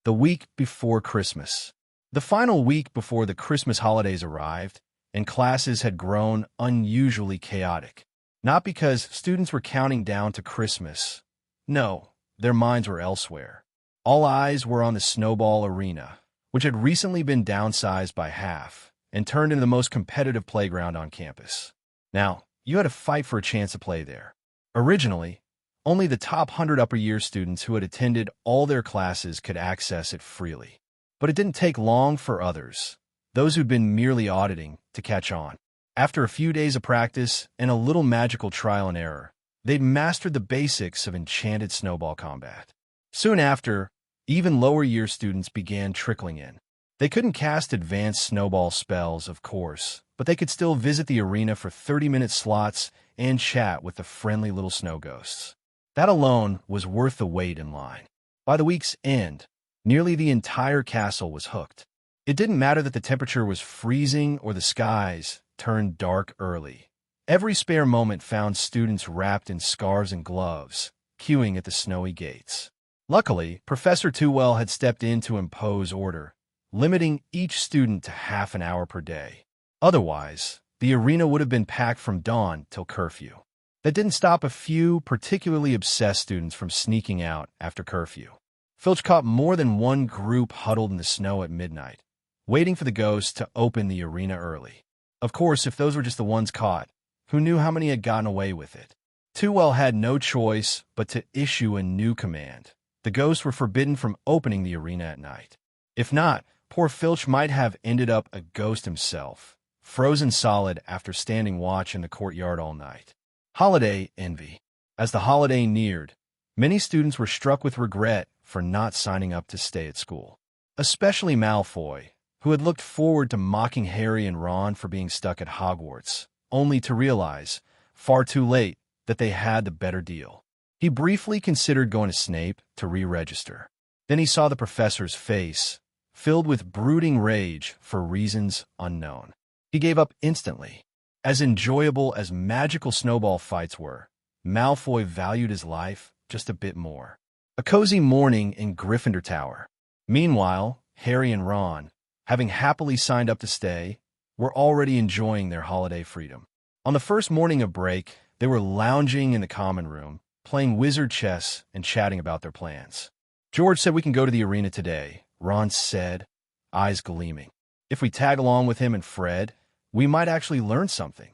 The week before Christmas. The final week before the Christmas holidays arrived, and classes had grown unusually chaotic. Not because students were counting down to Christmas. No, their minds were elsewhere. All eyes were on the Snowball Arena, which had recently been downsized by half and turned into the most competitive playground on campus. Now, you had to fight for a chance to play there. Originally, only the top 100 upper-year students who had attended all their classes could access it freely. But it didn't take long for others, those who'd been merely auditing, to catch on. After a few days of practice and a little magical trial and error, they'd mastered the basics of enchanted snowball combat. Soon after, even lower-year students began trickling in. They couldn't cast advanced snowball spells, of course, but they could still visit the arena for 30-minute slots and chat with the friendly little snow ghosts. That alone was worth the wait in line. By the week's end, nearly the entire castle was hooked. It didn't matter that the temperature was freezing or the skies turned dark early. Every spare moment found students wrapped in scarves and gloves, queuing at the snowy gates. Luckily, Professor Tewell had stepped in to impose order, limiting each student to half an hour per day. Otherwise, the arena would have been packed from dawn till curfew. That didn't stop a few particularly obsessed students from sneaking out after curfew. Filch caught more than one group huddled in the snow at midnight, waiting for the ghosts to open the arena early. Of course, if those were just the ones caught, who knew how many had gotten away with it? Tewell had no choice but to issue a new command. The ghosts were forbidden from opening the arena at night. If not, poor Filch might have ended up a ghost himself, frozen solid after standing watch in the courtyard all night. Holiday envy. As the holiday neared, many students were struck with regret for not signing up to stay at school. Especially Malfoy, who had looked forward to mocking Harry and Ron for being stuck at Hogwarts, only to realize, far too late, that they had the better deal. He briefly considered going to Snape to re-register. Then he saw the professor's face, filled with brooding rage for reasons unknown. He gave up instantly. As enjoyable as magical snowball fights were, Malfoy valued his life just a bit more. A cozy morning in Gryffindor Tower. Meanwhile, Harry and Ron, having happily signed up to stay, were already enjoying their holiday freedom. On the first morning of break, they were lounging in the common room, playing wizard chess and chatting about their plans. George said we can go to the arena today, Ron said, eyes gleaming. If we tag along with him and Fred, we might actually learn something.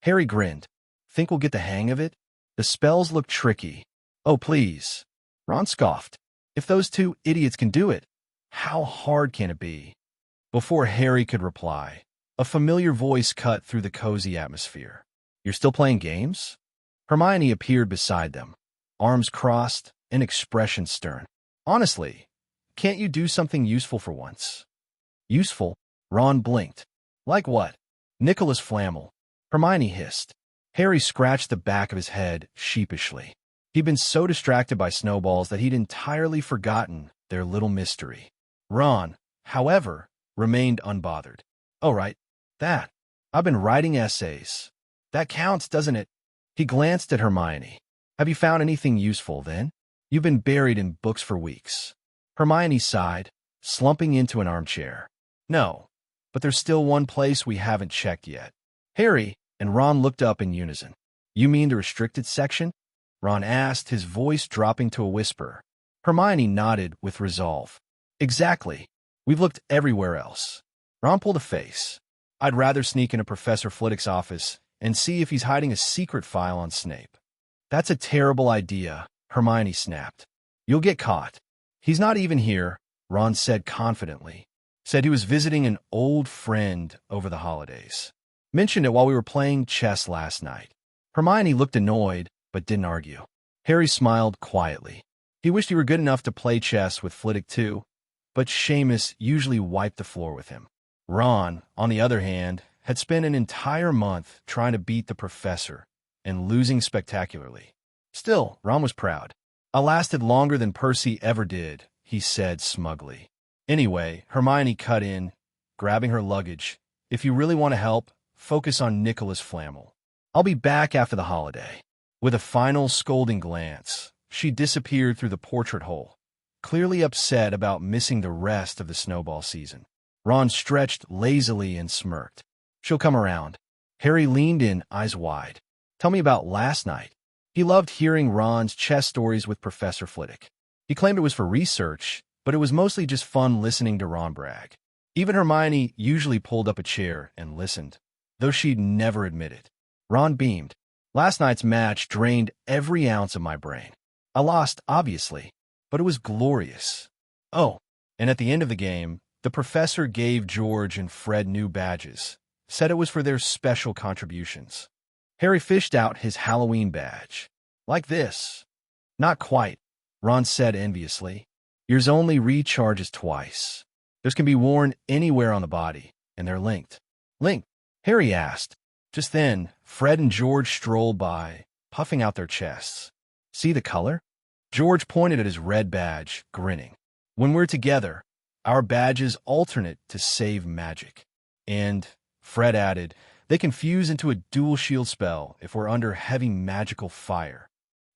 Harry grinned. Think we'll get the hang of it? The spells look tricky. Oh, please. Ron scoffed. If those two idiots can do it, how hard can it be? Before Harry could reply, a familiar voice cut through the cozy atmosphere. You're still playing games? Hermione appeared beside them, arms crossed, an expression stern. Honestly, can't you do something useful for once? Useful? Ron blinked. Like what? Nicholas Flamel. Hermione hissed. Harry scratched the back of his head sheepishly. He'd been so distracted by snowballs that he'd entirely forgotten their little mystery. Ron, however, remained unbothered. Oh, right. That. I've been writing essays. That counts, doesn't it? He glanced at Hermione. Have you found anything useful, then? You've been buried in books for weeks. Hermione sighed, slumping into an armchair. No, but there's still one place we haven't checked yet. Harry and Ron looked up in unison. You mean the restricted section? Ron asked, his voice dropping to a whisper. Hermione nodded with resolve. Exactly. We've looked everywhere else. Ron pulled a face. I'd rather sneak into Professor Flitwick's office and see if he's hiding a secret file on Snape. That's a terrible idea, Hermione snapped. You'll get caught. He's not even here, Ron said confidently. Said he was visiting an old friend over the holidays. Mentioned it while we were playing chess last night. Hermione looked annoyed, but didn't argue. Harry smiled quietly. He wished he were good enough to play chess with Flitwick too, but Seamus usually wiped the floor with him. Ron, on the other hand, had spent an entire month trying to beat the professor and losing spectacularly. Still, Ron was proud. I lasted longer than Percy ever did, he said smugly. Anyway, Hermione cut in, grabbing her luggage. If you really want to help, focus on Nicholas Flamel. I'll be back after the holiday. With a final scolding glance, she disappeared through the portrait hole, clearly upset about missing the rest of the snowball season. Ron stretched lazily and smirked. "She'll come around." Harry leaned in, eyes wide. "Tell me about last night." He loved hearing Ron's chess stories with Professor Flitwick. He claimed it was for research, but it was mostly just fun listening to Ron brag. Even Hermione usually pulled up a chair and listened, though she'd never admit it. Ron beamed. "Last night's match drained every ounce of my brain. I lost, obviously, but it was glorious. Oh, and at the end of the game, the professor gave George and Fred new badges, said it was for their special contributions." Harry fished out his Halloween badge. "Like this." "Not quite," Ron said enviously. "Yours only recharges twice. Those can be worn anywhere on the body, and they're linked." "Linked?" Harry asked. Just then, Fred and George strolled by, puffing out their chests. "See the color?" George pointed at his red badge, grinning. "When we're together, our badges alternate to save magic." And, Fred added, "they can fuse into a dual shield spell if we're under heavy magical fire."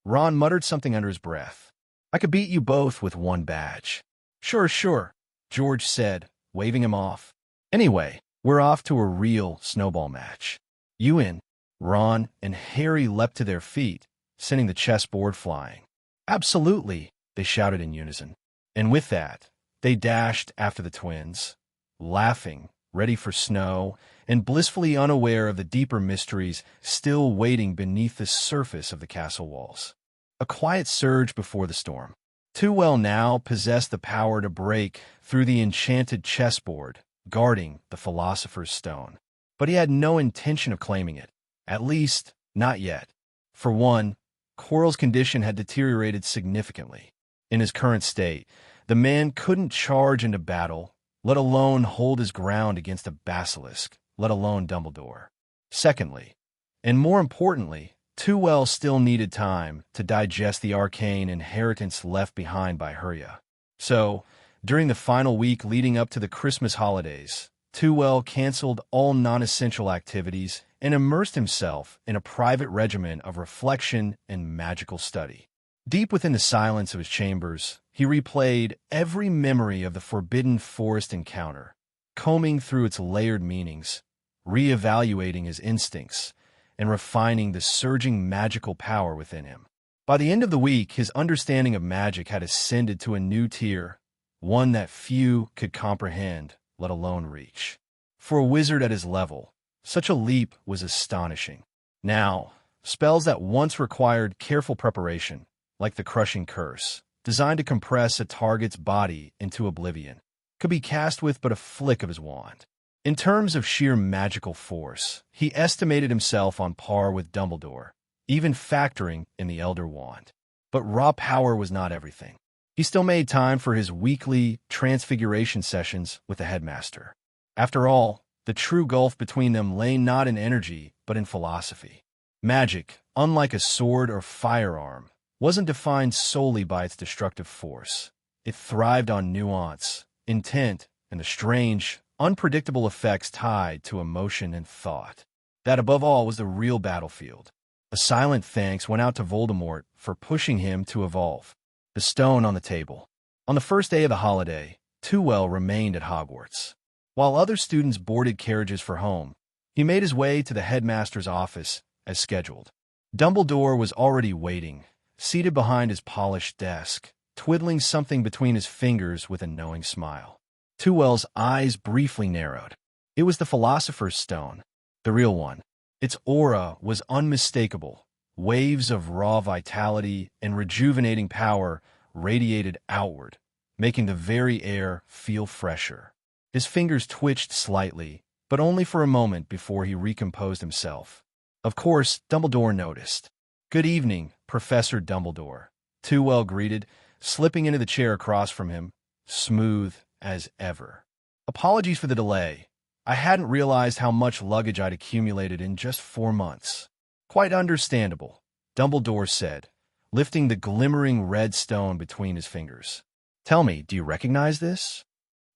Ron muttered something under his breath. "I could beat you both with one badge." "Sure, sure," George said, waving him off. "Anyway, we're off to a real snowball match. You in?" Ron and Harry leapt to their feet, sending the chessboard flying. "Absolutely," they shouted in unison. And with that, they dashed after the twins, laughing, ready for snow, and blissfully unaware of the deeper mysteries still waiting beneath the surface of the castle walls. A quiet surge before the storm. Tewell now possessed the power to break through the enchanted chessboard, guarding the Philosopher's Stone. But he had no intention of claiming it, at least, not yet. For one, Quirrell's condition had deteriorated significantly. In his current state, the man couldn't charge into battle, let alone hold his ground against a basilisk, let alone Dumbledore. Secondly, and more importantly, Tewell still needed time to digest the arcane inheritance left behind by Hurya. So, during the final week leading up to the Christmas holidays, Tewell canceled all non-essential activities and immersed himself in a private regimen of reflection and magical study. Deep within the silence of his chambers, he replayed every memory of the Forbidden Forest encounter, combing through its layered meanings, re-evaluating his instincts, and refining the surging magical power within him. By the end of the week, his understanding of magic had ascended to a new tier, one that few could comprehend, let alone reach. For a wizard at his level, such a leap was astonishing. Now, spells that once required careful preparation, like the Crushing Curse, designed to compress a target's body into oblivion, could be cast with but a flick of his wand. In terms of sheer magical force, he estimated himself on par with Dumbledore, even factoring in the Elder Wand. But raw power was not everything. He still made time for his weekly transfiguration sessions with the headmaster. After all, the true gulf between them lay not in energy, but in philosophy. Magic, unlike a sword or firearm, wasn't defined solely by its destructive force. It thrived on nuance, intent, and the strange, unpredictable effects tied to emotion and thought. That, above all, was the real battlefield. A silent thanks went out to Voldemort for pushing him to evolve. The stone on the table. On the first day of the holiday, Tewell remained at Hogwarts. While other students boarded carriages for home, he made his way to the headmaster's office as scheduled. Dumbledore was already waiting, seated behind his polished desk, twiddling something between his fingers with a knowing smile. Tewell's eyes briefly narrowed. It was the Philosopher's Stone, the real one. Its aura was unmistakable. Waves of raw vitality and rejuvenating power radiated outward, making the very air feel fresher. His fingers twitched slightly, but only for a moment before he recomposed himself. Of course, Dumbledore noticed. "Good evening, Professor Dumbledore," Tewell greeted, slipping into the chair across from him, smooth as ever. "Apologies for the delay. I hadn't realized how much luggage I'd accumulated in just 4 months." "Quite understandable," Dumbledore said, lifting the glimmering red stone between his fingers. "Tell me, do you recognize this?"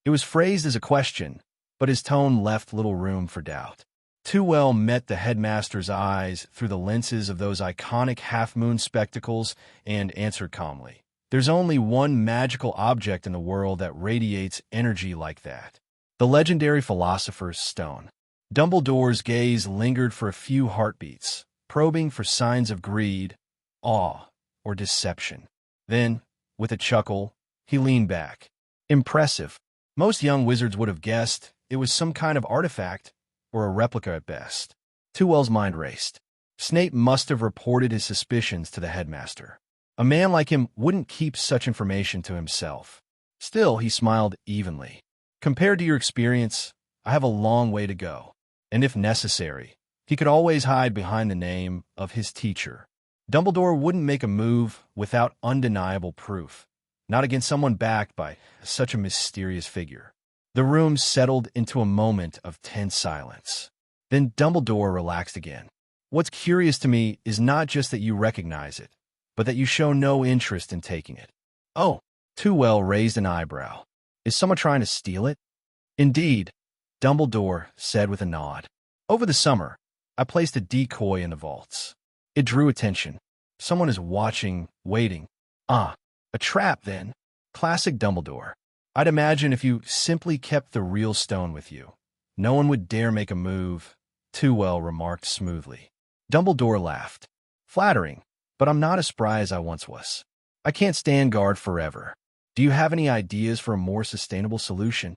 It was phrased as a question, but his tone left little room for doubt. Tewell met the headmaster's eyes through the lenses of those iconic half-moon spectacles and answered calmly. There's only one magical object in the world that radiates energy like that. The legendary philosopher's stone. Dumbledore's gaze lingered for a few heartbeats, probing for signs of greed, awe, or deception. Then, with a chuckle, he leaned back. Impressive. Most young wizards would have guessed it was some kind of artifact, or a replica at best. Tewell's mind raced. Snape must have reported his suspicions to the headmaster. A man like him wouldn't keep such information to himself. Still, he smiled evenly. Compared to your experience, I have a long way to go. And if necessary, he could always hide behind the name of his teacher. Dumbledore wouldn't make a move without undeniable proof, not against someone backed by such a mysterious figure. The room settled into a moment of tense silence. Then Dumbledore relaxed again. What's curious to me is not just that you recognize it, but that you show no interest in taking it. Oh, Tewell raised an eyebrow. Is someone trying to steal it? Indeed, Dumbledore said with a nod. Over the summer, I placed a decoy in the vaults. It drew attention. Someone is watching, waiting. Ah, a trap then. Classic Dumbledore. I'd imagine if you simply kept the real stone with you, no one would dare make a move, Tewell remarked smoothly. Dumbledore laughed. Flattering, but I'm not as spry as I once was. I can't stand guard forever. Do you have any ideas for a more sustainable solution?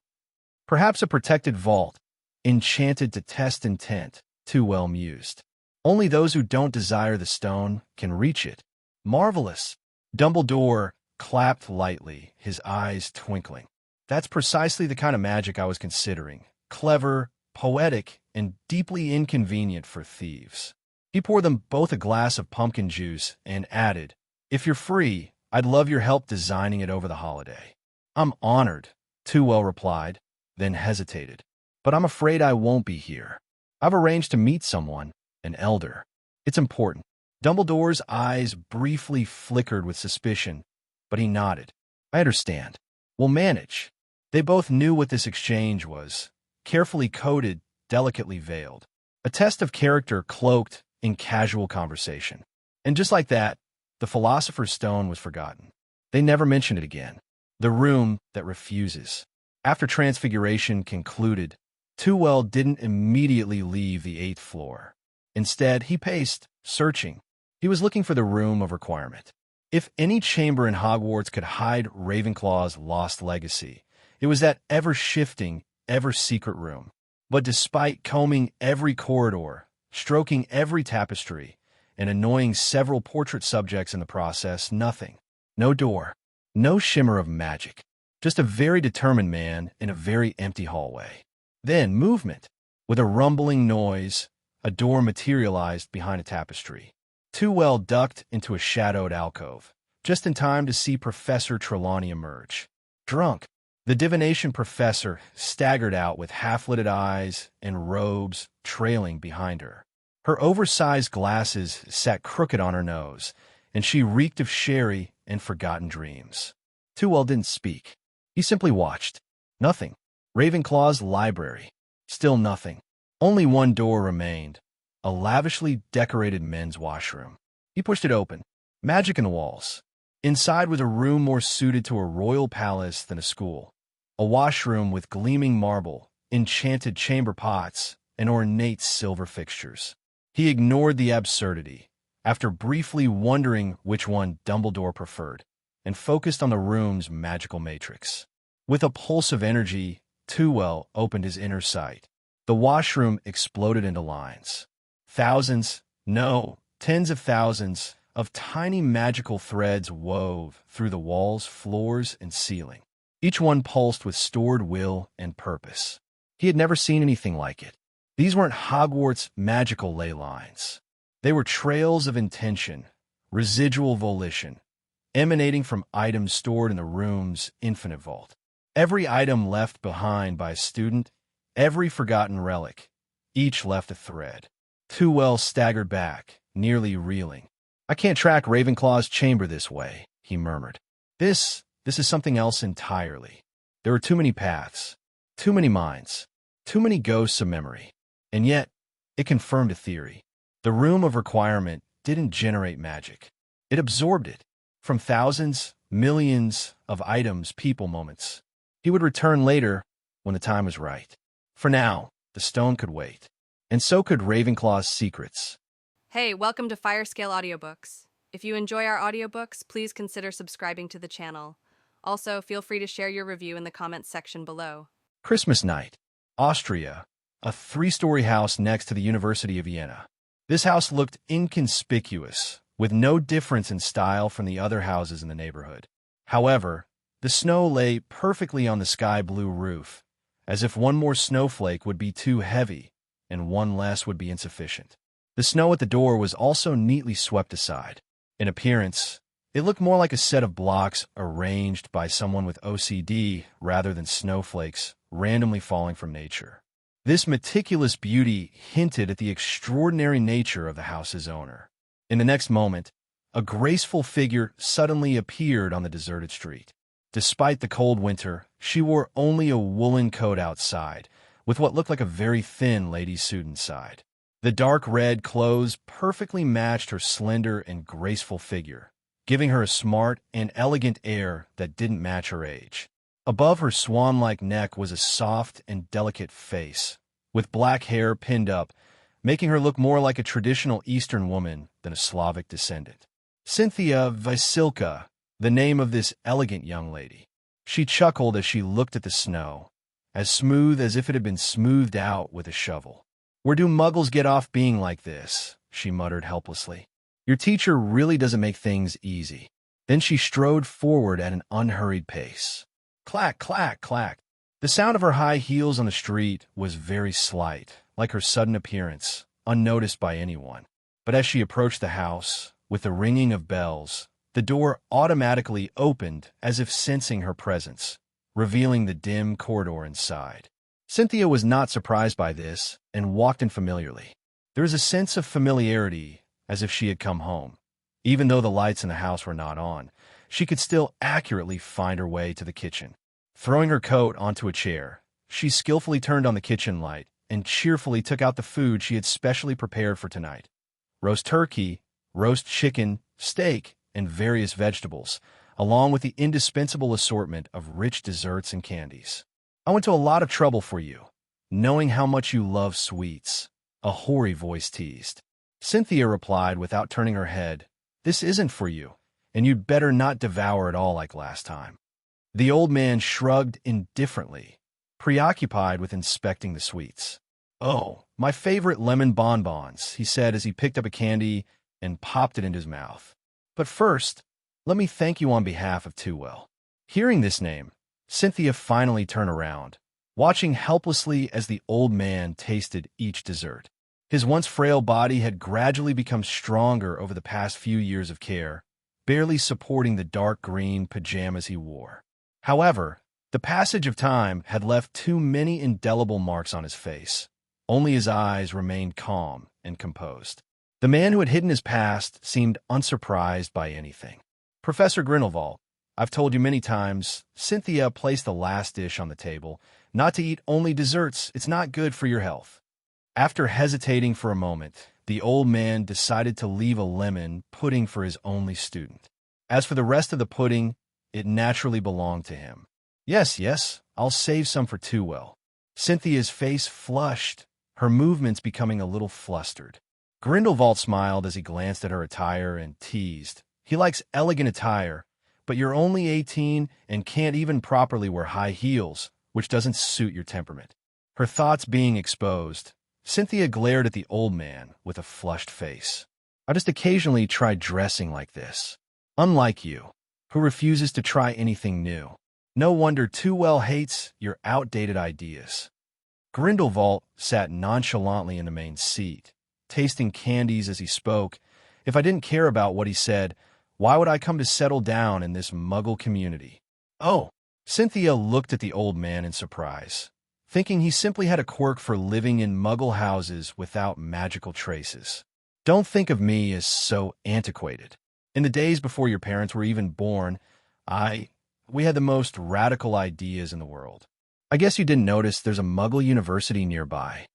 Perhaps a protected vault, enchanted to test intent, Tewell mused. Only those who don't desire the stone can reach it. Marvelous. Dumbledore clapped lightly, his eyes twinkling. That's precisely the kind of magic I was considering. Clever, poetic, and deeply inconvenient for thieves. He poured them both a glass of pumpkin juice and added, If you're free, I'd love your help designing it over the holiday. I'm honored, Tewell replied, then hesitated. But I'm afraid I won't be here. I've arranged to meet someone, an elder. It's important. Dumbledore's eyes briefly flickered with suspicion, but he nodded. I understand. We'll manage. They both knew what this exchange was. Carefully coded, delicately veiled. A test of character cloaked in casual conversation. And just like that, the Philosopher's Stone was forgotten. They never mentioned it again. The room that refuses. After Transfiguration concluded, Tewell didn't immediately leave the 8th floor. Instead, he paced, searching. He was looking for the room of requirement. If any chamber in Hogwarts could hide Ravenclaw's lost legacy, it was that ever-shifting, ever-secret room. But despite combing every corridor, stroking every tapestry, and annoying several portrait subjects in the process, nothing. No door. No shimmer of magic. Just a very determined man in a very empty hallway. Then movement. With a rumbling noise, a door materialized behind a tapestry. Tewell ducked into a shadowed alcove, just in time to see Professor Trelawney emerge. Drunk, the divination professor staggered out with half-lidded eyes and robes trailing behind her. Her oversized glasses sat crooked on her nose, and she reeked of sherry and forgotten dreams. Tewell didn't speak. He simply watched. Nothing. Ravenclaw's library. Still nothing. Only one door remained. A lavishly decorated men's washroom. He pushed it open. Magic in the walls. Inside was a room more suited to a royal palace than a school. A washroom with gleaming marble, enchanted chamber pots, and ornate silver fixtures. He ignored the absurdity, after briefly wondering which one Dumbledore preferred, and focused on the room's magical matrix. With a pulse of energy, Tewell opened his inner sight. The washroom exploded into lines. Thousands, no, tens of thousands, of tiny magical threads wove through the walls, floors, and ceiling. Each one pulsed with stored will and purpose. He had never seen anything like it. These weren't Hogwarts magical ley lines. They were trails of intention, residual volition, emanating from items stored in the room's infinite vault. Every item left behind by a student, every forgotten relic, each left a thread. Tewell staggered back, nearly reeling. I can't track Ravenclaw's chamber this way, he murmured. This is something else entirely. There are too many paths, too many minds, too many ghosts of memory. And yet, it confirmed a theory. The room of requirement didn't generate magic. It absorbed it. From thousands, millions of items, people, moments. He would return later when the time was right. For now, the stone could wait. And so could Ravenclaw's secrets. Hey, welcome to Firescale Audiobooks. If you enjoy our audiobooks, please consider subscribing to the channel. Also, feel free to share your review in the comments section below. Christmas night, Austria, a 3-story house next to the University of Vienna. This house looked inconspicuous, with no difference in style from the other houses in the neighborhood. However, the snow lay perfectly on the sky-blue roof, as if one more snowflake would be too heavy and one less would be insufficient. The snow at the door was also neatly swept aside. In appearance, it looked more like a set of blocks arranged by someone with OCD rather than snowflakes randomly falling from nature. This meticulous beauty hinted at the extraordinary nature of the house's owner. In the next moment, a graceful figure suddenly appeared on the deserted street. Despite the cold winter, she wore only a woolen coat outside, with what looked like a very thin lady's suit inside. The dark red clothes perfectly matched her slender and graceful figure, giving her a smart and elegant air that didn't match her age. Above her swan-like neck was a soft and delicate face, with black hair pinned up, making her look more like a traditional Eastern woman than a Slavic descendant. Cynthia Vasilka, the name of this elegant young lady. She chuckled as she looked at the snow, as smooth as if it had been smoothed out with a shovel. "Where do Muggles get off being like this?" she muttered helplessly. "Your teacher really doesn't make things easy." Then she strode forward at an unhurried pace. Clack, clack, clack. The sound of her high heels on the street was very slight, like her sudden appearance, unnoticed by anyone. But as she approached the house, with the ringing of bells, the door automatically opened as if sensing her presence, revealing the dim corridor inside. Cynthia was not surprised by this and walked in familiarly. There was a sense of familiarity, as if she had come home. Even though the lights in the house were not on, she could still accurately find her way to the kitchen. Throwing her coat onto a chair, she skillfully turned on the kitchen light and cheerfully took out the food she had specially prepared for tonight. Roast turkey, roast chicken, steak, and various vegetables, along with the indispensable assortment of rich desserts and candies. "I went to a lot of trouble for you, knowing how much you love sweets," a hoary voice teased. Cynthia replied without turning her head, "This isn't for you, and you'd better not devour it all like last time." The old man shrugged indifferently, preoccupied with inspecting the sweets. "Oh, my favorite lemon bonbons," he said as he picked up a candy and popped it into his mouth. "But first, let me thank you on behalf of Tewell." Hearing this name, Cynthia finally turned around, watching helplessly as the old man tasted each dessert. His once frail body had gradually become stronger over the past few years of care, barely supporting the dark green pajamas he wore. However, the passage of time had left too many indelible marks on his face. Only his eyes remained calm and composed. The man who had hidden his past seemed unsurprised by anything. "Professor Grindelwald, I've told you many times," Cynthia placed the last dish on the table, "not to eat only desserts. It's not good for your health." After hesitating for a moment, the old man decided to leave a lemon pudding for his only student. As for the rest of the pudding, it naturally belonged to him. Yes, I'll save some for Tewell." Cynthia's face flushed, her movements becoming a little flustered. Grindelwald smiled as he glanced at her attire and teased, "He likes elegant attire, but you're only 18 and can't even properly wear high heels, which doesn't suit your temperament." Her thoughts being exposed, Cynthia glared at the old man with a flushed face. "I just occasionally try dressing like this. Unlike you, who refuses to try anything new. No wonder Tewell hates your outdated ideas." Grindelwald sat nonchalantly in the main seat, tasting candies as he spoke. "If I didn't care about what he said, why would I come to settle down in this Muggle community?" "Oh!" Cynthia looked at the old man in surprise, thinking he simply had a quirk for living in Muggle houses without magical traces. "Don't think of me as so antiquated. In the days before your parents were even born, we had the most radical ideas in the world. I guess you didn't notice there's a Muggle university nearby."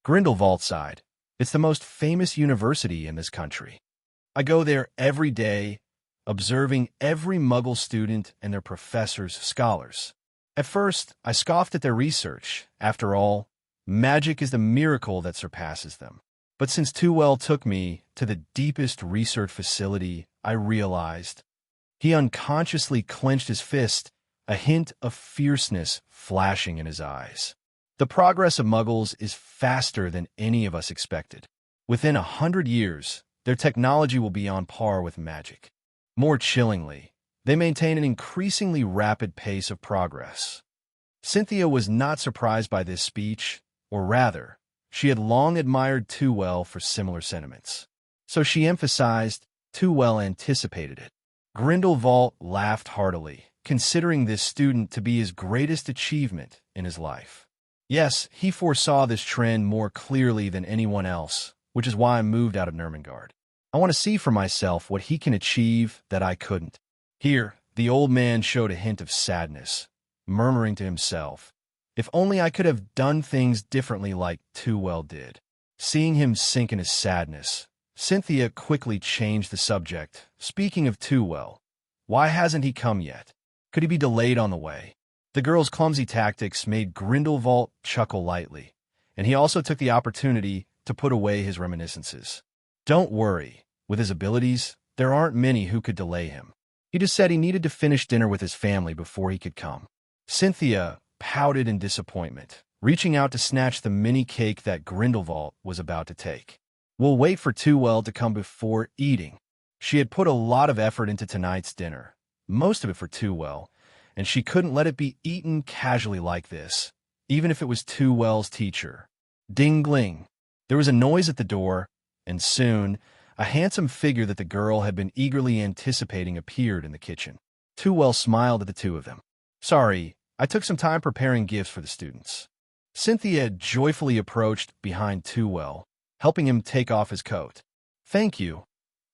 Grindelwald sighed. "It's the most famous university in this country. I go there every day, observing every Muggle student and their professors, scholars. At first, I scoffed at their research. After all, magic is the miracle that surpasses them. But since Tewell took me to the deepest research facility, I realized. He unconsciously clenched his fist, a hint of fierceness flashing in his eyes. The progress of Muggles is faster than any of us expected. Within 100 years, their technology will be on par with magic. More chillingly, they maintain an increasingly rapid pace of progress. Cynthia was not surprised by this speech, or rather, she had long admired Tewell for similar sentiments. So she emphasized, Tewell anticipated it. Grindelwald laughed heartily, considering this student to be his greatest achievement in his life. Yes, he foresaw this trend more clearly than anyone else, which is why I moved out of Nurmengard. I want to see for myself what he can achieve that I couldn't. Here, the old man showed a hint of sadness, murmuring to himself, if only I could have done things differently like Tewell did. Seeing him sink in his sadness, Cynthia quickly changed the subject. Speaking of Tewell, why hasn't he come yet? Could he be delayed on the way? The girl's clumsy tactics made Grindelwald chuckle lightly, and he also took the opportunity to put away his reminiscences. Don't worry, with his abilities, there aren't many who could delay him. He just said he needed to finish dinner with his family before he could come. Cynthia pouted in disappointment, reaching out to snatch the mini cake that Grindelwald was about to take. We'll wait for Tewell to come before eating. She had put a lot of effort into tonight's dinner, most of it for Tewell, and she couldn't let it be eaten casually like this, even if it was Tewell's teacher. Ding-gling. There was a noise at the door, and soon, a handsome figure that the girl had been eagerly anticipating appeared in the kitchen. Tewell smiled at the two of them. Sorry, I took some time preparing gifts for the students. Cynthia joyfully approached behind Tewell, helping him take off his coat. Thank you.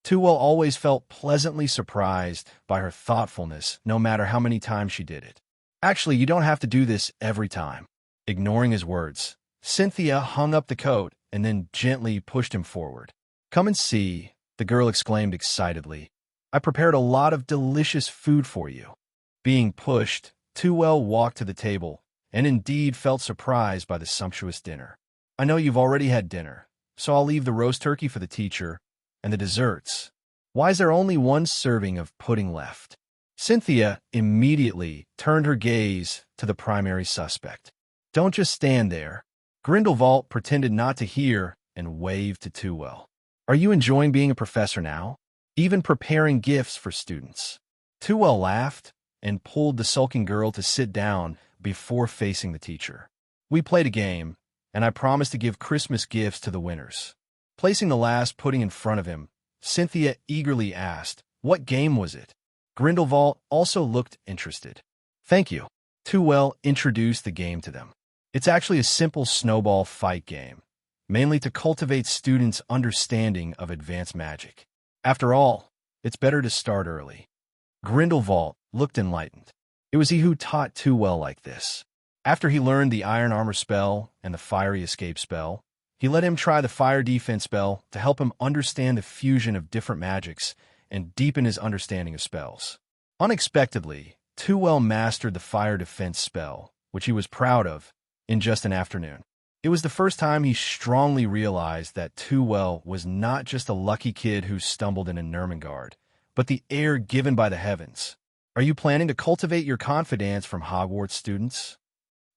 Tewell always felt pleasantly surprised by her thoughtfulness, no matter how many times she did it. Actually, you don't have to do this every time. Ignoring his words, Cynthia hung up the coat and then gently pushed him forward. Come and see, the girl exclaimed excitedly. I prepared a lot of delicious food for you. Being pushed, Tewell walked to the table and indeed felt surprised by the sumptuous dinner. I know you've already had dinner, so I'll leave the roast turkey for the teacher and the desserts. Why is there only one serving of pudding left? Cynthia immediately turned her gaze to the primary suspect. Don't just stand there. Grindelwald pretended not to hear and waved to Tewell. Are you enjoying being a professor now? Even preparing gifts for students? Tewell laughed and pulled the sulking girl to sit down before facing the teacher. We played a game, and I promised to give Christmas gifts to the winners. Placing the last pudding in front of him, Cynthia eagerly asked, what game was it? Grindelwald also looked interested. Thank you. Tewell introduced the game to them. It's actually a simple snowball fight game, mainly to cultivate students' understanding of advanced magic. After all, it's better to start early. Grindelwald looked enlightened. It was he who taught Tewell like this. After he learned the iron armor spell and the fiery escape spell, he let him try the fire defense spell to help him understand the fusion of different magics and deepen his understanding of spells. Unexpectedly, Tewell mastered the fire defense spell, which he was proud of, in just an afternoon. It was the first time he strongly realized that Tewell was not just a lucky kid who stumbled into Nurmengard, but the heir given by the heavens. Are you planning to cultivate your confidence from Hogwarts students?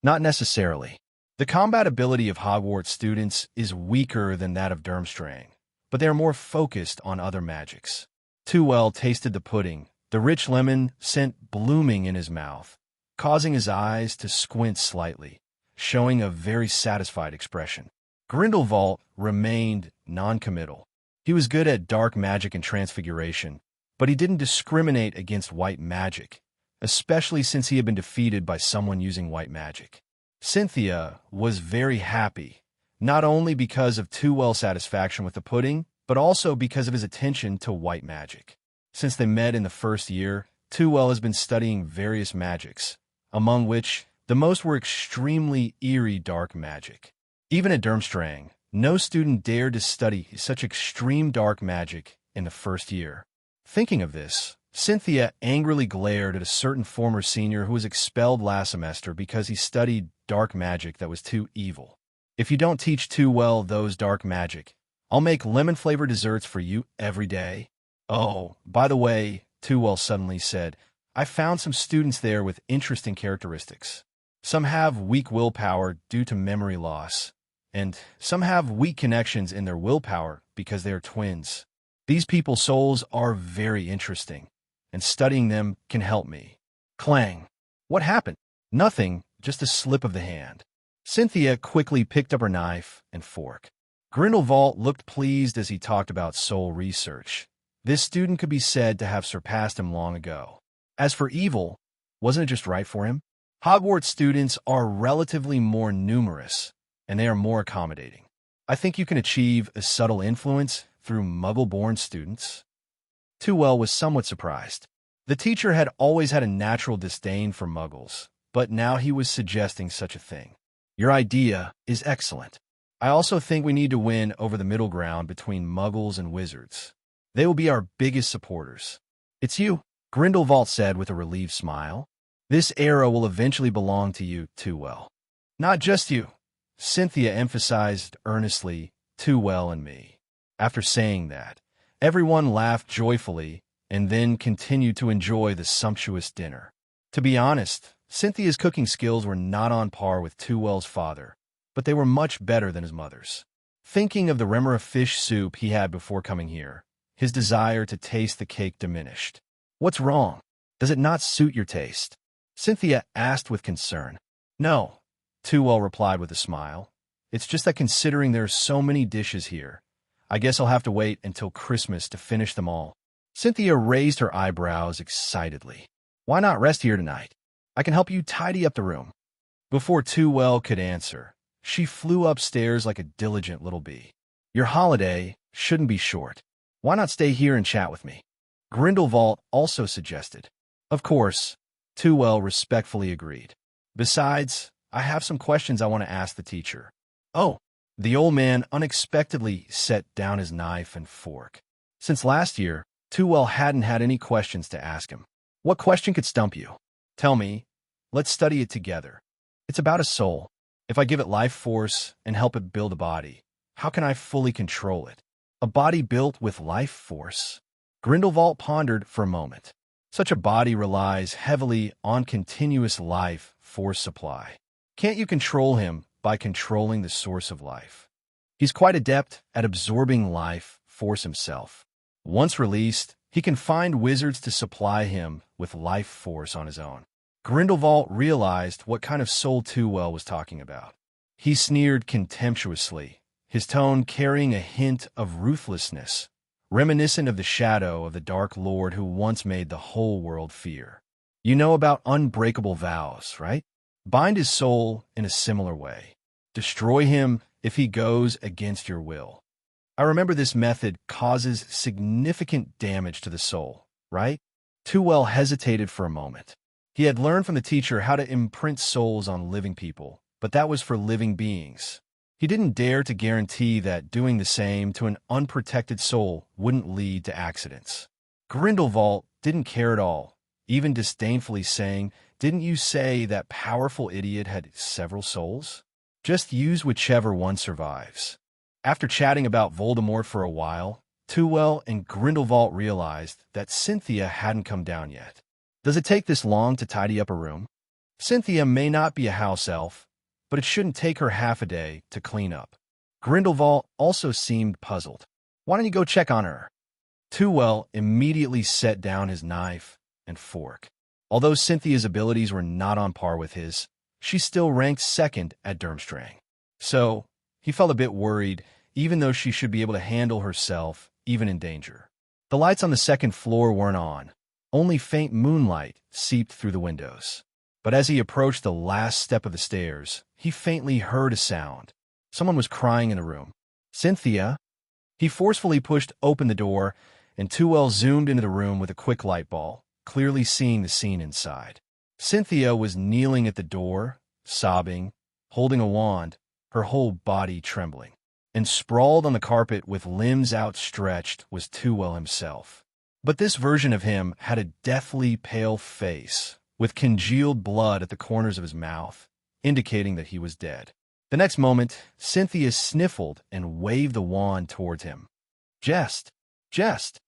Not necessarily. The combat ability of Hogwarts students is weaker than that of Durmstrang, but they are more focused on other magics. Tewell tasted the pudding, the rich lemon scent blooming in his mouth, causing his eyes to squint slightly, showing a very satisfied expression. Grindelwald remained non-committal. He was good at dark magic and transfiguration, but he didn't discriminate against white magic, especially since he had been defeated by someone using white magic. Cynthia was very happy, not only because of Tewell's satisfaction with the pudding, but also because of his attention to white magic. Since they met in the first year, Tewell has been studying various magics, among which the most were extremely eerie dark magic. Even at Durmstrang, no student dared to study such extreme dark magic in the first year. Thinking of this, Cynthia angrily glared at a certain former senior who was expelled last semester because he studied dark magic that was too evil. If you don't teach Tewell those dark magic, I'll make lemon-flavored desserts for you every day. Oh, by the way, Tewell suddenly said, I found some students there with interesting characteristics. Some have weak willpower due to memory loss, and some have weak connections in their willpower because they are twins. These people's souls are very interesting, and studying them can help me. Clang. What happened? Nothing, just a slip of the hand. Cynthia quickly picked up her knife and fork. Grindelwald looked pleased as he talked about soul research. This student could be said to have surpassed him long ago. As for evil, wasn't it just right for him? Hogwarts students are relatively more numerous, and they are more accommodating. I think you can achieve a subtle influence through Muggle-born students. Tewell was somewhat surprised. The teacher had always had a natural disdain for Muggles, but now he was suggesting such a thing. Your idea is excellent. I also think we need to win over the middle ground between Muggles and Wizards. They will be our biggest supporters. It's you, Grindelwald said with a relieved smile. This era will eventually belong to you, Tewell. Not just you, Cynthia emphasized earnestly, Tewell and me. After saying that, everyone laughed joyfully and then continued to enjoy the sumptuous dinner. To be honest, Cynthia's cooking skills were not on par with Tewell's father, but they were much better than his mother's. Thinking of the remora fish soup he had before coming here, his desire to taste the cake diminished. What's wrong? Does it not suit your taste? Cynthia asked with concern. No, Tewell replied with a smile. It's just that considering there are so many dishes here, I guess I'll have to wait until Christmas to finish them all. Cynthia raised her eyebrows excitedly. Why not rest here tonight? I can help you tidy up the room. Before Tewell could answer, she flew upstairs like a diligent little bee. Your holiday shouldn't be short. Why not stay here and chat with me? Grindelwald also suggested. Of course, Tewell respectfully agreed. Besides, I have some questions I want to ask the teacher. Oh, the old man unexpectedly set down his knife and fork. Since last year, Tewell hadn't had any questions to ask him. What question could stump you? Tell me. Let's study it together. It's about a soul. If I give it life force and help it build a body, how can I fully control it? A body built with life force? Grindelwald pondered for a moment. Such a body relies heavily on continuous life force supply. Can't you control him by controlling the source of life? He's quite adept at absorbing life force himself. Once released, he can find wizards to supply him with life force on his own. Grindelwald realized what kind of soul Tewell was talking about. He sneered contemptuously, his tone carrying a hint of ruthlessness, reminiscent of the shadow of the Dark Lord who once made the whole world fear. You know about unbreakable vows, right? Bind his soul in a similar way. Destroy him if he goes against your will. I remember this method causes significant damage to the soul, right? Tewell hesitated for a moment. He had learned from the teacher how to imprint souls on living people, but that was for living beings. He didn't dare to guarantee that doing the same to an unprotected soul wouldn't lead to accidents. Grindelwald didn't care at all, even disdainfully saying, "Didn't you say that powerful idiot had several souls? Just use whichever one survives." After chatting about Voldemort for a while, Tewell and Grindelwald realized that Cynthia hadn't come down yet. Does it take this long to tidy up a room? Cynthia may not be a house elf, but it shouldn't take her half a day to clean up. Grindelwald also seemed puzzled. Why don't you go check on her? Tewell immediately set down his knife and fork. Although Cynthia's abilities were not on par with his, she still ranked second at Durmstrang. So, he felt a bit worried, even though she should be able to handle herself, even in danger. The lights on the second floor weren't on. Only faint moonlight seeped through the windows. But as he approached the last step of the stairs, he faintly heard a sound. Someone was crying in the room. Cynthia? He forcefully pushed open the door, and Tewell zoomed into the room with a quick light ball, clearly seeing the scene inside. Cynthia was kneeling at the door, sobbing, holding a wand, her whole body trembling. And sprawled on the carpet with limbs outstretched was Tewell himself. But this version of him had a deathly pale face, with congealed blood at the corners of his mouth, indicating that he was dead. The next moment, Cynthia sniffled and waved the wand towards him. Jest. Jest.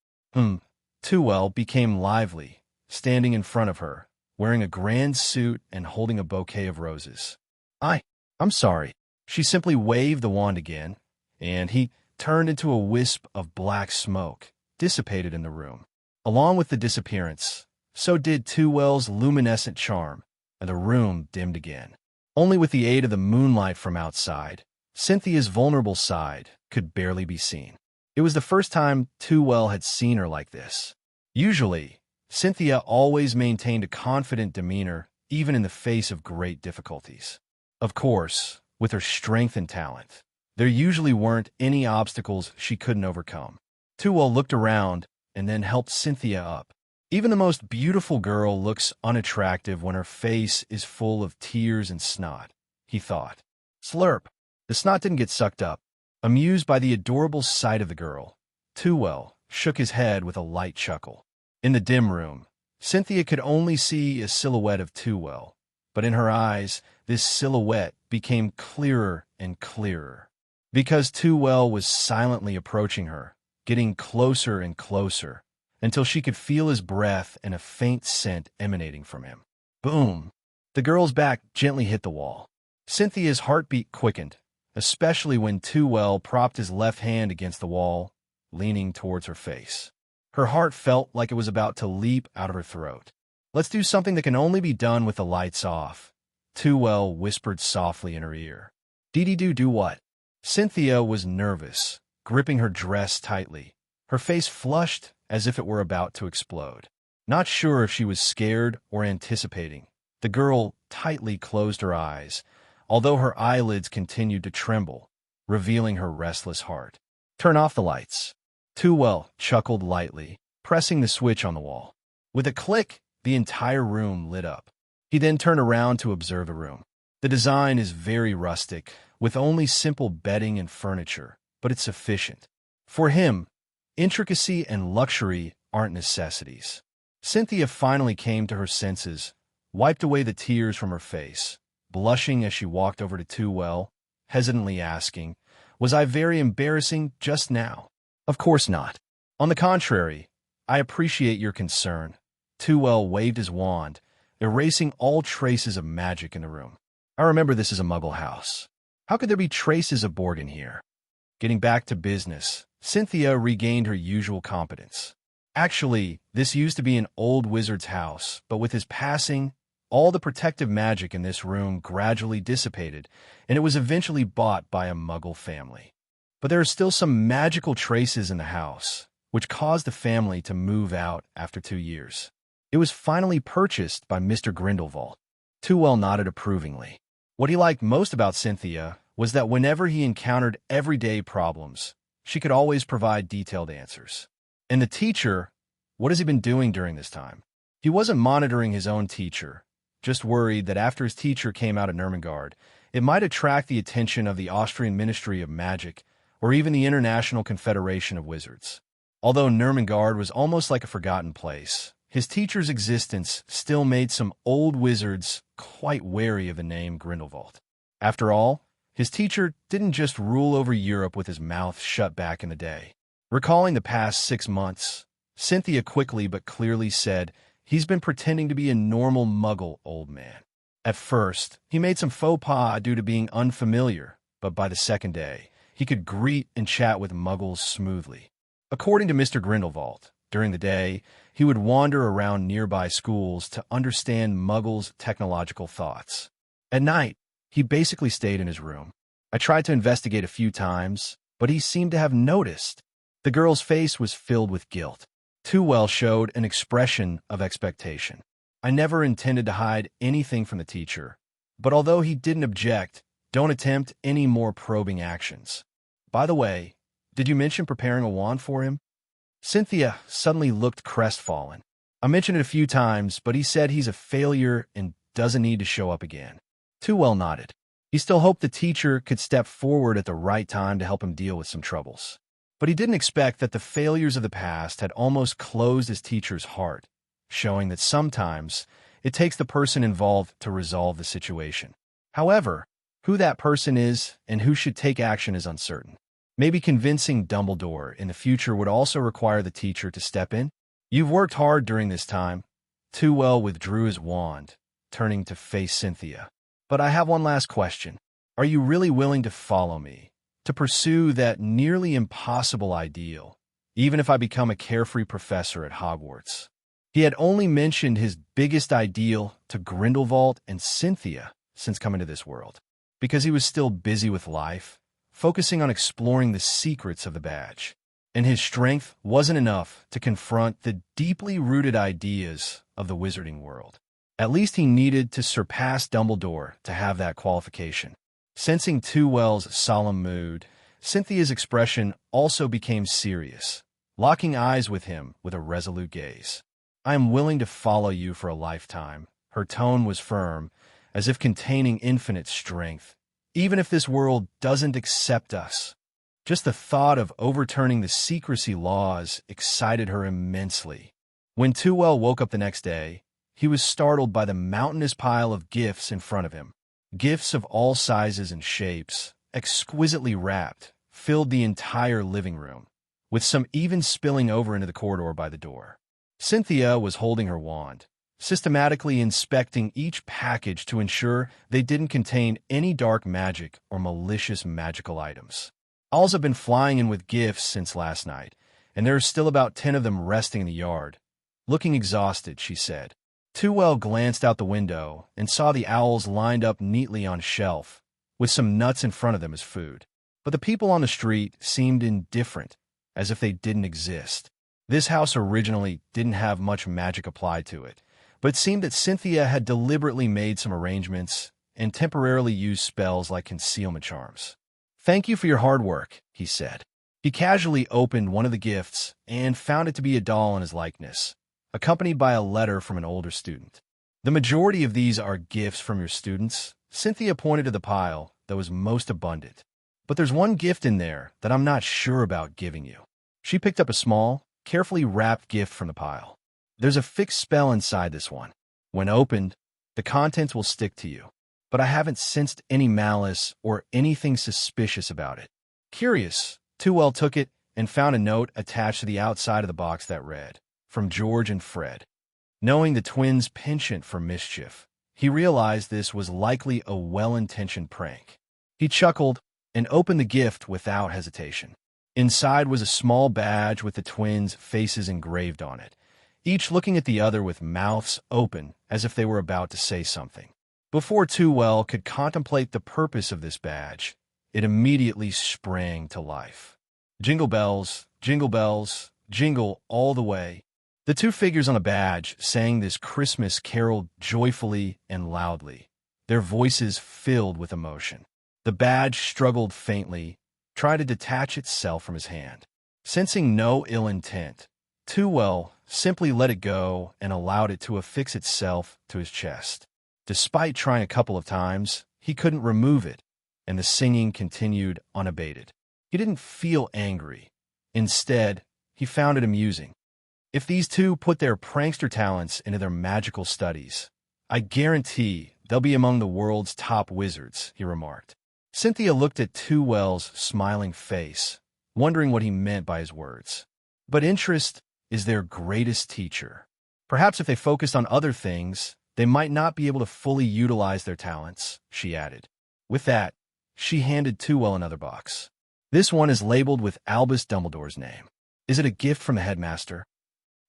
Tewell became lively, standing in front of her, wearing a grand suit and holding a bouquet of roses. I'm sorry. She simply waved the wand again, and he turned into a wisp of black smoke, dissipated in the room. Along with the disappearance, so did Tewell's luminescent charm, and the room dimmed again. Only with the aid of the moonlight from outside, Cynthia's vulnerable side could barely be seen. It was the first time Tewell had seen her like this. Usually, Cynthia always maintained a confident demeanor, even in the face of great difficulties. Of course, with her strength and talent, there usually weren't any obstacles she couldn't overcome. Tewell looked around and then helped Cynthia up. Even the most beautiful girl looks unattractive when her face is full of tears and snot, he thought. Slurp. The snot didn't get sucked up. Amused by the adorable sight of the girl, Tewell shook his head with a light chuckle. In the dim room, Cynthia could only see a silhouette of Tewell, but in her eyes, this silhouette became clearer and clearer. Because Tewell was silently approaching her, getting closer and closer, until she could feel his breath and a faint scent emanating from him. Boom! The girl's back gently hit the wall. Cynthia's heartbeat quickened, especially when Tewell propped his left hand against the wall, leaning towards her face. Her heart felt like it was about to leap out of her throat. Let's do something that can only be done with the lights off, Tewell whispered softly in her ear. Do what? Cynthia was nervous, gripping her dress tightly, her face flushed as if it were about to explode. Not sure if she was scared or anticipating, the girl tightly closed her eyes, although her eyelids continued to tremble, revealing her restless heart. Turn off the lights. Tewell chuckled lightly, pressing the switch on the wall. With a click, the entire room lit up. He then turned around to observe the room. The design is very rustic, with only simple bedding and furniture, but it's sufficient. For him, intricacy and luxury aren't necessities. Cynthia finally came to her senses, wiped away the tears from her face, blushing as she walked over to Tewell, hesitantly asking, "Was I very embarrassing just now?" "Of course not. On the contrary, I appreciate your concern." Tewell waved his wand, erasing all traces of magic in the room. "I remember this is a Muggle house. How could there be traces of Borgin here?" Getting back to business, Cynthia regained her usual competence. "Actually, this used to be an old wizard's house, but with his passing, all the protective magic in this room gradually dissipated, and it was eventually bought by a Muggle family. But there are still some magical traces in the house, which caused the family to move out after 2 years. It was finally purchased by Mr. Grindelwald." Tewell nodded approvingly. What he liked most about Cynthia was that whenever he encountered everyday problems, she could always provide detailed answers. And the teacher, what has he been doing during this time? He wasn't monitoring his own teacher, just worried that after his teacher came out of Nurmengard, it might attract the attention of the Austrian Ministry of Magic or even the International Confederation of Wizards. Although Nurmengard was almost like a forgotten place, his teacher's existence still made some old wizards quite wary of the name Grindelwald. After all, his teacher didn't just rule over Europe with his mouth shut back in the day. Recalling the past 6 months, Cynthia quickly but clearly said, "He's been pretending to be a normal Muggle old man." At first, he made some faux pas due to being unfamiliar, but by the second day, he could greet and chat with Muggles smoothly. According to Mr. Grindelwald, during the day, he would wander around nearby schools to understand Muggles' technological thoughts. At night, he basically stayed in his room. I tried to investigate a few times, but he seemed to have noticed. The girl's face was filled with guilt. Tewell showed an expression of expectation. "I never intended to hide anything from the teacher, but although he didn't object, don't attempt any more probing actions. By the way, did you mention preparing a wand for him?" Cynthia suddenly looked crestfallen. "I mentioned it a few times, but he said he's a failure and doesn't need to show up again." Tewell nodded. He still hoped the teacher could step forward at the right time to help him deal with some troubles. But he didn't expect that the failures of the past had almost closed his teacher's heart, showing that sometimes it takes the person involved to resolve the situation. However, who that person is and who should take action is uncertain. Maybe convincing Dumbledore in the future would also require the teacher to step in. You've worked hard during this time. Tewell withdrew his wand, turning to face Cynthia. But I have one last question. Are you really willing to follow me, to pursue that nearly impossible ideal, even if I become a carefree professor at Hogwarts? He had only mentioned his biggest ideal to Grindelwald and Cynthia since coming to this world, because he was still busy with life, focusing on exploring the secrets of the badge. And his strength wasn't enough to confront the deeply rooted ideas of the wizarding world. At least he needed to surpass Dumbledore to have that qualification. Sensing Tewell's solemn mood, Cynthia's expression also became serious, locking eyes with him with a resolute gaze. I am willing to follow you for a lifetime. Her tone was firm, as if containing infinite strength. Even if this world doesn't accept us. Just the thought of overturning the secrecy laws excited her immensely. When Tewell woke up the next day, he was startled by the mountainous pile of gifts in front of him. Gifts of all sizes and shapes, exquisitely wrapped, filled the entire living room, with some even spilling over into the corridor by the door. Cynthia was holding her wand, systematically inspecting each package to ensure they didn't contain any dark magic or malicious magical items. Owls have been flying in with gifts since last night, and there are still about 10 of them resting in the yard. Looking exhausted, she said. Tewell glanced out the window and saw the owls lined up neatly on a shelf, with some nuts in front of them as food. But the people on the street seemed indifferent, as if they didn't exist. This house originally didn't have much magic applied to it, but it seemed that Cynthia had deliberately made some arrangements and temporarily used spells like concealment charms. Thank you for your hard work, he said. He casually opened one of the gifts and found it to be a doll in his likeness, accompanied by a letter from an older student. The majority of these are gifts from your students. Cynthia pointed to the pile that was most abundant. But there's one gift in there that I'm not sure about giving you. She picked up a small, carefully wrapped gift from the pile. There's a fixed spell inside this one. When opened, the contents will stick to you. But I haven't sensed any malice or anything suspicious about it. Curious, Tewell took it and found a note attached to the outside of the box that read, "From George and Fred." Knowing the twins' penchant for mischief, he realized this was likely a well-intentioned prank. He chuckled and opened the gift without hesitation. Inside was a small badge with the twins' faces engraved on it, each looking at the other with mouths open as if they were about to say something. Before Tewell could contemplate the purpose of this badge, it immediately sprang to life. Jingle bells, jingle all the way. The two figures on the badge sang this Christmas carol joyfully and loudly, their voices filled with emotion. The badge struggled faintly, tried to detach itself from his hand. Sensing no ill intent, Tewell simply let it go and allowed it to affix itself to his chest. Despite trying a couple of times, he couldn't remove it, and the singing continued unabated. He didn't feel angry. Instead, he found it amusing. If these two put their prankster talents into their magical studies, I guarantee they'll be among the world's top wizards, he remarked. Cynthia looked at Tewell's smiling face, wondering what he meant by his words. But interest is their greatest teacher. Perhaps if they focused on other things, they might not be able to fully utilize their talents, she added. With that, she handed Tewell another box. This one is labeled with Albus Dumbledore's name. Is it a gift from the headmaster?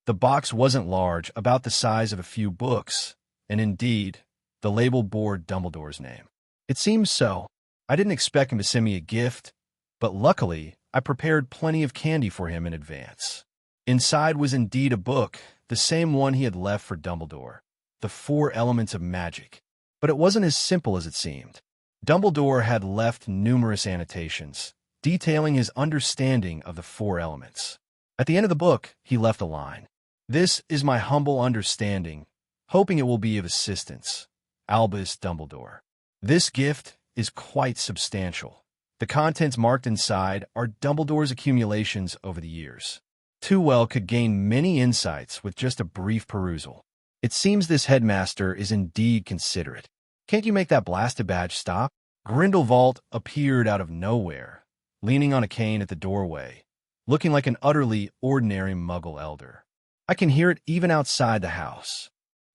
The box wasn't large, about the size of a few books, and indeed, the label bore Dumbledore's name. It seems so. I didn't expect him to send me a gift, but luckily, I prepared plenty of candy for him in advance. Inside was indeed a book, the same one he had left for Dumbledore, The 4 Elements of Magic. But it wasn't as simple as it seemed. Dumbledore had left numerous annotations, detailing his understanding of the 4 elements. At the end of the book, he left a line. This is my humble understanding, hoping it will be of assistance. Albus Dumbledore. This gift is quite substantial. The contents marked inside are Dumbledore's accumulations over the years. Tewell could gain many insights with just a brief perusal. It seems this headmaster is indeed considerate. Can't you make that blasted badge stop? Grindelwald appeared out of nowhere, leaning on a cane at the doorway, looking like an utterly ordinary Muggle elder. I can hear it even outside the house.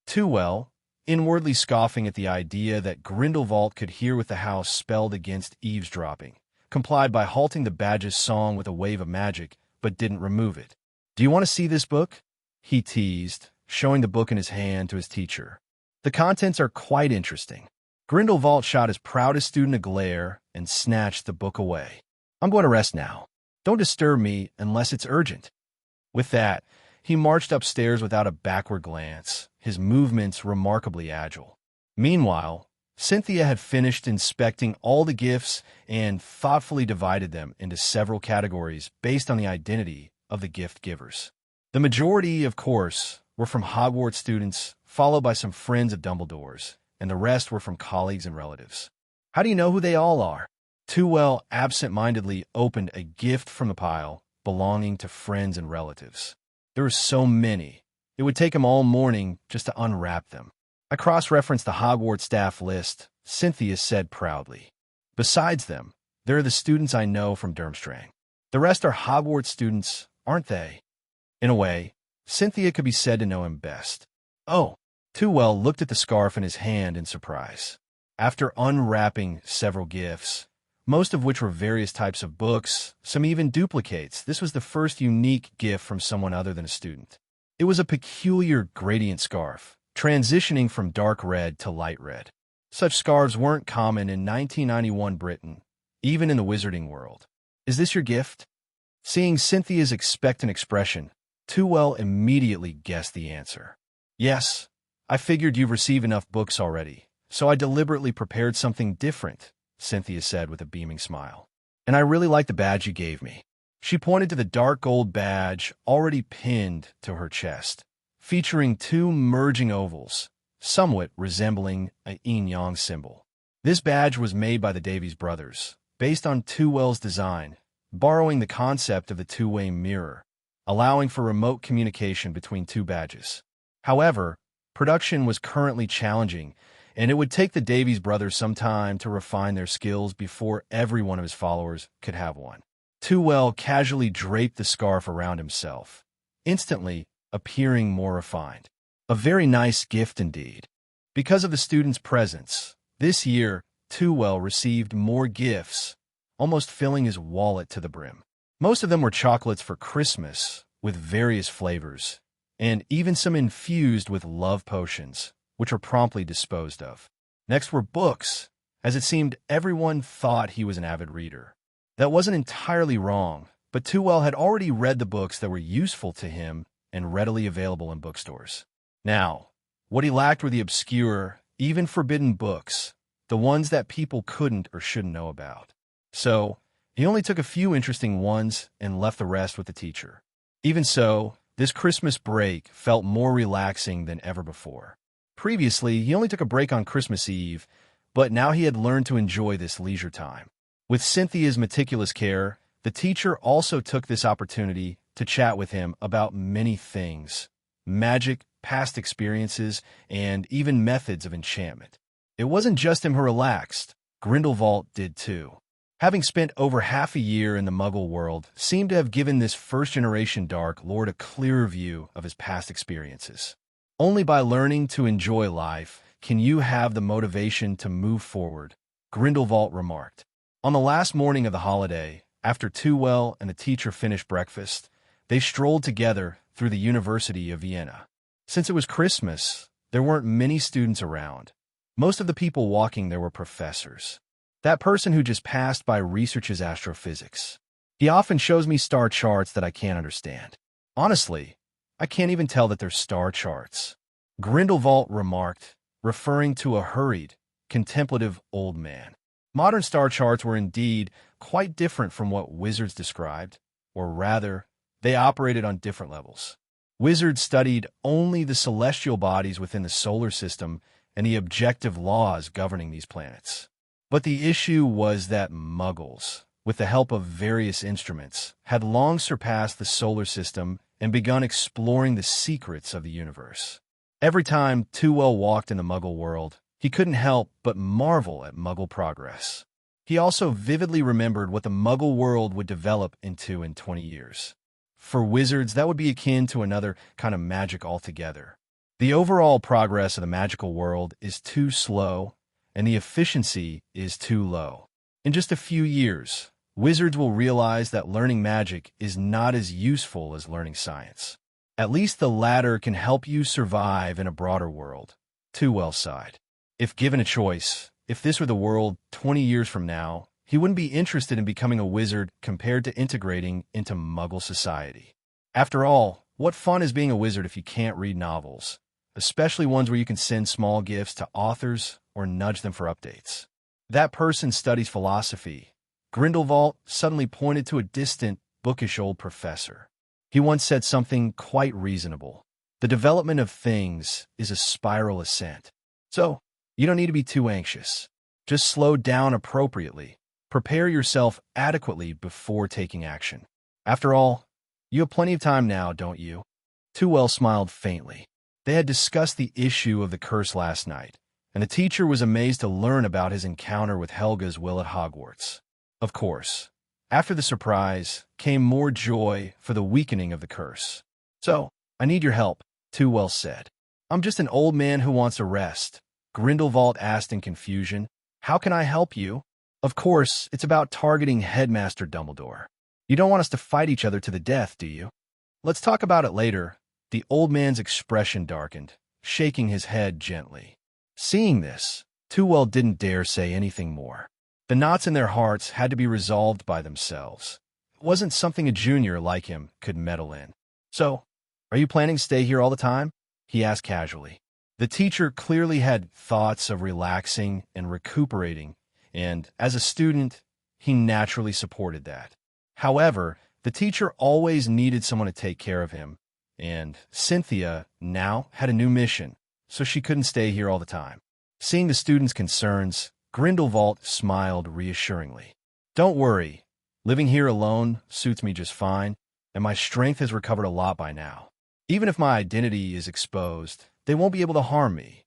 Tewell, inwardly scoffing at the idea that Grindelwald could hear with the house spelled against eavesdropping, complied by halting the badge's song with a wave of magic, but didn't remove it. "Do you want to see this book?" he teased, showing the book in his hand to his teacher. The contents are quite interesting. Grindelwald shot his proudest student a glare and snatched the book away. "I'm going to rest now. Don't disturb me unless it's urgent." With that, he marched upstairs without a backward glance, his movements remarkably agile. Meanwhile, Cynthia had finished inspecting all the gifts and thoughtfully divided them into several categories based on the identity of the gift givers. The majority, of course, were from Hogwarts students, followed by some friends of Dumbledore's, and the rest were from colleagues and relatives. "How do you know who they all are?" Tewell absent-mindedly opened a gift from the pile belonging to friends and relatives. There were so many, it would take him all morning just to unwrap them. "I cross-referenced the Hogwarts staff list," Cynthia said proudly. "Besides them, there are the students I know from Durmstrang. The rest are Hogwarts students, aren't they?" In a way, Cynthia could be said to know him best. "Oh." Tewell looked at the scarf in his hand in surprise. After unwrapping several gifts, most of which were various types of books, some even duplicates, this was the first unique gift from someone other than a student. It was a peculiar gradient scarf, transitioning from dark red to light red. Such scarves weren't common in 1991 Britain, even in the wizarding world. "Is this your gift?" Seeing Cynthia's expectant expression, Tewell immediately guessed the answer. "Yes, I figured you've received enough books already, so I deliberately prepared something different," Cynthia said with a beaming smile. "And I really like the badge you gave me." She pointed to the dark gold badge already pinned to her chest, featuring two merging ovals, somewhat resembling a yin-yang symbol. This badge was made by the Davies brothers, based on Tewell's design, borrowing the concept of the two-way mirror, allowing for remote communication between two badges. However, production was currently challenging, and it would take the Davies brothers some time to refine their skills before every one of his followers could have one. Tewell casually draped the scarf around himself, instantly appearing more refined. A very nice gift indeed. Because of the students' presence, this year, Tewell received more gifts, almost filling his wallet to the brim. Most of them were chocolates for Christmas, with various flavors, and even some infused with love potions, which were promptly disposed of. Next were books, as it seemed everyone thought he was an avid reader. That wasn't entirely wrong, but Tewell had already read the books that were useful to him and readily available in bookstores. Now, what he lacked were the obscure, even forbidden books, the ones that people couldn't or shouldn't know about. So, he only took a few interesting ones and left the rest with the teacher. Even so, this Christmas break felt more relaxing than ever before. Previously, he only took a break on Christmas Eve, but now he had learned to enjoy this leisure time. With Cynthia's meticulous care, the teacher also took this opportunity to chat with him about many things: magic, past experiences, and even methods of enchantment. It wasn't just him who relaxed, Grindelwald did too. Having spent over half a year in the Muggle world seemed to have given this first-generation Dark Lord a clearer view of his past experiences. Only by learning to enjoy life can you have the motivation to move forward, Grindelwald remarked. On the last morning of the holiday, after Tewell and the teacher finished breakfast, they strolled together through the University of Vienna. Since it was Christmas, there weren't many students around. Most of the people walking there were professors. That person who just passed by researches astrophysics. He often shows me star charts that I can't understand. Honestly, I can't even tell that they're star charts, Grindelwald remarked, referring to a hurried, contemplative old man. Modern star charts were indeed quite different from what wizards described, or rather, they operated on different levels. Wizards studied only the celestial bodies within the solar system and the objective laws governing these planets. But the issue was that Muggles, with the help of various instruments, had long surpassed the solar system and begun exploring the secrets of the universe. Every time Tewell walked in the Muggle world, he couldn't help but marvel at Muggle progress. He also vividly remembered what the Muggle world would develop into in 20 years. For wizards, that would be akin to another kind of magic altogether. The overall progress of the magical world is too slow, and the efficiency is too low. In just a few years, wizards will realize that learning magic is not as useful as learning science. At least the latter can help you survive in a broader world. Tewell sighed. If given a choice, if this were the world 20 years from now, he wouldn't be interested in becoming a wizard compared to integrating into Muggle society. After all, what fun is being a wizard if you can't read novels, especially ones where you can send small gifts to authors or nudge them for updates? That person studies philosophy. Grindelwald suddenly pointed to a distant, bookish old professor. He once said something quite reasonable. The development of things is a spiral ascent. So, you don't need to be too anxious. Just slow down appropriately. Prepare yourself adequately before taking action. After all, you have plenty of time now, don't you? Tewell smiled faintly. They had discussed the issue of the curse last night, and the teacher was amazed to learn about his encounter with Helga's will at Hogwarts. Of course, after the surprise came more joy for the weakening of the curse. So, I need your help, Tewell said. I'm just an old man who wants a rest. Grindelwald asked in confusion. How can I help you? Of course, it's about targeting Headmaster Dumbledore. You don't want us to fight each other to the death, do you? Let's talk about it later. The old man's expression darkened, shaking his head gently. Seeing this, Tewell didn't dare say anything more. The knots in their hearts had to be resolved by themselves. It wasn't something a junior like him could meddle in. So, are you planning to stay here all the time? He asked casually. The teacher clearly had thoughts of relaxing and recuperating, and as a student, he naturally supported that. However, the teacher always needed someone to take care of him, and Cynthia now had a new mission, so she couldn't stay here all the time. Seeing the students' concerns, Grindelwald smiled reassuringly. Don't worry, living here alone suits me just fine, and my strength has recovered a lot by now. Even if my identity is exposed, they won't be able to harm me.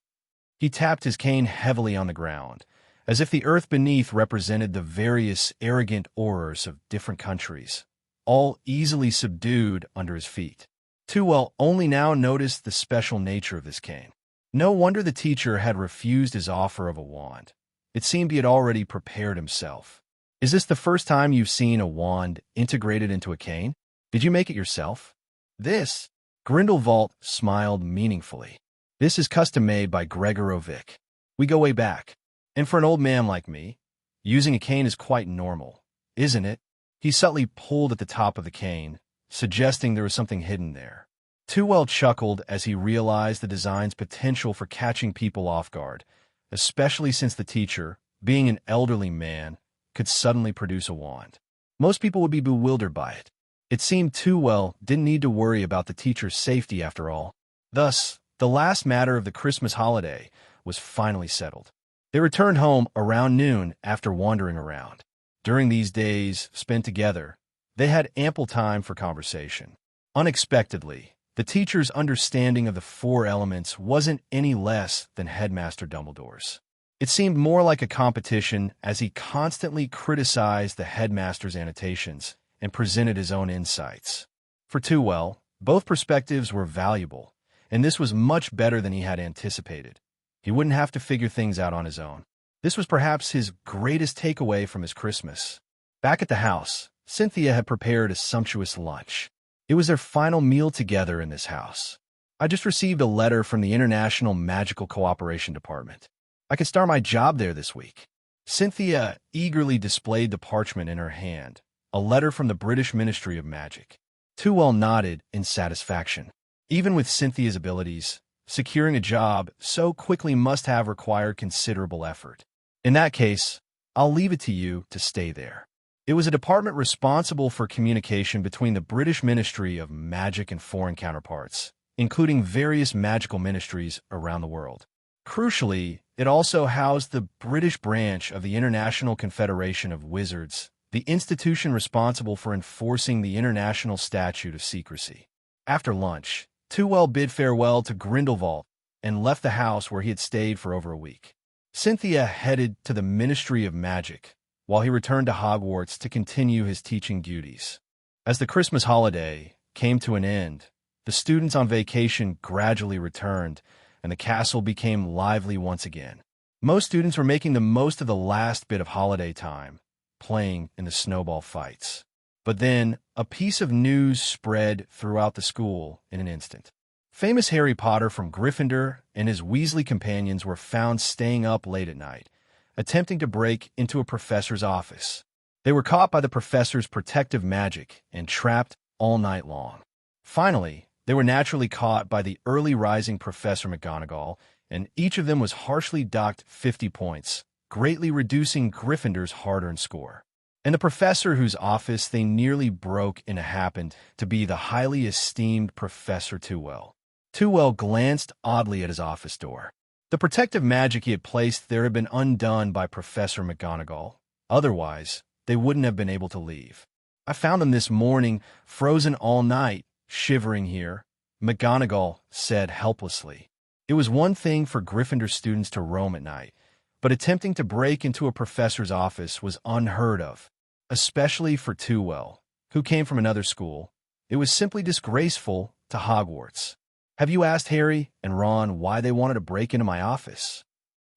He tapped his cane heavily on the ground, as if the earth beneath represented the various arrogant aurors of different countries, all easily subdued under his feet. Tewell only now noticed the special nature of this cane. No wonder the teacher had refused his offer of a wand. It seemed he had already prepared himself. Is this the first time you've seen a wand integrated into a cane? Did you make it yourself? This, Grindelwald smiled meaningfully. This is custom-made by Gregorovic. We go way back. And for an old man like me, using a cane is quite normal, isn't it? He subtly pulled at the top of the cane, suggesting there was something hidden there. Tewell chuckled as he realized the design's potential for catching people off guard, especially since the teacher, being an elderly man, could suddenly produce a wand. Most people would be bewildered by it. It seemed Tewell didn't need to worry about the teacher's safety after all. Thus, the last matter of the Christmas holiday was finally settled. They returned home around noon after wandering around. During these days spent together, they had ample time for conversation. Unexpectedly, the teacher's understanding of the four elements wasn't any less than Headmaster Dumbledore's. It seemed more like a competition as he constantly criticized the headmaster's annotations and presented his own insights. For Tewell, both perspectives were valuable, and this was much better than he had anticipated. He wouldn't have to figure things out on his own. This was perhaps his greatest takeaway from his Christmas. Back at the house, Cynthia had prepared a sumptuous lunch. It was their final meal together in this house. I just received a letter from the International Magical Cooperation Department. I could start my job there this week. Cynthia eagerly displayed the parchment in her hand, a letter from the British Ministry of Magic. Tewell nodded in satisfaction. Even with Cynthia's abilities, securing a job so quickly must have required considerable effort. In that case, I'll leave it to you to stay there. It was a department responsible for communication between the British Ministry of Magic and foreign counterparts, including various magical ministries around the world. Crucially, it also housed the British branch of the International Confederation of Wizards, the institution responsible for enforcing the International Statute of Secrecy. After lunch, Tewell bid farewell to Grindelwald and left the house where he had stayed for over a week. Cynthia headed to the Ministry of Magic, while he returned to Hogwarts to continue his teaching duties. As the Christmas holiday came to an end, the students on vacation gradually returned, and the castle became lively once again. Most students were making the most of the last bit of holiday time, playing in the snowball fights. But then, a piece of news spread throughout the school in an instant. Famous Harry Potter from Gryffindor and his Weasley companions were found staying up late at night, attempting to break into a professor's office. They were caught by the professor's protective magic and trapped all night long. Finally, they were naturally caught by the early rising Professor McGonagall, and each of them was harshly docked 50 points, greatly reducing Gryffindor's hard-earned score. And the professor whose office they nearly broke in happened to be the highly esteemed Professor Tewell. Tewell glanced oddly at his office door. The protective magic he had placed there had been undone by Professor McGonagall. Otherwise, they wouldn't have been able to leave. "I found them this morning, frozen all night, shivering here," McGonagall said helplessly. It was one thing for Gryffindor students to roam at night, but attempting to break into a professor's office was unheard of, especially for Tewell, who came from another school. It was simply disgraceful to Hogwarts. "Have you asked Harry and Ron why they wanted to break into my office?"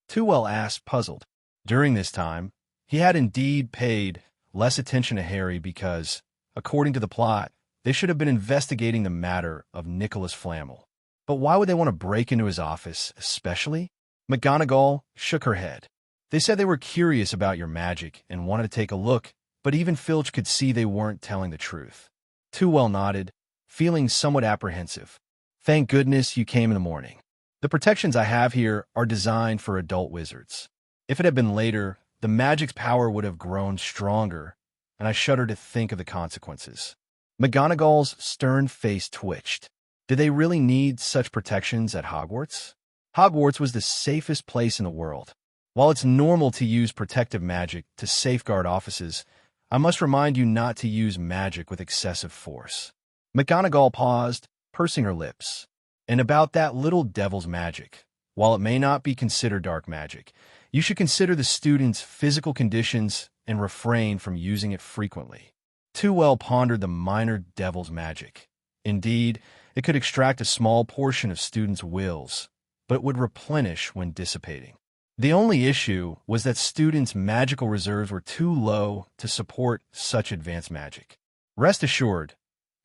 Tewell asked, puzzled. During this time, he had indeed paid less attention to Harry because, according to the plot, they should have been investigating the matter of Nicholas Flamel. But why would they want to break into his office, especially? McGonagall shook her head. "They said they were curious about your magic and wanted to take a look, but even Filch could see they weren't telling the truth." Tewell nodded, feeling somewhat apprehensive. "Thank goodness you came in the morning. The protections I have here are designed for adult wizards. If it had been later, the magic's power would have grown stronger, and I shudder to think of the consequences." McGonagall's stern face twitched. Did they really need such protections at Hogwarts? Hogwarts was the safest place in the world. While it's normal to use protective magic to safeguard offices, I must remind you not to use magic with excessive force. McGonagall paused, pursing her lips. "And about that little devil's magic, while it may not be considered dark magic, you should consider the student's physical conditions and refrain from using it frequently." Tewell pondered the minor devil's magic. Indeed, it could extract a small portion of students' wills, but it would replenish when dissipating. The only issue was that students' magical reserves were too low to support such advanced magic. "Rest assured,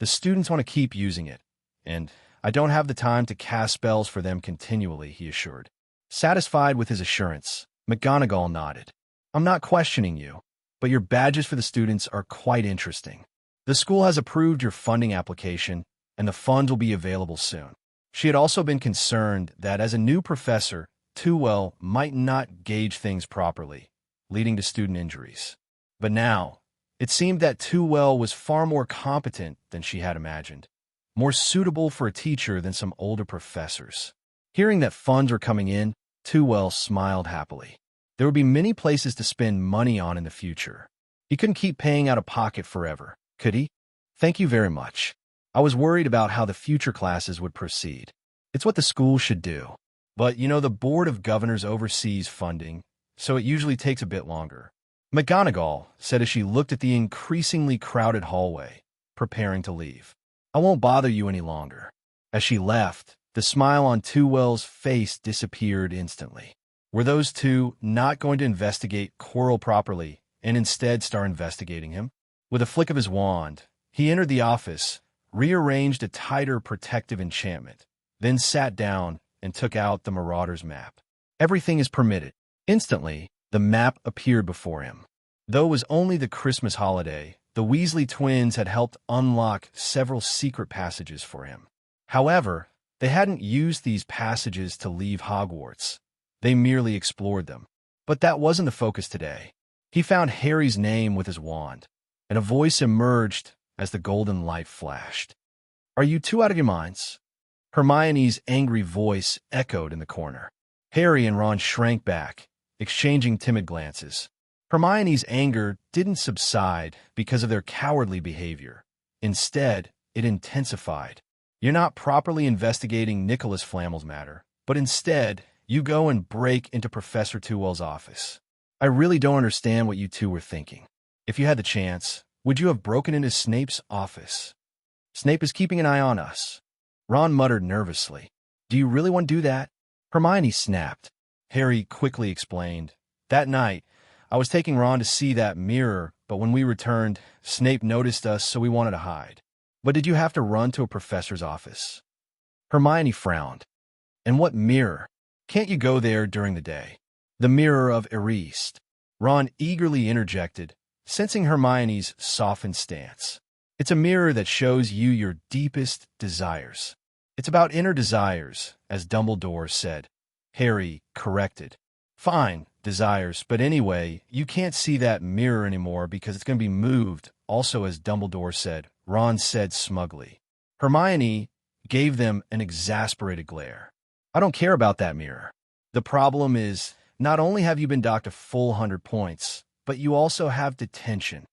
the students want to keep using it, and I don't have the time to cast spells for them continually," he assured. Satisfied with his assurance, McGonagall nodded. "I'm not questioning you, but your badges for the students are quite interesting. The school has approved your funding application, and the funds will be available soon." She had also been concerned that as a new professor, Tewell might not gauge things properly, leading to student injuries. But now, it seemed that Tewell was far more competent than she had imagined, more suitable for a teacher than some older professors. Hearing that funds were coming in, Tewell smiled happily. There would be many places to spend money on in the future. He couldn't keep paying out of pocket forever, could he? "Thank you very much. I was worried about how the future classes would proceed. It's what the school should do. But, the Board of Governors oversees funding, so it usually takes a bit longer," McGonagall said as she looked at the increasingly crowded hallway, preparing to leave. "I won't bother you any longer." As she left, the smile on Tewell's face disappeared instantly. Were those two not going to investigate Quirrell properly and instead start investigating him? With a flick of his wand, he entered the office, rearranged a tighter protective enchantment, then sat down and took out the Marauder's map. "Everything is permitted." Instantly, the map appeared before him. Though it was only the Christmas holiday, the Weasley twins had helped unlock several secret passages for him. However, they hadn't used these passages to leave Hogwarts. They merely explored them. But that wasn't the focus today. He found Harry's name with his wand, and a voice emerged as the golden light flashed. "Are you two out of your minds?" Hermione's angry voice echoed in the corner. Harry and Ron shrank back, exchanging timid glances. Hermione's anger didn't subside because of their cowardly behavior. Instead, it intensified. You're not properly investigating Nicholas Flamel's matter, but instead, you go and break into Professor Tewell's office. I really don't understand what you two were thinking. If you had the chance, would you have broken into Snape's office? Snape is keeping an eye on us. Ron muttered nervously. Do you really want to do that? Hermione snapped. Harry quickly explained. That night, I was taking Ron to see that mirror, but when we returned, Snape noticed us, so we wanted to hide. But did you have to run to a professor's office? Hermione frowned. And what mirror? Can't you go there during the day? The mirror of Eriste. Ron eagerly interjected, sensing Hermione's softened stance. It's a mirror that shows you your deepest desires. It's about inner desires, as Dumbledore said. Harry corrected. Fine, desires, but anyway, you can't see that mirror anymore because it's going to be moved, also as Dumbledore said, Ron said smugly. Hermione gave them an exasperated glare. I don't care about that mirror. The problem is, not only have you been docked a full 100 points, but you also have detention.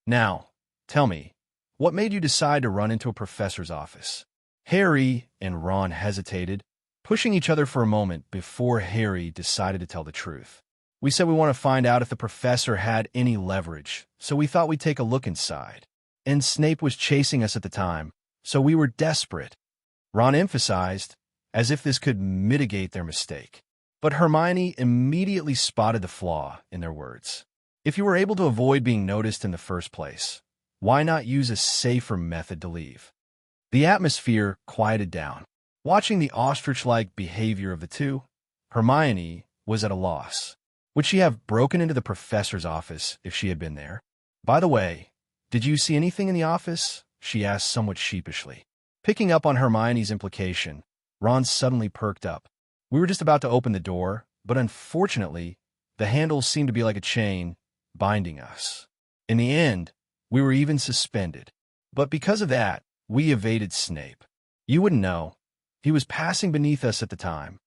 Now, tell me, what made you decide to run into a professor's office? Harry and Ron hesitated, pushing each other for a moment before Harry decided to tell the truth. We said we want to find out if the professor had any leverage, so we thought we'd take a look inside. And Snape was chasing us at the time, so we were desperate. Ron emphasized, as if this could mitigate their mistake. But Hermione immediately spotted the flaw in their words. If you were able to avoid being noticed in the first place, why not use a safer method to leave? The atmosphere quieted down. Watching the ostrich-like behavior of the two, Hermione was at a loss. Would she have broken into the professor's office if she had been there? By the way, did you see anything in the office? She asked somewhat sheepishly. Picking up on Hermione's implication, Ron suddenly perked up. We were just about to open the door, but unfortunately, the handle seemed to be like a chain, binding us. In the end, we were even suspended. But because of that, we evaded Snape. You wouldn't know. He was passing beneath us at the time.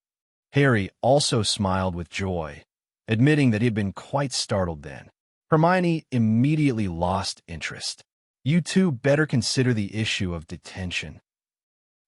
Harry also smiled with joy, admitting that he had been quite startled then. Hermione immediately lost interest. You two better consider the issue of detention.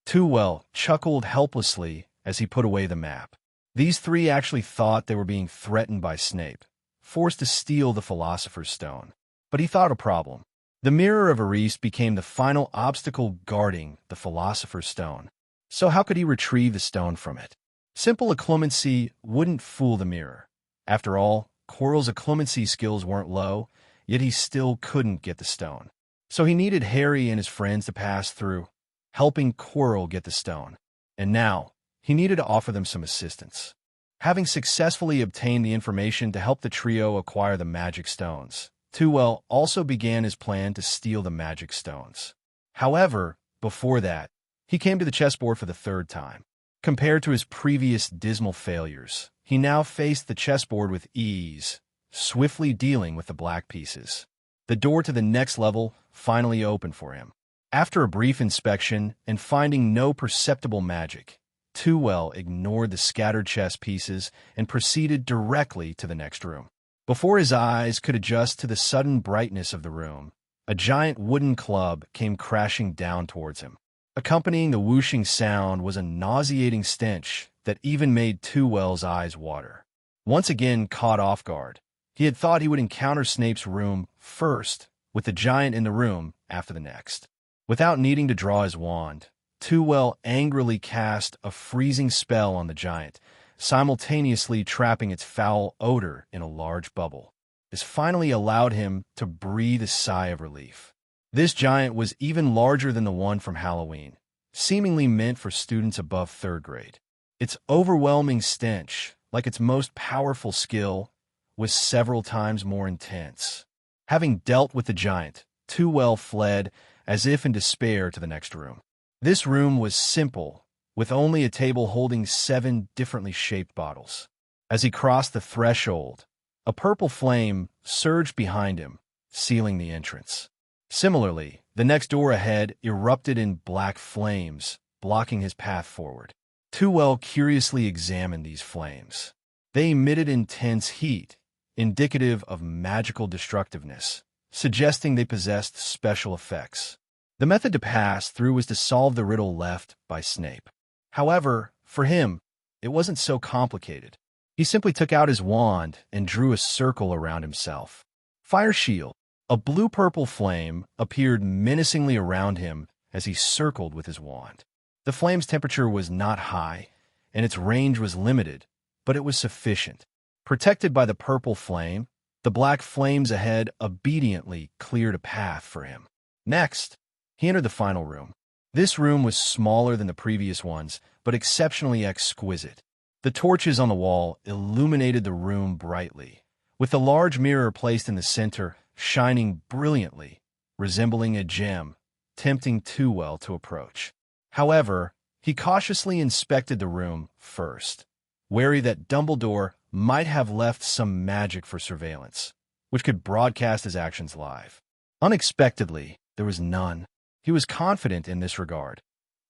Tewell chuckled helplessly as he put away the map. These three actually thought they were being threatened by Snape, forced to steal the Philosopher's Stone. But he thought a problem. The Mirror of Eriste became the final obstacle guarding the Philosopher's Stone. So how could he retrieve the stone from it? Simple occlumency wouldn't fool the mirror. After all, Quirrell's occlumency skills weren't low, yet he still couldn't get the stone. So he needed Harry and his friends to pass through, helping Quirrell get the stone. And now, he needed to offer them some assistance. Having successfully obtained the information to help the trio acquire the magic stones, Tewell also began his plan to steal the magic stones. However, before that, he came to the chessboard for the third time. Compared to his previous dismal failures, he now faced the chessboard with ease, swiftly dealing with the black pieces. The door to the next level finally opened for him. After a brief inspection and finding no perceptible magic, Tewell ignored the scattered chess pieces and proceeded directly to the next room. Before his eyes could adjust to the sudden brightness of the room, a giant wooden club came crashing down towards him. Accompanying the whooshing sound was a nauseating stench that even made Tewell's eyes water. Once again caught off guard, he had thought he would encounter Snape's room first, with the giant in the room after the next. Without needing to draw his wand, Tewell angrily cast a freezing spell on the giant, simultaneously trapping its foul odor in a large bubble. This finally allowed him to breathe a sigh of relief. This giant was even larger than the one from Halloween, seemingly meant for students above 3rd grade. Its overwhelming stench, like its most powerful skill, was several times more intense. Having dealt with the giant, Tewell fled, as if in despair, to the next room. This room was simple, with only a table holding 7 differently shaped bottles. As he crossed the threshold, a purple flame surged behind him, sealing the entrance. Similarly, the next door ahead erupted in black flames, blocking his path forward. Tewell curiously examined these flames. They emitted intense heat, indicative of magical destructiveness, suggesting they possessed special effects. The method to pass through was to solve the riddle left by Snape. However, for him, it wasn't so complicated. He simply took out his wand and drew a circle around himself. Fire shield. A blue-purple flame appeared menacingly around him as he circled with his wand. The flame's temperature was not high, and its range was limited, but it was sufficient. Protected by the purple flame, the black flames ahead obediently cleared a path for him. Next, he entered the final room. This room was smaller than the previous ones, but exceptionally exquisite. The torches on the wall illuminated the room brightly, with the large mirror placed in the center, shining brilliantly, resembling a gem, tempting Tewell to approach. However, he cautiously inspected the room first, wary that Dumbledore might have left some magic for surveillance, which could broadcast his actions live. Unexpectedly, there was none. He was confident in this regard.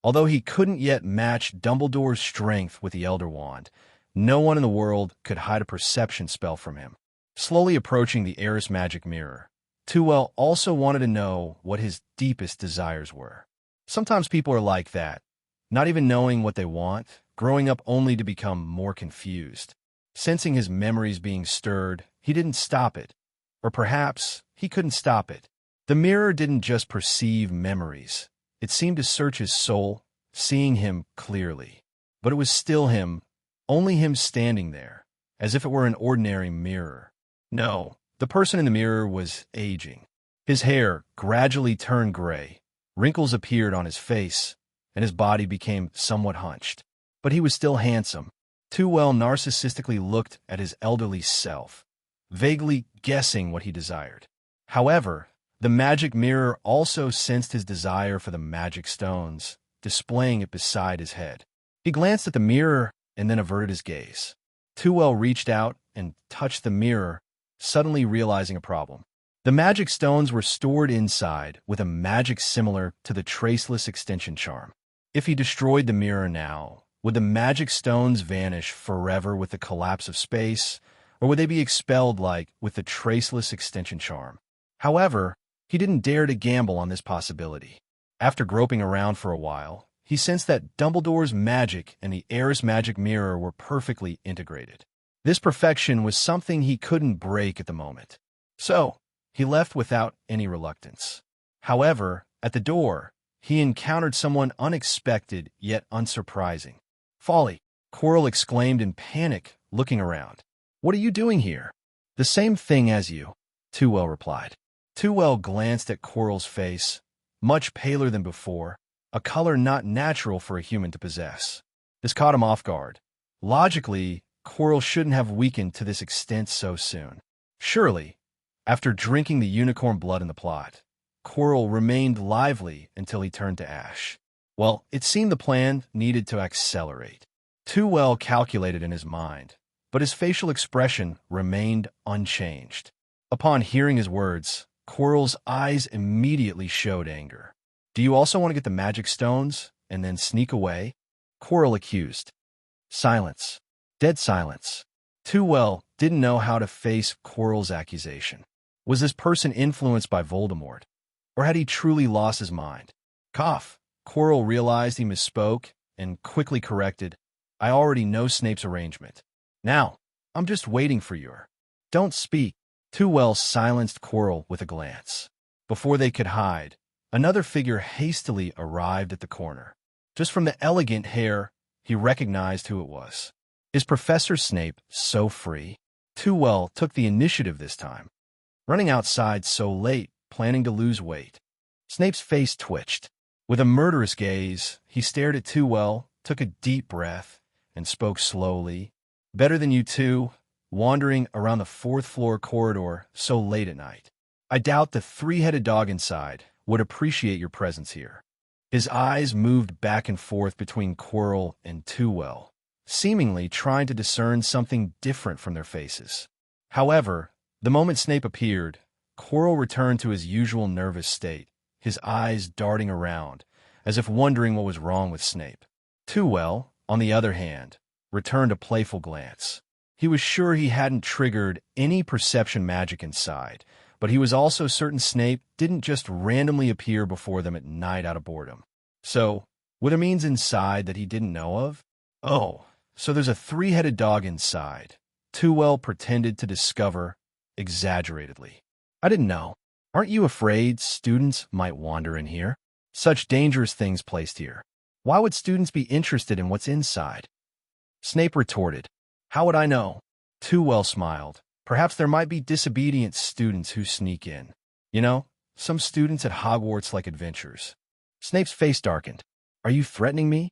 Although he couldn't yet match Dumbledore's strength with the Elder Wand, no one in the world could hide a perception spell from him. Slowly approaching the Eris magic mirror, Tewell also wanted to know what his deepest desires were. Sometimes people are like that, not even knowing what they want, growing up only to become more confused. Sensing his memories being stirred, he didn't stop it. Or perhaps he couldn't stop it. The mirror didn't just perceive memories. It seemed to search his soul, seeing him clearly. But it was still him, only him standing there, as if it were an ordinary mirror. No, the person in the mirror was aging. His hair gradually turned gray, wrinkles appeared on his face, and his body became somewhat hunched. But he was still handsome. Tewell narcissistically looked at his elderly self, vaguely guessing what he desired. However, the magic mirror also sensed his desire for the magic stones, displaying it beside his head. He glanced at the mirror and then averted his gaze. Tewell reached out and touched the mirror, suddenly realizing a problem. The magic stones were stored inside with a magic similar to the Traceless extension charm. If he destroyed the mirror now, would the magic stones vanish forever with the collapse of space, or would they be expelled like with the Traceless extension charm? However, he didn't dare to gamble on this possibility. After groping around for a while, he sensed that Dumbledore's magic and the Eris magic mirror were perfectly integrated. This perfection was something he couldn't break at the moment. So, he left without any reluctance. However, at the door, he encountered someone unexpected yet unsurprising. "Fawley," Quirrell exclaimed in panic, looking around. "What are you doing here?" "The same thing as you," Tewell replied. Tewell glanced at Quirrell's face, much paler than before, a color not natural for a human to possess. This caught him off guard. Logically, Quirrell shouldn't have weakened to this extent so soon. Surely, after drinking the unicorn blood in the plot, Quirrell remained lively until he turned to ash. Well, it seemed the plan needed to accelerate. Tewell calculated in his mind, but his facial expression remained unchanged. Upon hearing his words, Quirrell's eyes immediately showed anger. "Do you also want to get the magic stones and then sneak away?" Quirrell accused. Silence. Dead silence. Tewell didn't know how to face Quirrell's accusation. Was this person influenced by Voldemort? Or had he truly lost his mind? Cough. Quirrell realized he misspoke and quickly corrected. "I already know Snape's arrangement. Now, I'm just waiting for your—" "Don't speak." Tewell silenced Quirrell with a glance. Before they could hide, another figure hastily arrived at the corner. Just from the elegant hair, he recognized who it was. Is Professor Snape so free? Tewell took the initiative this time. Running outside so late, planning to lose weight. Snape's face twitched. With a murderous gaze, he stared at Tewell, took a deep breath, and spoke slowly. "Better than you two, wandering around the fourth-floor corridor so late at night. I doubt the three-headed dog inside would appreciate your presence here." His eyes moved back and forth between Quirrell and Tewell, seemingly trying to discern something different from their faces. However, the moment Snape appeared, Quirrell returned to his usual nervous state, his eyes darting around, as if wondering what was wrong with Snape. Tewell, on the other hand, returned a playful glance. He was sure he hadn't triggered any perception magic inside, but he was also certain Snape didn't just randomly appear before them at night out of boredom. So, were there means inside that he didn't know of? Oh, so there's a three-headed dog inside. Tewell pretended to discover, exaggeratedly. I didn't know. Aren't you afraid students might wander in here? Such dangerous things placed here. Why would students be interested in what's inside? Snape retorted, How would I know? Tewell smiled. Perhaps there might be disobedient students who sneak in. You know, some students at Hogwarts like adventures. Snape's face darkened. Are you threatening me?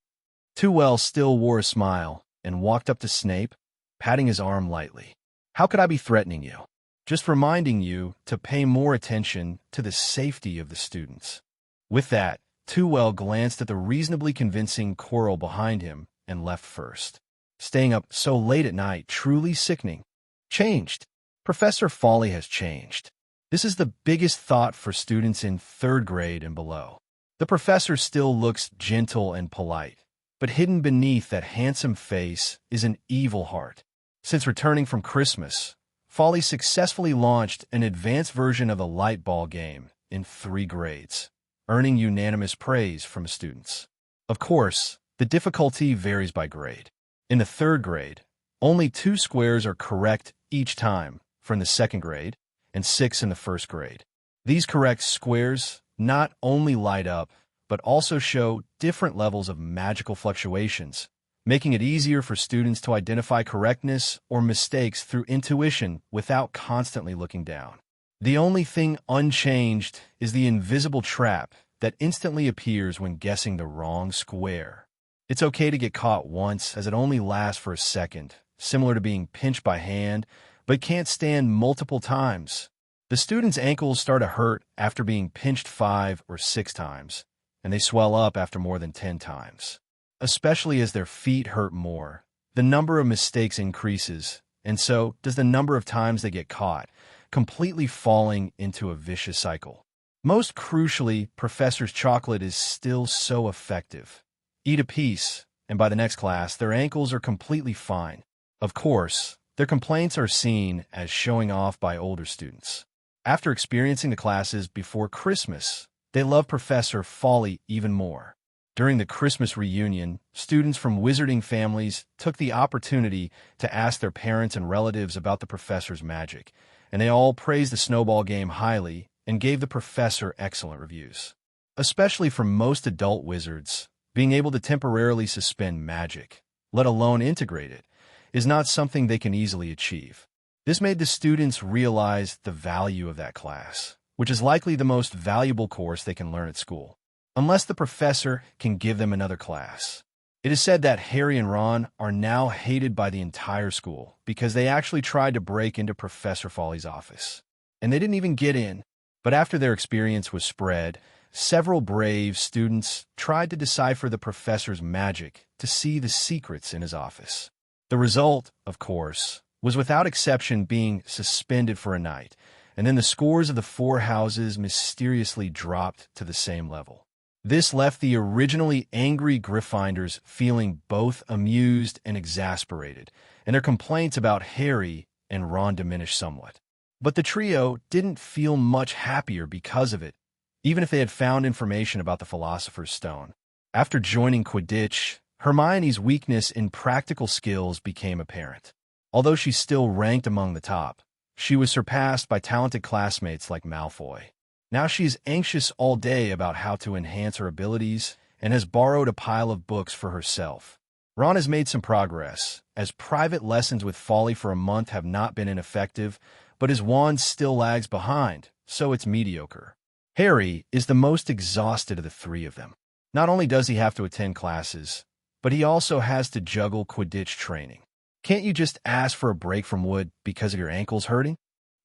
Tewell still wore a smile and walked up to Snape, patting his arm lightly. How could I be threatening you? Just reminding you to pay more attention to the safety of the students. With that, Tewell glanced at the reasonably convincing Quirrell behind him and left first. Staying up so late at night, truly sickening. Changed. Professor Fawley has changed. This is the biggest thought for students in 3rd grade and below. The professor still looks gentle and polite, but hidden beneath that handsome face is an evil heart. Since returning from Christmas, Fawley successfully launched an advanced version of the light ball game in 3 grades, earning unanimous praise from students. Of course, the difficulty varies by grade. In the 3rd grade, only 2 squares are correct each time from the 2nd grade and 6 in the 1st grade. These correct squares not only light up, but also show different levels of magical fluctuations, making it easier for students to identify correctness or mistakes through intuition without constantly looking down. The only thing unchanged is the invisible trap that instantly appears when guessing the wrong square. It's okay to get caught once, as it only lasts for a second, similar to being pinched by hand, but can't stand multiple times. The student's ankles start to hurt after being pinched 5 or 6 times, and they swell up after more than 10 times. Especially as their feet hurt more, the number of mistakes increases, and so does the number of times they get caught, completely falling into a vicious cycle. Most crucially, Professor's chocolate is still so effective. Eat a piece, and by the next class, their ankles are completely fine. Of course, their complaints are seen as showing off by older students. After experiencing the classes before Christmas, they love Professor Fawley even more. During the Christmas reunion, students from wizarding families took the opportunity to ask their parents and relatives about the professor's magic, and they all praised the snowball game highly and gave the professor excellent reviews. Especially for most adult wizards, being able to temporarily suspend magic, let alone integrate it, is not something they can easily achieve. This made the students realize the value of that class, which is likely the most valuable course they can learn at school, unless the professor can give them another class. It is said that Harry and Ron are now hated by the entire school because they actually tried to break into Professor Fawley's office. And they didn't even get in, but after their experience was spread, several brave students tried to decipher the professor's magic to see the secrets in his office. The result, of course, was without exception being suspended for a night, and then the scores of the 4 houses mysteriously dropped to the same level. This left the originally angry Gryffindors feeling both amused and exasperated, and their complaints about Harry and Ron diminished somewhat. But the trio didn't feel much happier because of it, even if they had found information about the Philosopher's Stone. After joining Quidditch, Hermione's weakness in practical skills became apparent. Although she still ranked among the top, she was surpassed by talented classmates like Malfoy. Now she's anxious all day about how to enhance her abilities and has borrowed a pile of books for herself. Ron has made some progress, as private lessons with Fawley for a month have not been ineffective, but his wand still lags behind, so it's mediocre. Harry is the most exhausted of the 3 of them. Not only does he have to attend classes, but he also has to juggle Quidditch training. Can't you just ask for a break from wood because of your ankles hurting?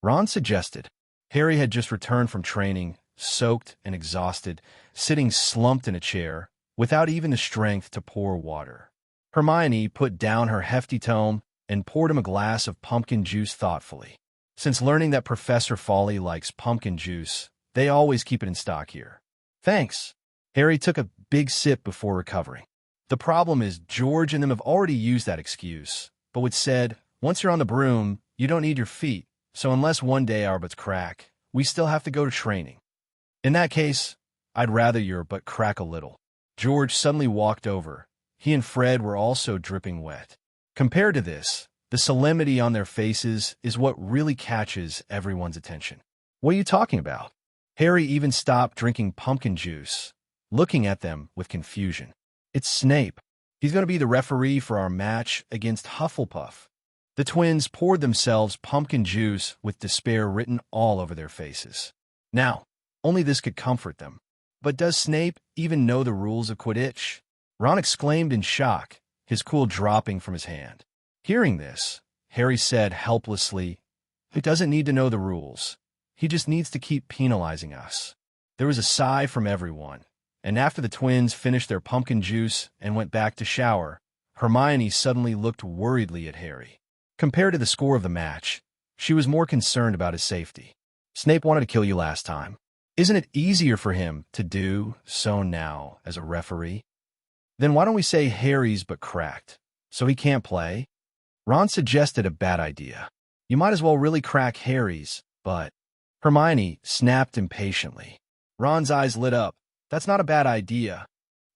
Ron suggested. Harry had just returned from training, soaked and exhausted, sitting slumped in a chair, without even the strength to pour water. Hermione put down her hefty tome and poured him a glass of pumpkin juice thoughtfully. Since learning that Professor Fawley likes pumpkin juice, they always keep it in stock here. Thanks. Harry took a big sip before recovering. The problem is George and them have already used that excuse, but would said, once you're on the broom, you don't need your feet, so unless one day our butts crack, we still have to go to training. In that case, I'd rather your butt crack a little. George suddenly walked over. He and Fred were also dripping wet. Compared to this, the solemnity on their faces is what really catches everyone's attention. What are you talking about? Harry even stopped drinking pumpkin juice, looking at them with confusion. It's Snape. He's going to be the referee for our match against Hufflepuff. The twins poured themselves pumpkin juice with despair written all over their faces. Now, only this could comfort them. But does Snape even know the rules of Quidditch? Ron exclaimed in shock, his cool dropping from his hand. Hearing this, Harry said helplessly, "He doesn't need to know the rules. He just needs to keep penalizing us." There was a sigh from everyone, and after the twins finished their pumpkin juice and went back to shower, Hermione suddenly looked worriedly at Harry. Compared to the score of the match, she was more concerned about his safety. Snape wanted to kill you last time. Isn't it easier for him to do so now as a referee? Then why don't we say Harry's but cracked, so he can't play? Ron suggested a bad idea. You might as well really crack Harry's, but... Hermione snapped impatiently. Ron's eyes lit up. That's not a bad idea.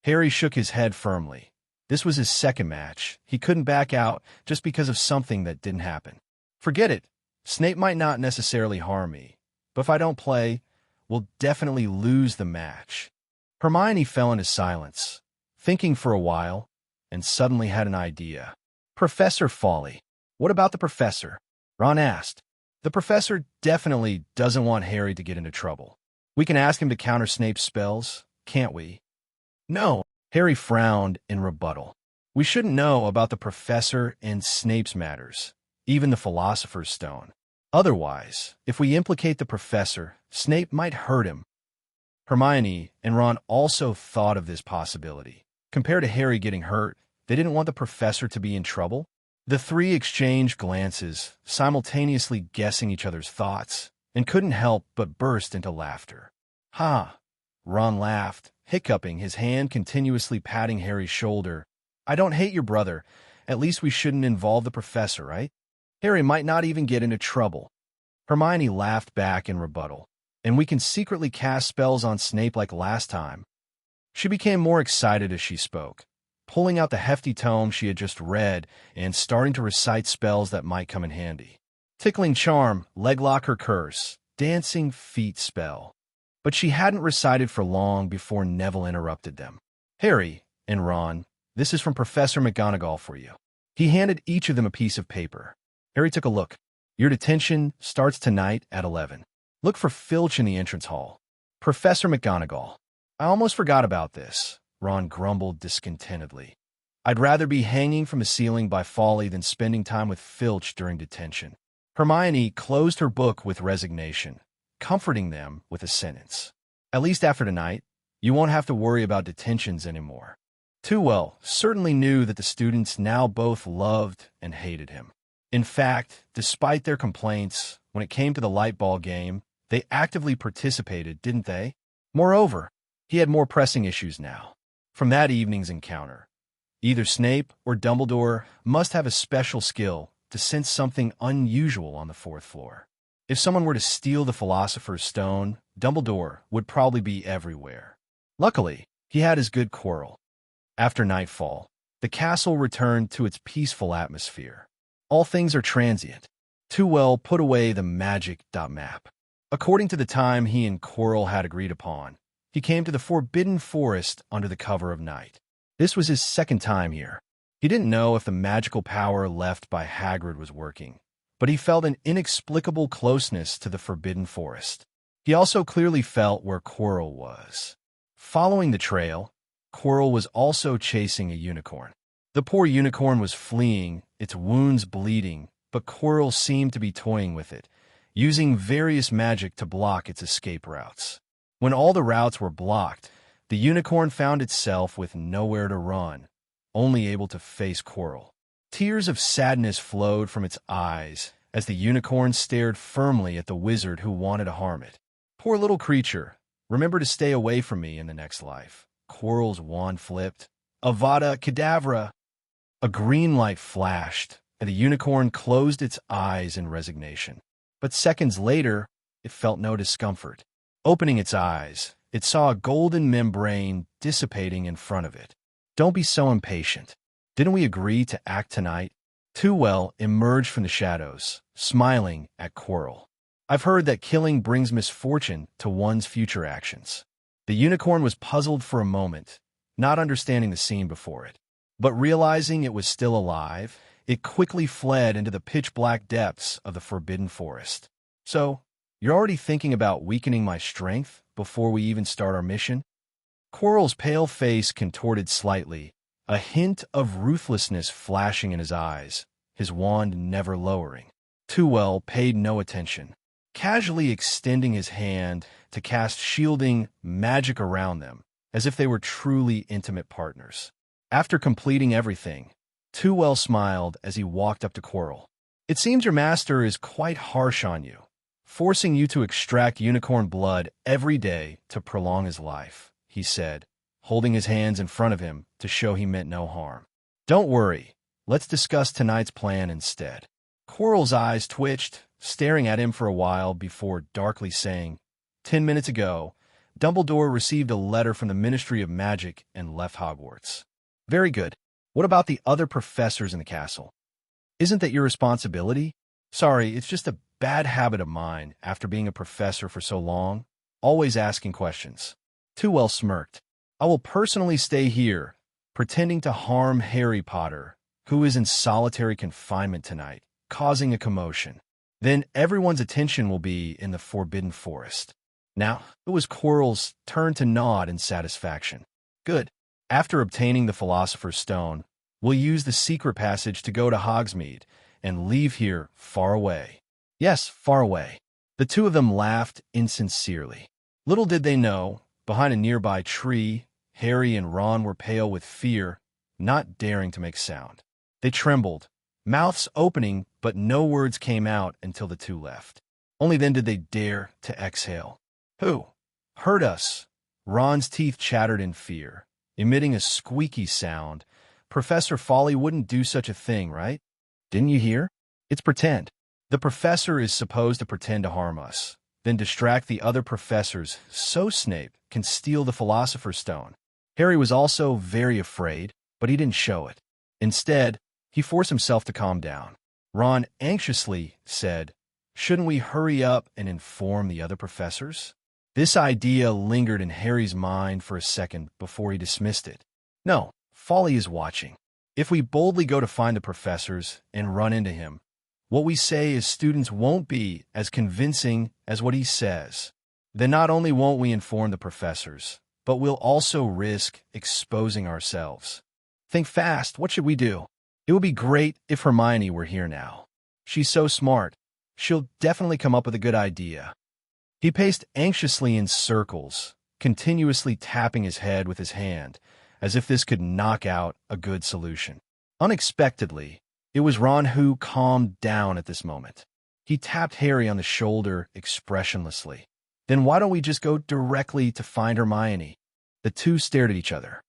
Harry shook his head firmly. This was his second match. He couldn't back out just because of something that didn't happen. Forget it. Snape might not necessarily harm me, but if I don't play, we'll definitely lose the match. Hermione fell into silence, thinking for a while, and suddenly had an idea. Professor Fawley. What about the professor? Ron asked. The professor definitely doesn't want Harry to get into trouble. We can ask him to counter Snape's spells, can't we? No, Harry frowned in rebuttal. We shouldn't know about the professor and Snape's matters, even the Philosopher's Stone. Otherwise, if we implicate the professor, Snape might hurt him. Hermione and Ron also thought of this possibility. Compared to Harry getting hurt, they didn't want the professor to be in trouble. The three exchanged glances, simultaneously guessing each other's thoughts, and couldn't help but burst into laughter. Ha! Ron laughed, hiccuping, his hand continuously patting Harry's shoulder. I don't hate your brother. At least we shouldn't involve the professor, right? Harry might not even get into trouble. Hermione laughed back in rebuttal. And we can secretly cast spells on Snape like last time. She became more excited as she spoke, pulling out the hefty tome she had just read and starting to recite spells that might come in handy. Tickling Charm, Leglock or Curse, Dancing Feet spell. But she hadn't recited for long before Neville interrupted them. Harry and Ron, this is from Professor McGonagall for you. He handed each of them a piece of paper. Harry took a look. Your detention starts tonight at 11. Look for Filch in the entrance hall. Professor McGonagall. I almost forgot about this, Ron grumbled discontentedly. I'd rather be hanging from the ceiling by Fawley than spending time with Filch during detention. Hermione closed her book with resignation, comforting them with a sentence. At least after tonight, you won't have to worry about detentions anymore. Tewell certainly knew that the students now both loved and hated him. In fact, despite their complaints, when it came to the light ball game, they actively participated, didn't they? Moreover, he had more pressing issues now. From that evening's encounter, either Snape or Dumbledore must have a special skill to sense something unusual on the fourth floor. If someone were to steal the Philosopher's Stone, Dumbledore would probably be everywhere. Luckily, he had his good Quirrell. After nightfall, the castle returned to its peaceful atmosphere. All things are transient. Tewell put away the magic map. According to the time he and Quirrell had agreed upon, he came to the Forbidden Forest under the cover of night. This was his second time here. He didn't know if the magical power left by Hagrid was working, but he felt an inexplicable closeness to the Forbidden Forest. He also clearly felt where Quirrell was. Following the trail, Quirrell was also chasing a unicorn. The poor unicorn was fleeing, its wounds bleeding, but Quirrell seemed to be toying with it, using various magic to block its escape routes. When all the routes were blocked, the unicorn found itself with nowhere to run, only able to face Quirrell. Tears of sadness flowed from its eyes as the unicorn stared firmly at the wizard who wanted to harm it. Poor little creature, remember to stay away from me in the next life. Quirrell's wand flipped. Avada Kedavra! A green light flashed, and the unicorn closed its eyes in resignation. But seconds later, it felt no discomfort. Opening its eyes, it saw a golden membrane dissipating in front of it. Don't be so impatient. Didn't we agree to act tonight? Tewell emerged from the shadows, smiling at Quirrell. I've heard that killing brings misfortune to one's future actions. The unicorn was puzzled for a moment, not understanding the scene before it. But realizing it was still alive, it quickly fled into the pitch-black depths of the Forbidden Forest. So, you're already thinking about weakening my strength before we even start our mission? Quirrell's pale face contorted slightly, a hint of ruthlessness flashing in his eyes, his wand never lowering. Tewell paid no attention, casually extending his hand to cast shielding magic around them, as if they were truly intimate partners. After completing everything, Tewell smiled as he walked up to Quirrell. It seems your master is quite harsh on you, forcing you to extract unicorn blood every day to prolong his life, he said, holding his hands in front of him to show he meant no harm. Don't worry, let's discuss tonight's plan instead. Quirrell's eyes twitched, staring at him for a while before darkly saying, 10 minutes ago, Dumbledore received a letter from the Ministry of Magic and left Hogwarts. Very good. What about the other professors in the castle? Isn't that your responsibility? Sorry, it's just a bad habit of mine after being a professor for so long, always asking questions. Tewell smirked. I will personally stay here, pretending to harm Harry Potter, who is in solitary confinement tonight, causing a commotion. Then everyone's attention will be in the Forbidden Forest. Now, it was Quirrell's turn to nod in satisfaction. Good. After obtaining the Philosopher's Stone, we'll use the secret passage to go to Hogsmeade and leave here far away. Yes, far away. The two of them laughed insincerely. Little did they know, behind a nearby tree, Harry and Ron were pale with fear, not daring to make sound. They trembled, mouths opening, but no words came out until the two left. Only then did they dare to exhale. Who? Hurt us. Ron's teeth chattered in fear, emitting a squeaky sound. Professor Fawley wouldn't do such a thing, right? Didn't you hear? It's pretend. The professor is supposed to pretend to harm us, then distract the other professors so Snape can steal the Philosopher's Stone. Harry was also very afraid, but he didn't show it. Instead, he forced himself to calm down. Ron anxiously said, "Shouldn't we hurry up and inform the other professors?" This idea lingered in Harry's mind for a second before he dismissed it. No, Fawley is watching. If we boldly go to find the professors and run into him, what we say as students won't be as convincing as what he says. Then not only won't we inform the professors, but we'll also risk exposing ourselves. Think fast, what should we do? It would be great if Hermione were here now. She's so smart. She'll definitely come up with a good idea. He paced anxiously in circles, continuously tapping his head with his hand, as if this could knock out a good solution. Unexpectedly, it was Ron who calmed down at this moment. He tapped Harry on the shoulder expressionlessly. Then why don't we just go directly to find Hermione? The two stared at each other.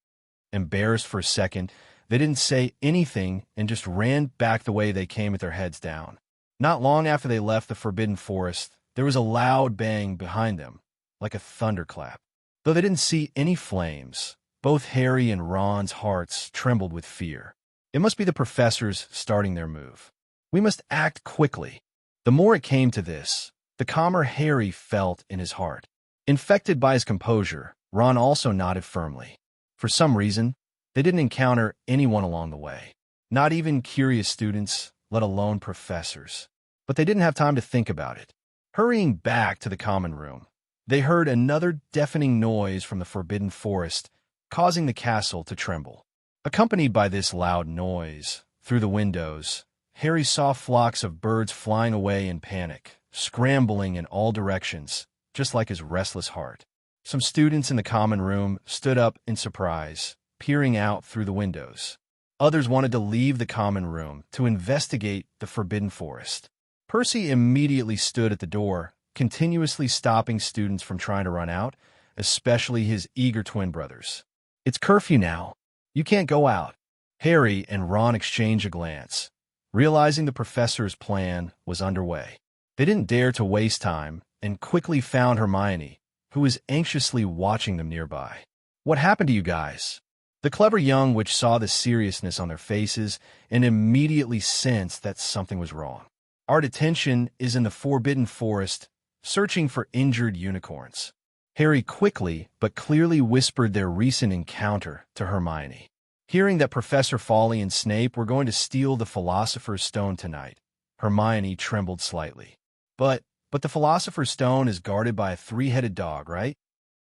Embarrassed for a second, they didn't say anything and just ran back the way they came with their heads down. Not long after they left the Forbidden Forest, there was a loud bang behind them, like a thunderclap. Though they didn't see any flames, both Harry and Ron's hearts trembled with fear. It must be the professors starting their move. We must act quickly. The more it came to this, the calmer Harry felt in his heart. Infected by his composure, Ron also nodded firmly. For some reason, they didn't encounter anyone along the way. Not even curious students, let alone professors. But they didn't have time to think about it. Hurrying back to the common room, they heard another deafening noise from the Forbidden Forest, causing the castle to tremble. Accompanied by this loud noise, through the windows, Harry saw flocks of birds flying away in panic, scrambling in all directions, just like his restless heart. Some students in the common room stood up in surprise, peering out through the windows. Others wanted to leave the common room to investigate the Forbidden Forest. Percy immediately stood at the door, continuously stopping students from trying to run out, especially his eager twin brothers. It's curfew now. You can't go out. Harry and Ron exchange a glance, realizing the professor's plan was underway. They didn't dare to waste time and quickly found Hermione, who was anxiously watching them nearby. What happened to you guys? The clever young witch saw the seriousness on their faces and immediately sensed that something was wrong. Our detention is in the Forbidden Forest, searching for injured unicorns. Harry quickly but clearly whispered their recent encounter to Hermione. Hearing that Professor Fawley and Snape were going to steal the Philosopher's Stone tonight, Hermione trembled slightly. But the Philosopher's Stone is guarded by a three-headed dog, right?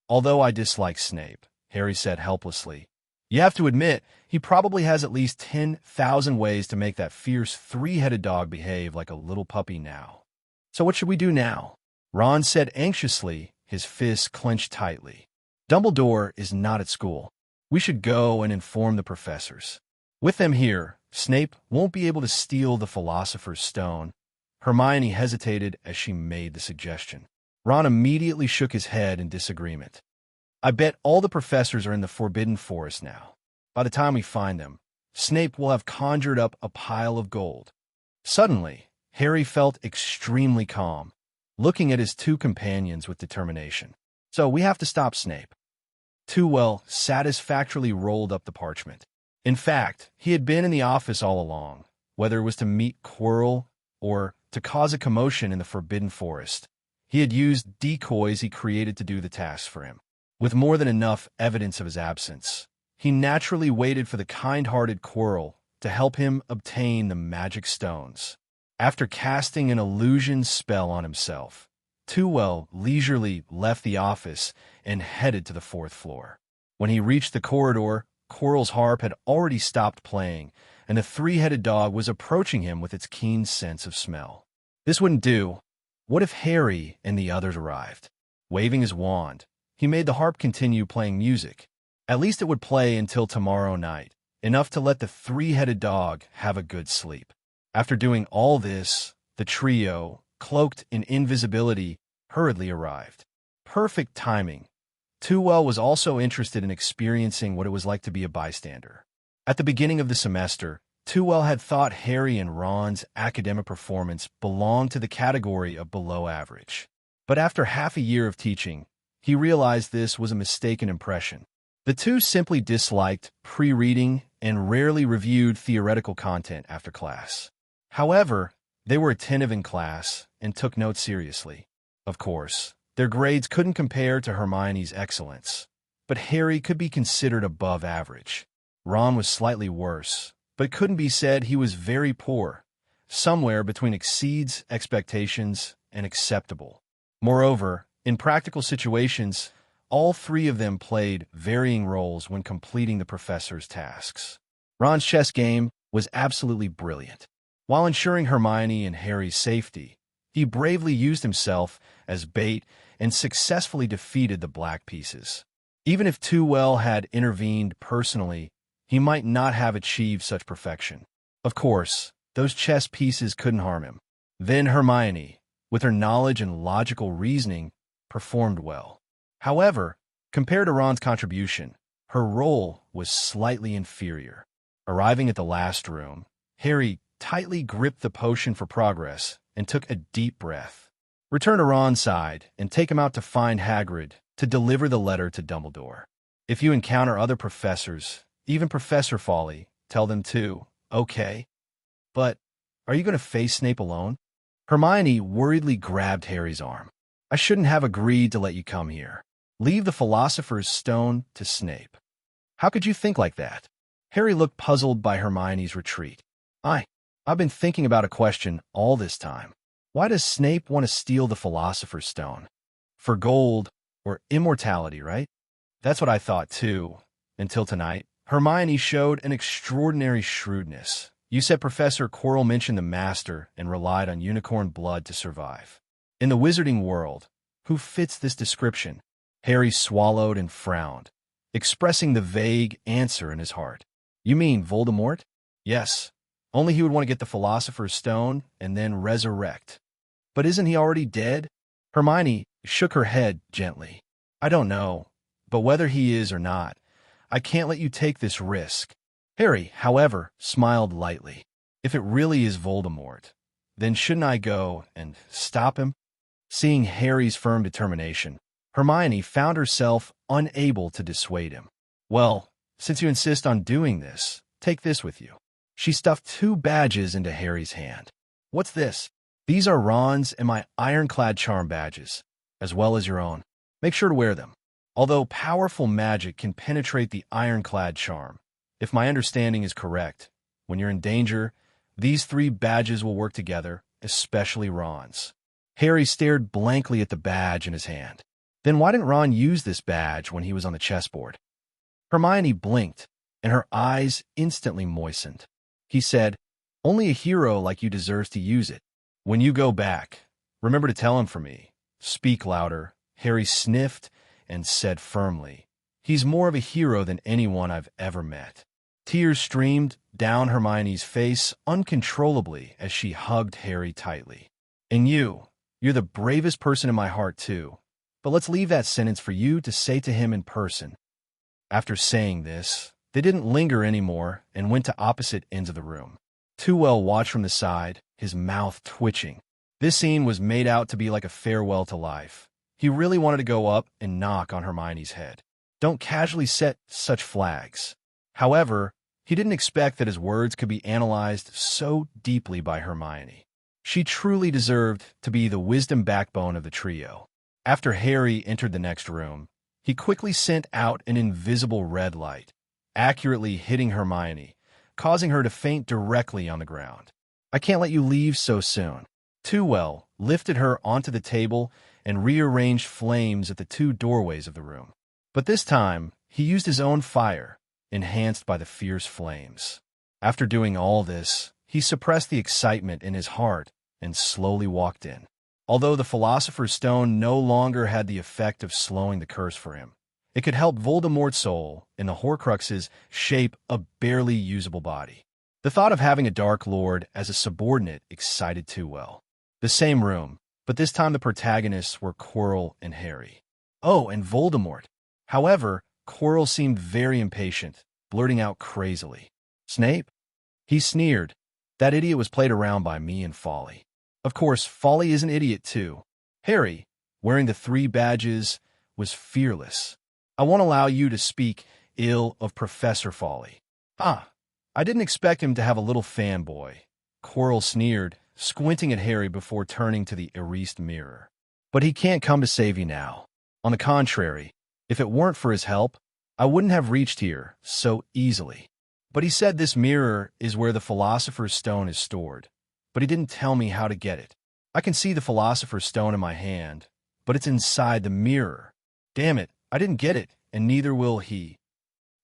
Although I dislike Snape, Harry said helplessly. You have to admit, he probably has at least 10,000 ways to make that fierce three-headed dog behave like a little puppy now. So what should we do now? Ron said anxiously, his fists clenched tightly. Dumbledore is not at school. We should go and inform the professors. With them here, Snape won't be able to steal the Philosopher's Stone. Hermione hesitated as she made the suggestion. Ron immediately shook his head in disagreement. I bet all the professors are in the Forbidden Forest now. By the time we find them, Snape will have conjured up a pile of gold. Suddenly, Harry felt extremely calm, looking at his two companions with determination. So we have to stop Snape. Tewell satisfactorily rolled up the parchment. In fact, he had been in the office all along, whether it was to meet Quirrell or to cause a commotion in the Forbidden Forest. He had used decoys he created to do the tasks for him. With more than enough evidence of his absence, he naturally waited for the kind-hearted Quirrell to help him obtain the magic stones. After casting an illusion spell on himself, Tewell leisurely left the office and headed to the fourth floor. When he reached the corridor, Quirrell's harp had already stopped playing, and the three-headed dog was approaching him with its keen sense of smell. This wouldn't do. What if Harry and the others arrived? Waving his wand, he made the harp continue playing music. At least it would play until tomorrow night, enough to let the three-headed dog have a good sleep. After doing all this, the trio, cloaked in invisibility, hurriedly arrived. Perfect timing. Tewell was also interested in experiencing what it was like to be a bystander. At the beginning of the semester, Tewell had thought Harry and Ron's academic performance belonged to the category of below average. But after half a year of teaching, he realized this was a mistaken impression. The two simply disliked pre-reading and rarely reviewed theoretical content after class. However, they were attentive in class and took notes seriously. Of course, their grades couldn't compare to Hermione's excellence, but Harry could be considered above average. Ron was slightly worse, but couldn't be said he was very poor, somewhere between exceeds expectations and acceptable. Moreover, in practical situations, all three of them played varying roles when completing the professor's tasks. Ron's chess game was absolutely brilliant. While ensuring Hermione and Harry's safety, he bravely used himself as bait and successfully defeated the black pieces. Even if Tewell had intervened personally, he might not have achieved such perfection. Of course, those chess pieces couldn't harm him. Then Hermione, with her knowledge and logical reasoning, performed well. However, compared to Ron's contribution, her role was slightly inferior. Arriving at the last room, Harry tightly gripped the potion for progress and took a deep breath. Return to Ron's side and take him out to find Hagrid to deliver the letter to Dumbledore. If you encounter other professors, even Professor Fawley, tell them too, okay? But are you going to face Snape alone? Hermione worriedly grabbed Harry's arm. I shouldn't have agreed to let you come here. Leave the Philosopher's Stone to Snape. How could you think like that? Harry looked puzzled by Hermione's retreat. I've been thinking about a question all this time. Why does Snape want to steal the Philosopher's Stone? For gold or immortality, right? That's what I thought too. Until tonight, Hermione showed an extraordinary shrewdness. You said Professor Quirrell mentioned the Master and relied on unicorn blood to survive. In the wizarding world, who fits this description? Harry swallowed and frowned, expressing the vague answer in his heart. You mean Voldemort? Yes. Only he would want to get the Philosopher's Stone and then resurrect. But isn't he already dead? Hermione shook her head gently. I don't know, but whether he is or not, I can't let you take this risk. Harry, however, smiled lightly. If it really is Voldemort, then shouldn't I go and stop him? Seeing Harry's firm determination, Hermione found herself unable to dissuade him. Well, since you insist on doing this, take this with you. She stuffed 2 badges into Harry's hand. What's this? These are Ron's and my ironclad charm badges, as well as your own. Make sure to wear them. Although powerful magic can penetrate the ironclad charm, if my understanding is correct, when you're in danger, these 3 badges will work together, especially Ron's. Harry stared blankly at the badge in his hand. Then why didn't Ron use this badge when he was on the chessboard? Hermione blinked, and her eyes instantly moistened. He said, only a hero like you deserves to use it. When you go back, remember to tell him for me. Speak louder. Harry sniffed and said firmly, he's more of a hero than anyone I've ever met. Tears streamed down Hermione's face uncontrollably as she hugged Harry tightly. And you're the bravest person in my heart too. But let's leave that sentence for you to say to him in person. After saying this, they didn't linger anymore and went to opposite ends of the room. Tewell watched from the side, his mouth twitching. This scene was made out to be like a farewell to life. He really wanted to go up and knock on Hermione's head. Don't casually set such flags. However, he didn't expect that his words could be analyzed so deeply by Hermione. She truly deserved to be the wisdom backbone of the trio. After Harry entered the next room, he quickly sent out an invisible red light, accurately hitting Hermione, causing her to faint directly on the ground. I can't let you leave so soon. Tewell lifted her onto the table and rearranged flames at the 2 doorways of the room. But this time, he used his own fire, enhanced by the fierce flames. After doing all this, he suppressed the excitement in his heart and slowly walked in. Although the Philosopher's Stone no longer had the effect of slowing the curse for him, it could help Voldemort's soul and the Horcruxes shape a barely usable body. The thought of having a Dark Lord as a subordinate excited Tewell. The same room, but this time the protagonists were Quirrell and Harry. Oh, and Voldemort. However, Quirrell seemed very impatient, blurting out crazily. Snape? He sneered. That idiot was played around by me and Fawley. Of course, Fawley is an idiot too. Harry, wearing the 3 badges, was fearless. I won't allow you to speak ill of Professor Fawley. Ah, I didn't expect him to have a little fanboy. Quirrell sneered, squinting at Harry before turning to the erased mirror. But he can't come to save you now. On the contrary, if it weren't for his help, I wouldn't have reached here so easily. But he said this mirror is where the Philosopher's Stone is stored. But he didn't tell me how to get it. I can see the Philosopher's Stone in my hand, but it's inside the mirror. Damn it, I didn't get it, and neither will he.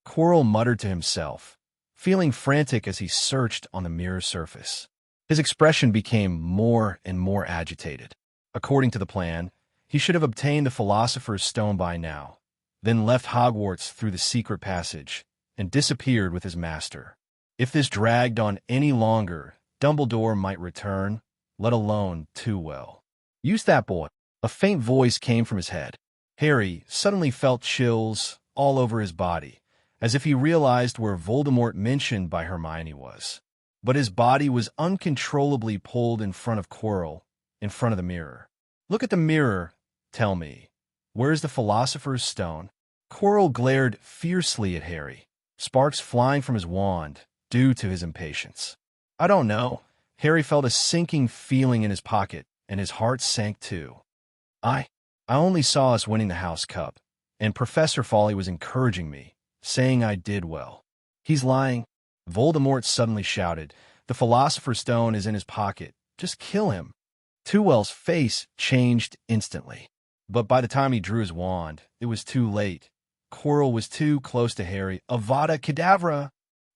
Quirrell muttered to himself, feeling frantic as he searched on the mirror surface. His expression became more and more agitated. According to the plan, he should have obtained the Philosopher's Stone by now, then left Hogwarts through the secret passage, and disappeared with his master. If this dragged on any longer, Dumbledore might return, let alone Tewell. Use that boy. A faint voice came from his head. Harry suddenly felt chills all over his body, as if he realized where Voldemort mentioned by Hermione was. But his body was uncontrollably pulled in front of Quirrell, in front of the mirror. Look at the mirror, tell me. Where's the Philosopher's Stone? Quirrell glared fiercely at Harry, sparks flying from his wand due to his impatience. I don't know. Harry felt a sinking feeling in his pocket, and his heart sank too. I only saw us winning the House Cup, and Professor Fawley was encouraging me, saying I did well. He's lying. Voldemort suddenly shouted. The Philosopher's Stone is in his pocket. Just kill him. Tewell's face changed instantly. But by the time he drew his wand, it was too late. Quirrell was too close to Harry. Avada Kedavra!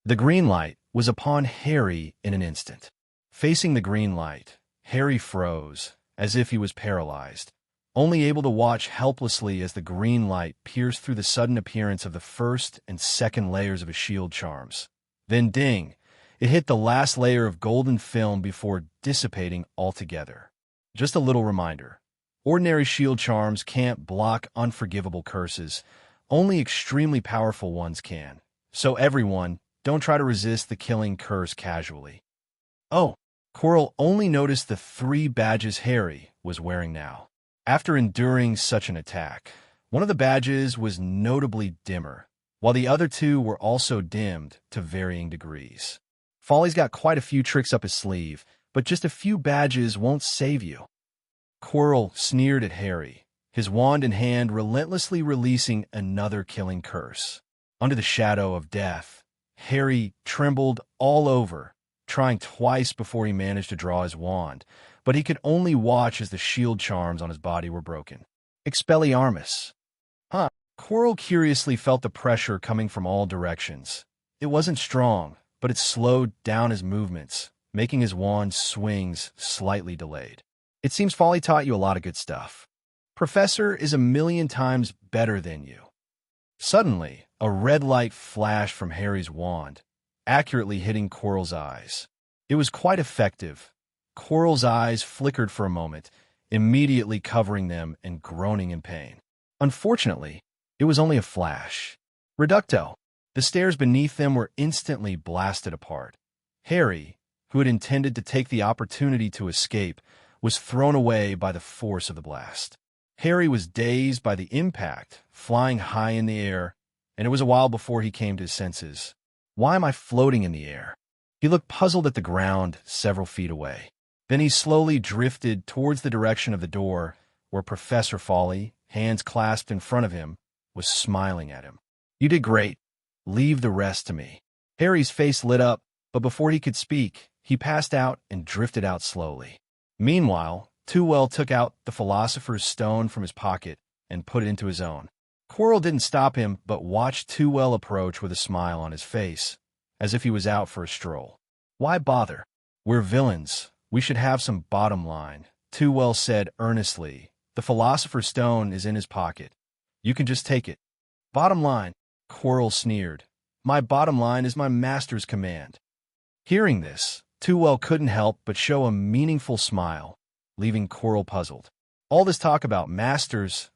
The green light was upon Harry in an instant. Facing the green light, Harry froze, as if he was paralyzed, only able to watch helplessly as the green light pierced through the sudden appearance of the first and second layers of his shield charms. Then ding! It hit the last layer of golden film before dissipating altogether. Just a little reminder. Ordinary shield charms can't block unforgivable curses, only extremely powerful ones can. So everyone, don't try to resist the killing curse casually. Oh, Quirrell only noticed the 3 badges Harry was wearing now. After enduring such an attack, one of the badges was notably dimmer, while the other 2 were also dimmed to varying degrees. Fawley's got quite a few tricks up his sleeve, but just a few badges won't save you. Quirrell sneered at Harry, his wand in hand relentlessly releasing another killing curse. Under the shadow of death, Harry trembled all over, trying twice before he managed to draw his wand, but he could only watch as the shield charms on his body were broken. Expelliarmus. Quirrell curiously felt the pressure coming from all directions. It wasn't strong, but it slowed down his movements, making his wand swings slightly delayed. It seems Fawley taught you a lot of good stuff. Professor is a million times better than you. Suddenly, a red light flashed from Harry's wand, accurately hitting Quirrell's eyes. It was quite effective. Quirrell's eyes flickered for a moment, immediately covering them and groaning in pain. Unfortunately, it was only a flash. Reducto. The stairs beneath them were instantly blasted apart. Harry, who had intended to take the opportunity to escape, was thrown away by the force of the blast. Harry was dazed by the impact, flying high in the air, and it was a while before he came to his senses. Why am I floating in the air? He looked puzzled at the ground several feet away. Then he slowly drifted towards the direction of the door, where Professor Fawley, hands clasped in front of him, was smiling at him. You did great. Leave the rest to me. Harry's face lit up, but before he could speak, he passed out and drifted out slowly. Meanwhile, Tewell took out the Philosopher's Stone from his pocket and put it into his own. Quirrell didn't stop him, but watched Tewell approach with a smile on his face, as if he was out for a stroll. Why bother? We're villains. We should have some bottom line, Tewell said earnestly. The Philosopher's Stone is in his pocket. You can just take it. Bottom line, Quirrell sneered. My bottom line is my master's command. Hearing this, Tewell couldn't help but show a meaningful smile, leaving Quirrell puzzled. All this talk about masters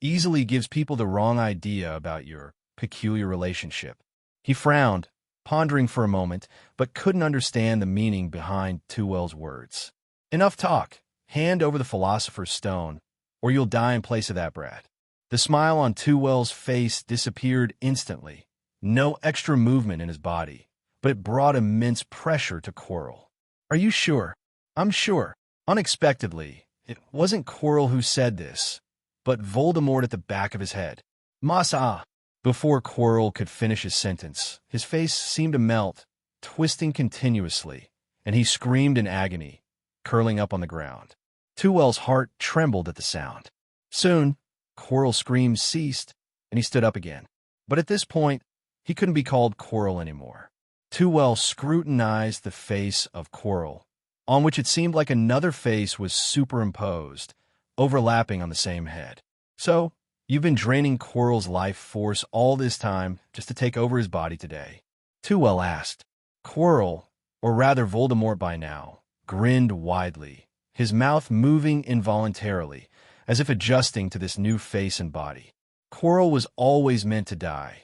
easily gives people the wrong idea about your peculiar relationship. He frowned, pondering for a moment, but couldn't understand the meaning behind Tewell's words. Enough talk. Hand over the Philosopher's Stone, or you'll die in place of that brat. The smile on Tewell's face disappeared instantly. No extra movement in his body, but it brought immense pressure to Quirrell. Are you sure? I'm sure. Unexpectedly, it wasn't Quirrell who said this, but Voldemort at the back of his head. Masa! Before Quirrell could finish his sentence, his face seemed to melt, twisting continuously, and he screamed in agony, curling up on the ground. Tewell's heart trembled at the sound. Soon, Quirrell's screams ceased, and he stood up again. But at this point, he couldn't be called Quirrell anymore. Tewell scrutinized the face of Quirrell, on which it seemed like another face was superimposed, overlapping on the same head. So, you've been draining Quirrell's life force all this time just to take over his body today? Tewell asked. Quirrell, or rather Voldemort by now, grinned widely, his mouth moving involuntarily, as if adjusting to this new face and body. Quirrell was always meant to die.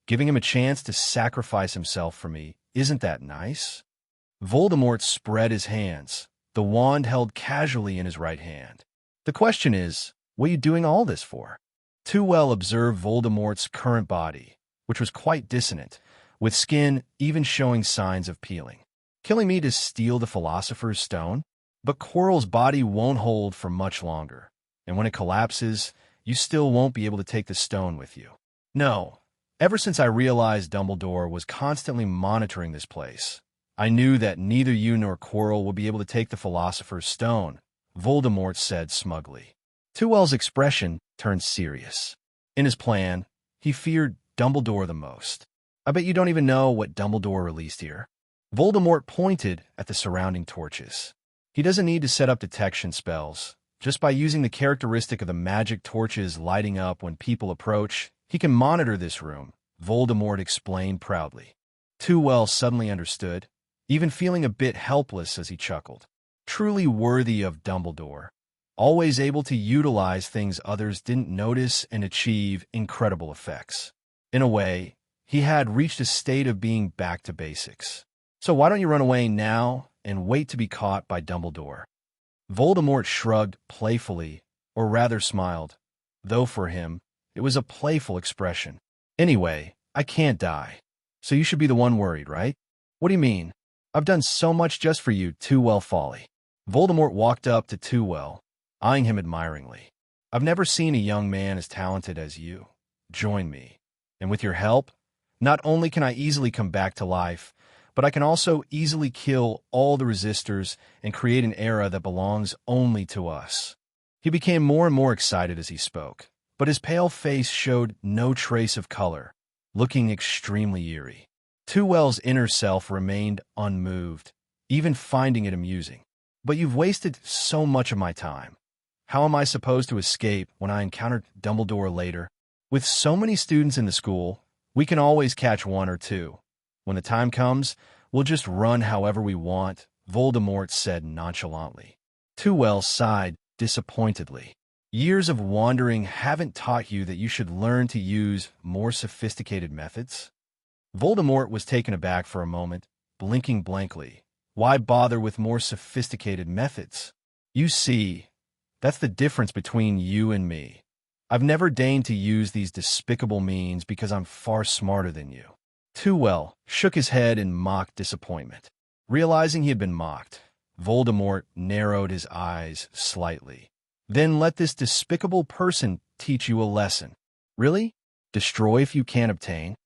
Giving him a chance to sacrifice himself for me, isn't that nice? Voldemort spread his hands, the wand held casually in his right hand. The question is, what are you doing all this for? Tewell observed Voldemort's current body, which was quite dissonant, with skin even showing signs of peeling. Killing me to steal the Philosopher's Stone? But Quirrell's body won't hold for much longer, and when it collapses, you still won't be able to take the stone with you. No, ever since I realized Dumbledore was constantly monitoring this place, I knew that neither you nor Quirrell would be able to take the Philosopher's Stone, Voldemort said smugly. Tewell's expression turned serious. In his plan, he feared Dumbledore the most. I bet you don't even know what Dumbledore released here. Voldemort pointed at the surrounding torches. He doesn't need to set up detection spells. Just by using the characteristic of the magic torches lighting up when people approach, he can monitor this room, Voldemort explained proudly. Tewell suddenly understood, even feeling a bit helpless as he chuckled. Truly worthy of Dumbledore. always able to utilize things others didn't notice and achieve incredible effects. In a way, he had reached a state of being back to basics. So why don't you run away now and wait to be caught by Dumbledore? Voldemort shrugged playfully, or rather smiled, though for him, it was a playful expression. Anyway, I can't die. So you should be the one worried, right? What do you mean? I've done so much just for you, Tewell Fawley. Voldemort walked up to Tewell, eyeing him admiringly. I've never seen a young man as talented as you. Join me. And with your help, not only can I easily come back to life, but I can also easily kill all the resistors and create an era that belongs only to us. He became more and more excited as he spoke, but his pale face showed no trace of color, looking extremely eerie. Tewell's inner self remained unmoved, even finding it amusing. But you've wasted so much of my time. How am I supposed to escape when I encounter Dumbledore later? With so many students in the school, we can always catch one or two. When the time comes, we'll just run however we want, Voldemort said nonchalantly. Tewell sighed disappointedly. Years of wandering haven't taught you that you should learn to use more sophisticated methods? Voldemort was taken aback for a moment, blinking blankly. Why bother with more sophisticated methods? You see, that's the difference between you and me. I've never deigned to use these despicable means because I'm far smarter than you. Tewell shook his head in mock disappointment. Realizing he had been mocked, Voldemort narrowed his eyes slightly. Then let this despicable person teach you a lesson. Really? Destroy if you can't obtain?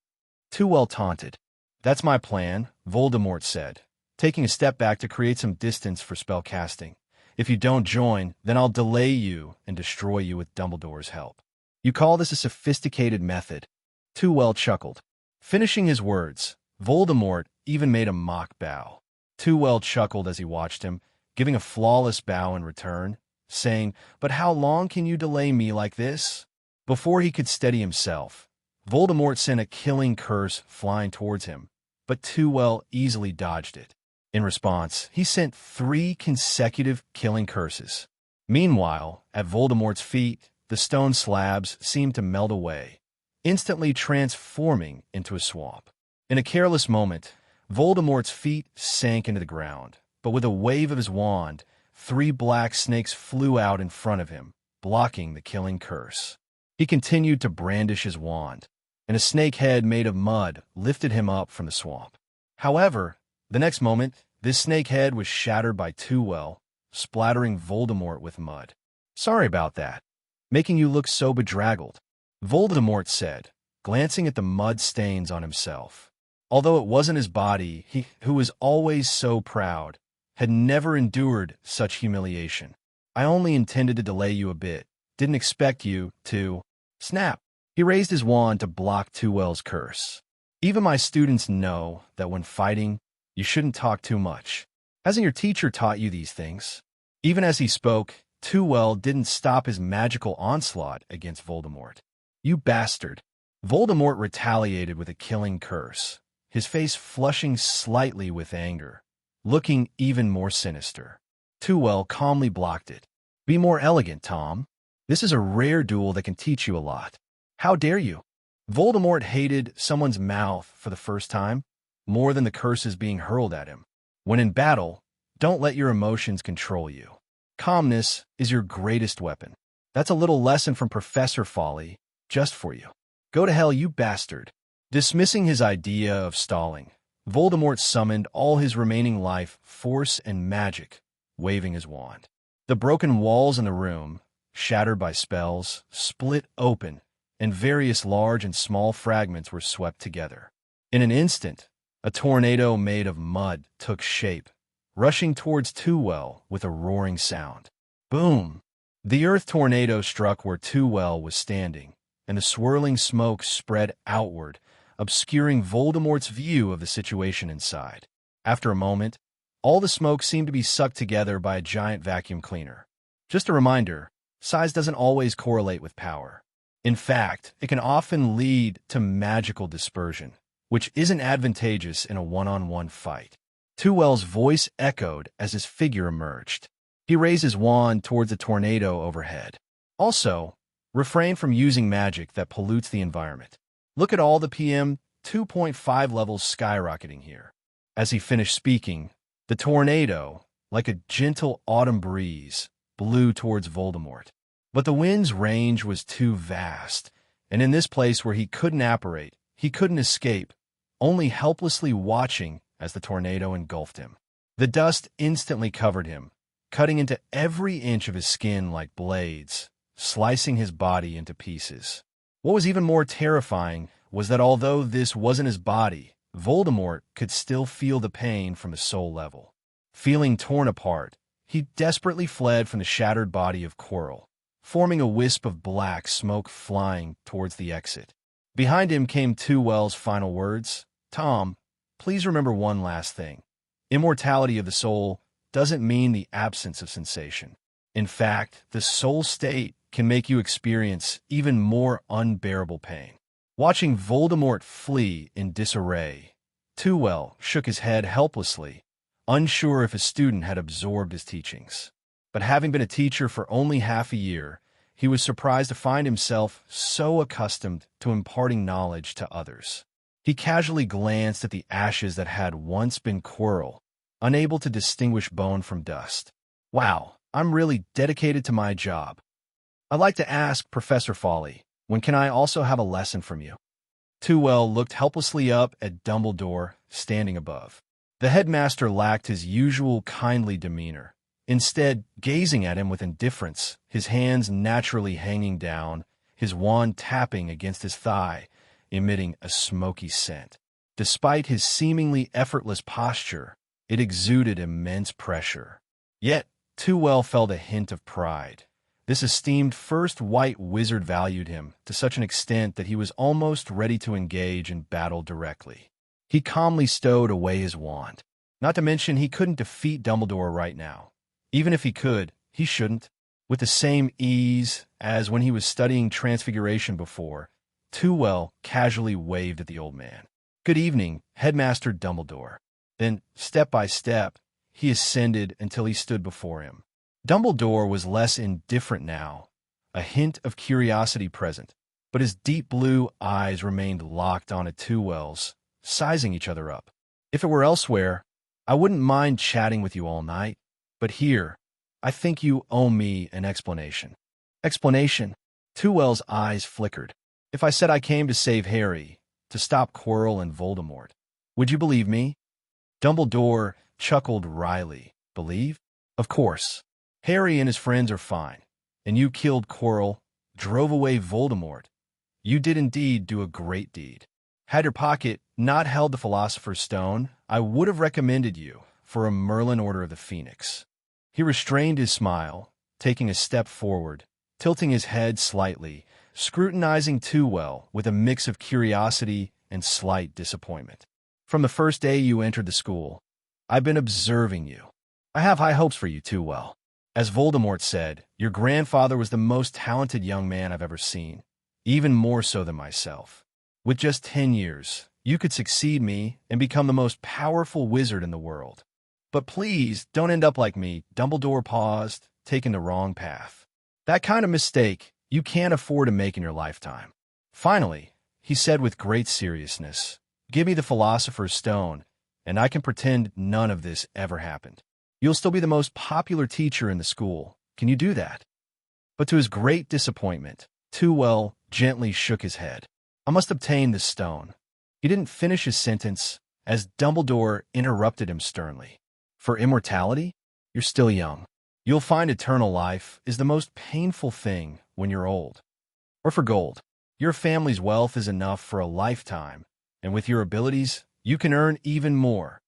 Tewell taunted. That's my plan, Voldemort said, taking a step back to create some distance for spellcasting. If you don't join, then I'll delay you and destroy you with Dumbledore's help. You call this a sophisticated method? Tewell chuckled. Finishing his words, Voldemort even made a mock bow. Tewell chuckled as he watched him, giving a flawless bow in return, saying, "But how long can you delay me like this?" Before he could steady himself, Voldemort sent a killing curse flying towards him, but Tewell easily dodged it. In response, he sent 3 consecutive killing curses. Meanwhile, at Voldemort's feet, the stone slabs seemed to melt away, instantly transforming into a swamp. In a careless moment, Voldemort's feet sank into the ground, but with a wave of his wand, 3 black snakes flew out in front of him, blocking the killing curse. He continued to brandish his wand, and a snake head made of mud lifted him up from the swamp. However, the next moment, this snake head was shattered by Tewell, splattering Voldemort with mud. "Sorry about that, making you look so bedraggled," Voldemort said, glancing at the mud stains on himself. Although it wasn't his body, he, who was always so proud, had never endured such humiliation. "I only intended to delay you a bit, didn't expect you to..." Snap! He raised his wand to block Tewell's curse. "Even my students know that when fighting, you shouldn't talk too much. Hasn't your teacher taught you these things?" Even as he spoke, Tewell didn't stop his magical onslaught against Voldemort. "You bastard!" Voldemort retaliated with a killing curse, his face flushing slightly with anger, looking even more sinister. Tewell calmly blocked it. "Be more elegant, Tom. This is a rare duel that can teach you a lot. How dare you?" Voldemort hated someone's mouth for the first time, more than the curses being hurled at him. When in battle, don't let your emotions control you. Calmness is your greatest weapon. That's a little lesson from Professor Fawley, just for you. Go to hell, you bastard. Dismissing his idea of stalling, Voldemort summoned all his remaining life, force, and magic, waving his wand. The broken walls in the room, shattered by spells, split open, and various large and small fragments were swept together. In an instant, a tornado made of mud took shape, rushing towards Tewell with a roaring sound. Boom! The earth tornado struck where Tewell was standing, and the swirling smoke spread outward, obscuring Voldemort's view of the situation inside. After a moment, all the smoke seemed to be sucked together by a giant vacuum cleaner. Just a reminder, size doesn't always correlate with power. In fact, it can often lead to magical dispersion, which isn't advantageous in a one-on-one fight. Tewell's voice echoed as his figure emerged. He raised his wand towards the tornado overhead. Also, refrain from using magic that pollutes the environment. Look at all the PM 2.5 levels skyrocketing here. As he finished speaking, the tornado, like a gentle autumn breeze, blew towards Voldemort. But the wind's range was too vast, and in this place where he couldn't apparate, he couldn't escape, only helplessly watching as the tornado engulfed him. The dust instantly covered him, cutting into every inch of his skin like blades, slicing his body into pieces. What was even more terrifying was that although this wasn't his body, Voldemort could still feel the pain from the soul level. Feeling torn apart, he desperately fled from the shattered body of Quirrell, forming a wisp of black smoke flying towards the exit. Behind him came Tewell's final words. Tom, please remember one last thing. Immortality of the soul doesn't mean the absence of sensation. In fact, the soul state can make you experience even more unbearable pain. Watching Voldemort flee in disarray, Tewell shook his head helplessly, unsure if a student had absorbed his teachings. But having been a teacher for only half a year, he was surprised to find himself so accustomed to imparting knowledge to others. He casually glanced at the ashes that had once been Quirrell, unable to distinguish bone from dust. Wow, I'm really dedicated to my job. I'd like to ask Professor Fawley, when can I also have a lesson from you? Tewell looked helplessly up at Dumbledore, standing above. The headmaster lacked his usual kindly demeanor, instead gazing at him with indifference, his hands naturally hanging down, his wand tapping against his thigh, emitting a smoky scent. Despite his seemingly effortless posture, it exuded immense pressure. Yet, Tewell felt a hint of pride. This esteemed first white wizard valued him to such an extent that he was almost ready to engage in battle directly. He calmly stowed away his wand. Not to mention he couldn't defeat Dumbledore right now. Even if he could, he shouldn't. With the same ease as when he was studying Transfiguration before, Tewell casually waved at the old man. Good evening, Headmaster Dumbledore. Then, step by step, he ascended until he stood before him. Dumbledore was less indifferent now, a hint of curiosity present, but his deep blue eyes remained locked on at Tewell's, sizing each other up. If it were elsewhere, I wouldn't mind chatting with you all night, but here, I think you owe me an explanation. Explanation? Tewell's eyes flickered. If I said I came to save Harry, to stop Quirrell and Voldemort, would you believe me? Dumbledore chuckled wryly. Believe? Of course. Harry and his friends are fine, and you killed Quirrell, drove away Voldemort. You did indeed do a great deed. Had your pocket not held the Philosopher's Stone, I would have recommended you for a Merlin Order of the Phoenix. He restrained his smile, taking a step forward, tilting his head slightly, scrutinizing Tewell with a mix of curiosity and slight disappointment. From the first day you entered the school, I've been observing you. I have high hopes for you, Tewell. As Voldemort said, your grandfather was the most talented young man I've ever seen, even more so than myself. With just 10 years, you could succeed me and become the most powerful wizard in the world. But please, don't end up like me. Dumbledore paused, taking the wrong path. That kind of mistake you can't afford to make in your lifetime. Finally, he said with great seriousness, give me the Philosopher's Stone, and I can pretend none of this ever happened. You'll still be the most popular teacher in the school. Can you do that? But to his great disappointment, Tewell gently shook his head. I must obtain this stone. He didn't finish his sentence as Dumbledore interrupted him sternly. For immortality? You're still young. You'll find eternal life is the most painful thing when you're old. Or for gold. Your family's wealth is enough for a lifetime, and with your abilities, you can earn even more.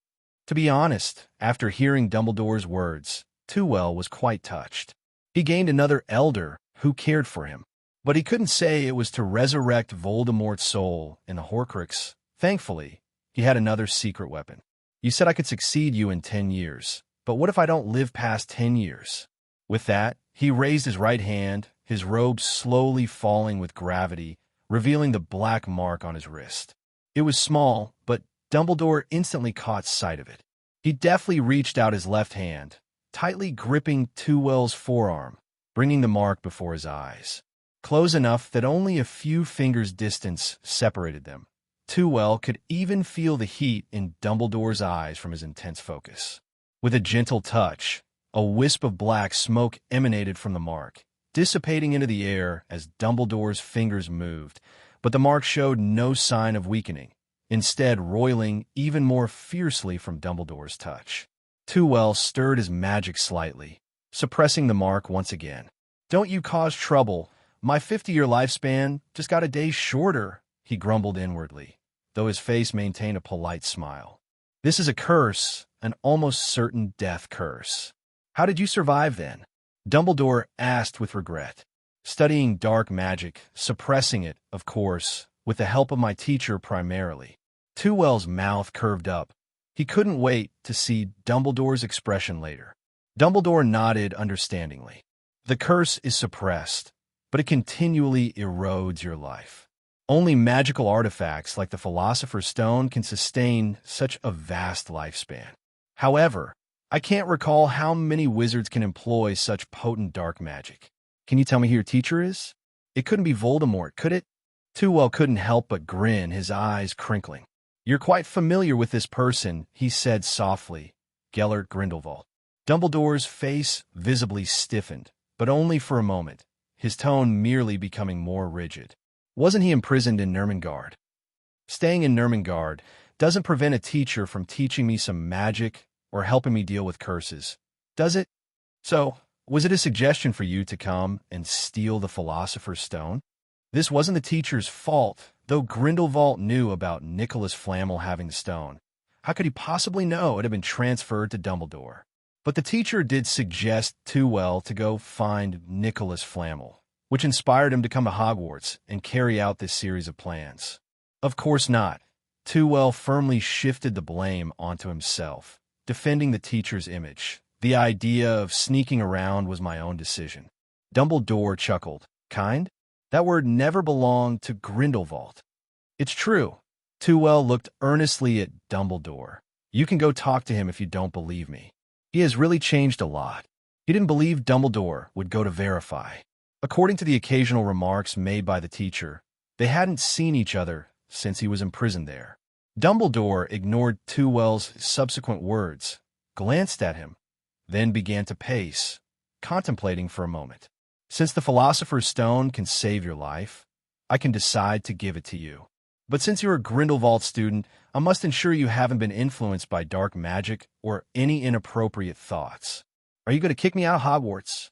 To be honest, after hearing Dumbledore's words, Tewell was quite touched. He gained another elder who cared for him, but he couldn't say it was to resurrect Voldemort's soul in the Horcrux. Thankfully, he had another secret weapon. You said I could succeed you in 10 years, but what if I don't live past 10 years? With that, he raised his right hand, his robe slowly falling with gravity, revealing the black mark on his wrist. It was small, but Dumbledore instantly caught sight of it. He deftly reached out his left hand, tightly gripping Tewell's forearm, bringing the mark before his eyes. Close enough that only a few fingers' distance separated them. Tewell could even feel the heat in Dumbledore's eyes from his intense focus. With a gentle touch, a wisp of black smoke emanated from the mark, dissipating into the air as Dumbledore's fingers moved, but the mark showed no sign of weakening, instead roiling even more fiercely from Dumbledore's touch. Tewell stirred his magic slightly, suppressing the mark once again. "Don't you cause trouble. My 50-year lifespan just got a day shorter," he grumbled inwardly, though his face maintained a polite smile. "This is a curse, an almost certain death curse." "How did you survive then?" Dumbledore asked with regret. "Studying dark magic, suppressing it, of course, with the help of my teacher primarily." Tewell's mouth curved up. He couldn't wait to see Dumbledore's expression later. Dumbledore nodded understandingly. "The curse is suppressed, but it continually erodes your life. Only magical artifacts like the Philosopher's Stone can sustain such a vast lifespan. However, I can't recall how many wizards can employ such potent dark magic. Can you tell me who your teacher is? It couldn't be Voldemort, could it?" Tewell couldn't help but grin, his eyes crinkling. "You're quite familiar with this person," he said softly, "Gellert Grindelwald." Dumbledore's face visibly stiffened, but only for a moment, his tone merely becoming more rigid. "Wasn't he imprisoned in Nurmengard?" "Staying in Nurmengard doesn't prevent a teacher from teaching me some magic or helping me deal with curses, does it? So, was it a suggestion for you to come and steal the Philosopher's Stone?" This wasn't the teacher's fault, though Grindelwald knew about Nicholas Flamel having the stone. How could he possibly know it had been transferred to Dumbledore? But the teacher did suggest Tewell to go find Nicholas Flamel, which inspired him to come to Hogwarts and carry out this series of plans. Of course not. Tewell firmly shifted the blame onto himself, defending the teacher's image. "The idea of sneaking around was my own decision." Dumbledore chuckled. "Kind? That word never belonged to Grindelwald." "It's true." Tewell looked earnestly at Dumbledore. "You can go talk to him if you don't believe me. He has really changed a lot." He didn't believe Dumbledore would go to verify. According to the occasional remarks made by the teacher, they hadn't seen each other since he was imprisoned there. Dumbledore ignored Tewell's subsequent words, glanced at him, then began to pace, contemplating for a moment. "Since the Philosopher's Stone can save your life, I can decide to give it to you. But since you're a Grindelwald student, I must ensure you haven't been influenced by dark magic or any inappropriate thoughts. Are you going to kick me out of Hogwarts?"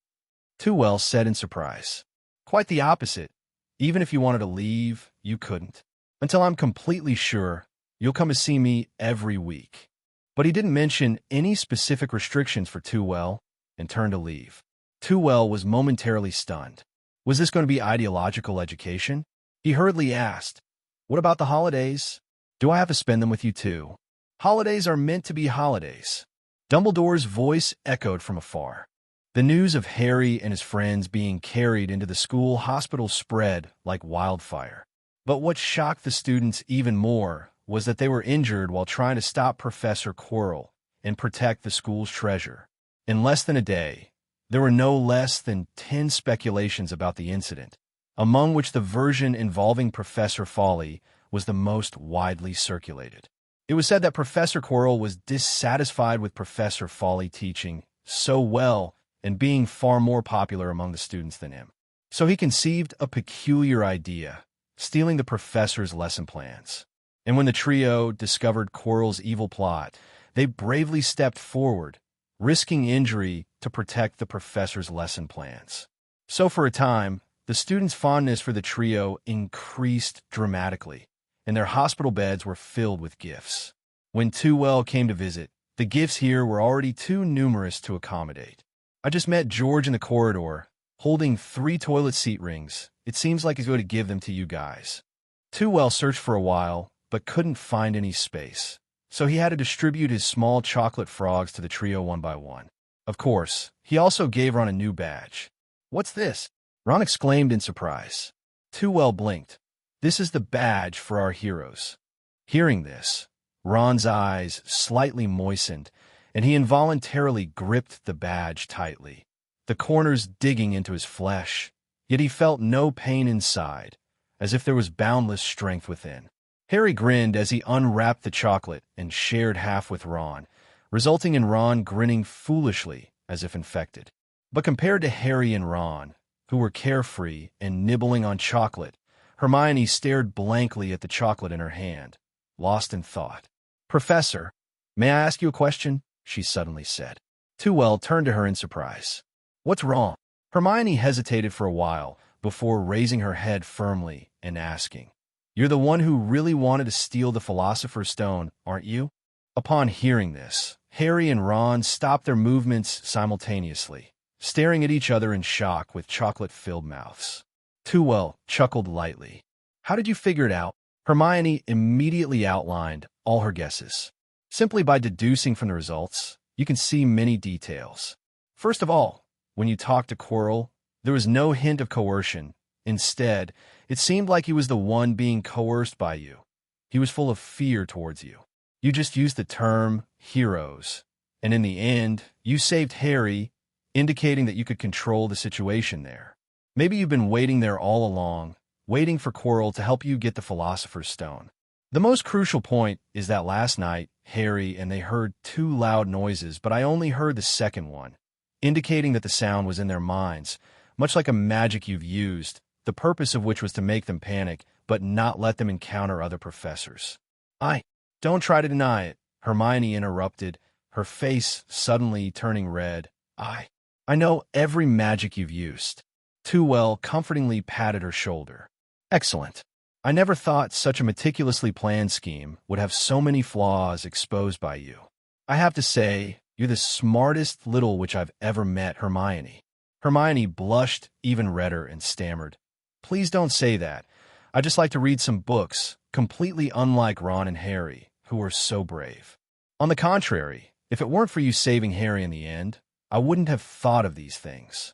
Tewell said in surprise. "Quite the opposite. Even if you wanted to leave, you couldn't. Until I'm completely sure, you'll come to see me every week." But he didn't mention any specific restrictions for Tewell and turned to leave. Tewell was momentarily stunned. Was this going to be ideological education? He hurriedly asked, "What about the holidays? Do I have to spend them with you too?" "Holidays are meant to be holidays." Dumbledore's voice echoed from afar. The news of Harry and his friends being carried into the school hospital spread like wildfire. But what shocked the students even more was that they were injured while trying to stop Professor Quirrell and protect the school's treasure. In less than a day, there were no less than 10 speculations about the incident, among which the version involving Professor Fawley was the most widely circulated. It was said that Professor Quirrell was dissatisfied with Professor Fawley teaching so well and being far more popular among the students than him. So he conceived a peculiar idea, stealing the professor's lesson plans. And when the trio discovered Quirrell's evil plot, they bravely stepped forward, risking injury to protect the professor's lesson plans. So for a time, the students' fondness for the trio increased dramatically, and their hospital beds were filled with gifts. When Tewell came to visit, the gifts here were already too numerous to accommodate. "I just met George in the corridor, holding 3 toilet seat rings. It seems like he's going to give them to you guys." Tewell searched for a while, but couldn't find any space, so he had to distribute his small chocolate frogs to the trio one by one. Of course, he also gave Ron a new badge. "What's this?" Ron exclaimed in surprise. Tewell blinked. "This is the badge for our heroes." Hearing this, Ron's eyes slightly moistened, and he involuntarily gripped the badge tightly, the corners digging into his flesh, yet he felt no pain inside, as if there was boundless strength within. Harry grinned as he unwrapped the chocolate and shared half with Ron, resulting in Ron grinning foolishly as if infected. But compared to Harry and Ron, who were carefree and nibbling on chocolate, Hermione stared blankly at the chocolate in her hand, lost in thought. "Professor, may I ask you a question?" she suddenly said. Tewell turned to her in surprise. "What's wrong?" Hermione hesitated for a while before raising her head firmly and asking, "You're the one who really wanted to steal the Philosopher's Stone, aren't you?" Upon hearing this, Harry and Ron stopped their movements simultaneously, staring at each other in shock with chocolate-filled mouths. Tewell chuckled lightly. "How did you figure it out?" Hermione immediately outlined all her guesses. "Simply by deducing from the results, you can see many details. First of all, when you talked to Quirrell, there was no hint of coercion. Instead, it seemed like he was the one being coerced by you. He was full of fear towards you. You just used the term heroes, and in the end, you saved Harry, indicating that you could control the situation there. Maybe you've been waiting there all along, waiting for Quirrell to help you get the Philosopher's Stone. The most crucial point is that last night, Harry and they heard two loud noises, but I only heard the second one, indicating that the sound was in their minds, much like a magic you've used, the purpose of which was to make them panic, but not let them encounter other professors." "Don't try to deny it," Hermione interrupted, her face suddenly turning red. I know every magic you've used." Tewell comfortingly patted her shoulder. "Excellent. I never thought such a meticulously planned scheme would have so many flaws exposed by you. I have to say, you're the smartest little witch I've ever met, Hermione." Hermione blushed even redder and stammered, "Please don't say that. I just like to read some books, completely unlike Ron and Harry, who are so brave. On the contrary, if it weren't for you saving Harry in the end, I wouldn't have thought of these things."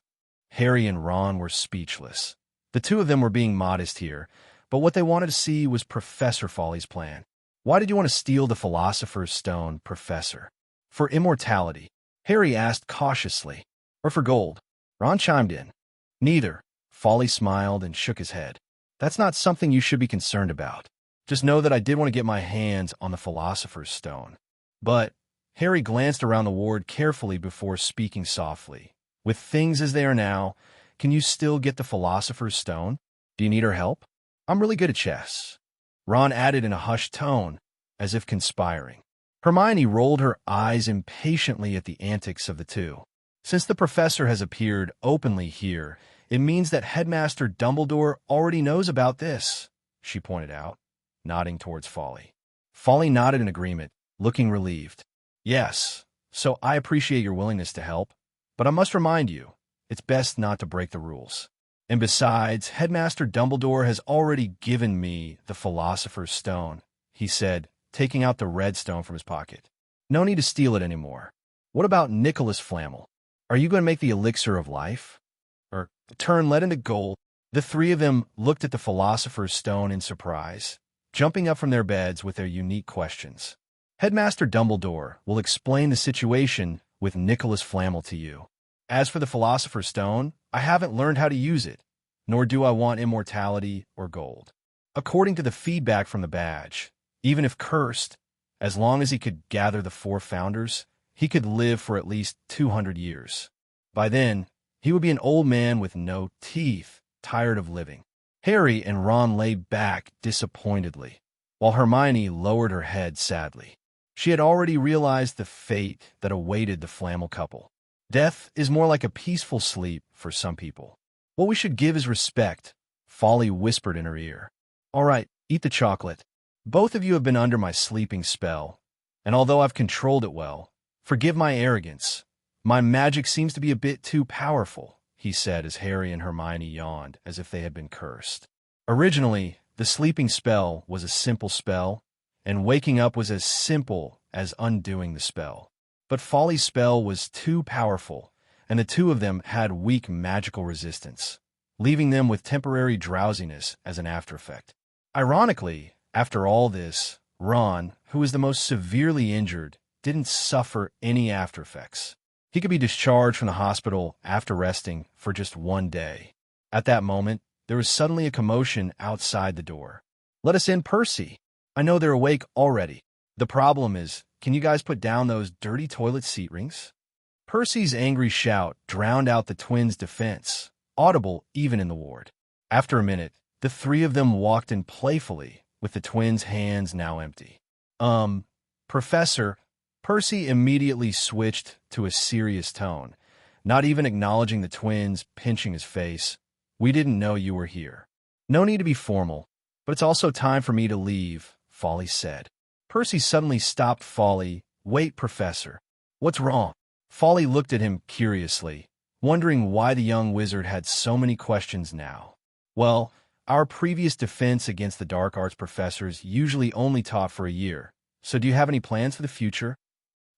Harry and Ron were speechless. The two of them were being modest here, but what they wanted to see was Professor Fawley's plan. "Why did you want to steal the Philosopher's Stone, Professor?" "For immortality," Harry asked cautiously. "Or for gold?" Ron chimed in. "Neither." Fawley smiled and shook his head. "That's not something you should be concerned about. Just know that I did want to get my hands on the Philosopher's Stone." But Harry glanced around the ward carefully before speaking softly. "With things as they are now, can you still get the Philosopher's Stone? Do you need our help? I'm really good at chess." Ron added in a hushed tone, as if conspiring. Hermione rolled her eyes impatiently at the antics of the two. "Since the professor has appeared openly here, it means that Headmaster Dumbledore already knows about this," she pointed out, nodding towards Fawley. Fawley nodded in agreement, looking relieved. "Yes, so I appreciate your willingness to help, but I must remind you, it's best not to break the rules. And besides, Headmaster Dumbledore has already given me the Philosopher's Stone," he said, taking out the red stone from his pocket. "No need to steal it anymore. What about Nicholas Flamel? Are you going to make the elixir of life? Or turn lead into gold?" The three of them looked at the Philosopher's Stone in surprise, jumping up from their beds with their unique questions. "Headmaster Dumbledore will explain the situation with Nicholas Flamel to you. As for the Philosopher's Stone, I haven't learned how to use it, nor do I want immortality or gold. According to the feedback from the badge, even if cursed, as long as he could gather the four founders, he could live for at least 200 years. By then, he would be an old man with no teeth, tired of living." Harry and Ron lay back disappointedly, while Hermione lowered her head sadly. She had already realized the fate that awaited the Flamel couple. Death is more like a peaceful sleep for some people. "What we should give is respect," Fawley whispered in her ear. "All right, eat the chocolate. Both of you have been under my sleeping spell, and although I've controlled it well, forgive my arrogance. My magic seems to be a bit too powerful," he said as Harry and Hermione yawned as if they had been cursed. Originally, the sleeping spell was a simple spell, and waking up was as simple as undoing the spell. But Fawley's spell was too powerful, and the two of them had weak magical resistance, leaving them with temporary drowsiness as an aftereffect. Ironically, after all this, Ron, who was the most severely injured, didn't suffer any after effects. He could be discharged from the hospital after resting for just one day. At that moment, there was suddenly a commotion outside the door. "Let us in, Percy. I know they're awake already. The problem is, can you guys put down those dirty toilet seat rings?" Percy's angry shout drowned out the twins' defense, audible even in the ward. After a minute, the three of them walked in playfully, with the twins' hands now empty. Professor," Percy immediately switched to a serious tone, not even acknowledging the twins pinching his face. "We didn't know you were here." "No need to be formal, but it's also time for me to leave," Fawley said. Percy suddenly stopped Fawley. "Wait, Professor. What's wrong?" Fawley looked at him curiously, wondering why the young wizard had so many questions now. "Well, our previous defense against the dark arts professors usually only taught for a year, so do you have any plans for the future?"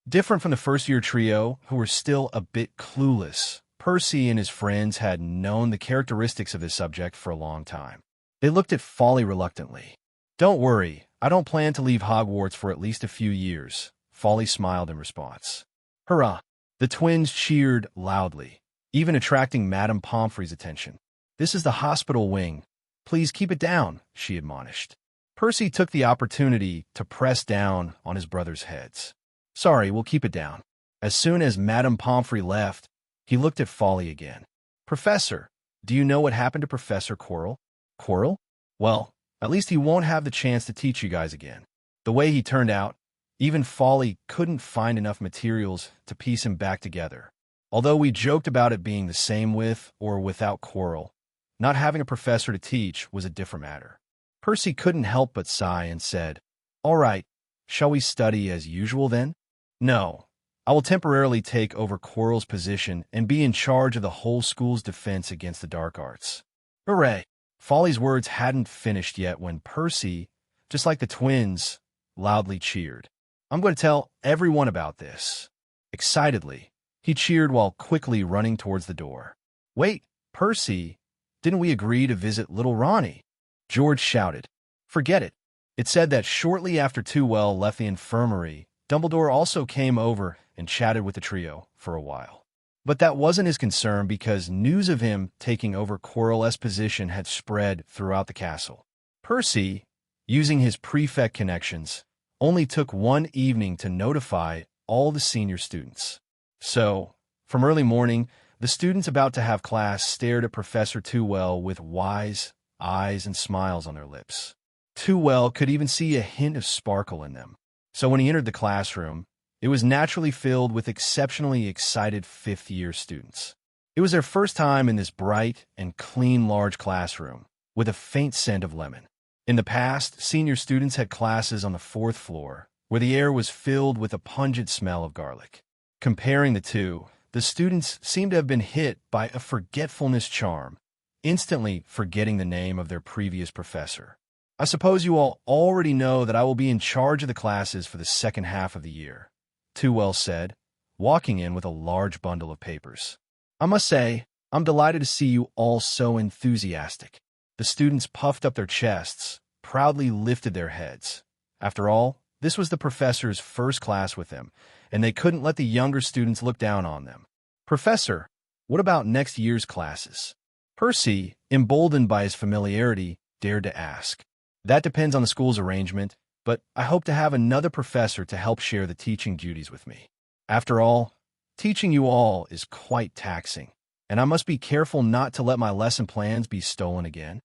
Different from the first-year trio, who were still a bit clueless, Percy and his friends had known the characteristics of this subject for a long time. They looked at Fawley reluctantly. "Don't worry, I don't plan to leave Hogwarts for at least a few years," Fawley smiled in response. "Hurrah!" The twins cheered loudly, even attracting Madame Pomfrey's attention. "This is the hospital wing. Please keep it down," she admonished. Percy took the opportunity to press down on his brothers' heads. "Sorry, we'll keep it down." As soon as Madame Pomfrey left, he looked at Fawley again. "Professor, do you know what happened to Professor Quirrell?" "Quirrell? Well, at least he won't have the chance to teach you guys again. The way he turned out, even Fawley couldn't find enough materials to piece him back together. Although we joked about it being the same with or without Quirrell, not having a professor to teach was a different matter." Percy couldn't help but sigh and said, "All right, shall we study as usual then?" "No, I will temporarily take over Quirrell's position and be in charge of the whole school's defense against the dark arts." "Hooray!" Fawley's words hadn't finished yet when Percy, just like the twins, loudly cheered. "I'm going to tell everyone about this." Excitedly, he cheered while quickly running towards the door. "Wait, Percy, didn't we agree to visit little Ronnie?" George shouted. "Forget it." It said that shortly after Tewell left the infirmary, Dumbledore also came over and chatted with the trio for a while. But that wasn't his concern because news of him taking over Quirrell's position had spread throughout the castle. Percy, using his prefect connections, only took one evening to notify all the senior students. So, from early morning, the students about to have class stared at Professor Tewell with wise eyes and smiles on their lips. Tewell could even see a hint of sparkle in them. So when he entered the classroom, it was naturally filled with exceptionally excited fifth-year students. It was their first time in this bright and clean large classroom, with a faint scent of lemon. In the past, senior students had classes on the fourth floor, where the air was filled with a pungent smell of garlic. Comparing the two, the students seemed to have been hit by a forgetfulness charm, instantly forgetting the name of their previous professor. "I suppose you all already know that I will be in charge of the classes for the second half of the year," Tewell said, walking in with a large bundle of papers. "I must say, I'm delighted to see you all so enthusiastic." The students puffed up their chests, proudly lifted their heads. After all, this was the professor's first class with them, and they couldn't let the younger students look down on them. "Professor, what about next year's classes?" Percy, emboldened by his familiarity, dared to ask. "That depends on the school's arrangement, but I hope to have another professor to help share the teaching duties with me. After all, teaching you all is quite taxing, and I must be careful not to let my lesson plans be stolen again."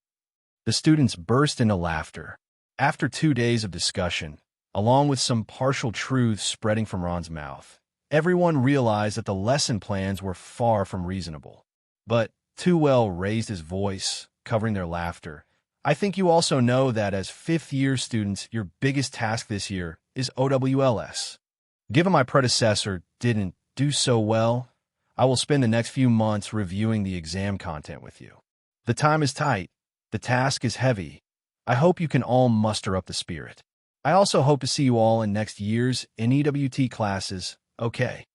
The students burst into laughter. After 2 days of discussion, along with some partial truths spreading from Ron's mouth, everyone realized that the lesson plans were far from reasonable. But Tewell raised his voice, covering their laughter. "I think you also know that as fifth-year students, your biggest task this year is OWLS. Given my predecessor didn't do so well, I will spend the next few months reviewing the exam content with you. The time is tight. The task is heavy. I hope you can all muster up the spirit. I also hope to see you all in next year's NEWT classes, okay?"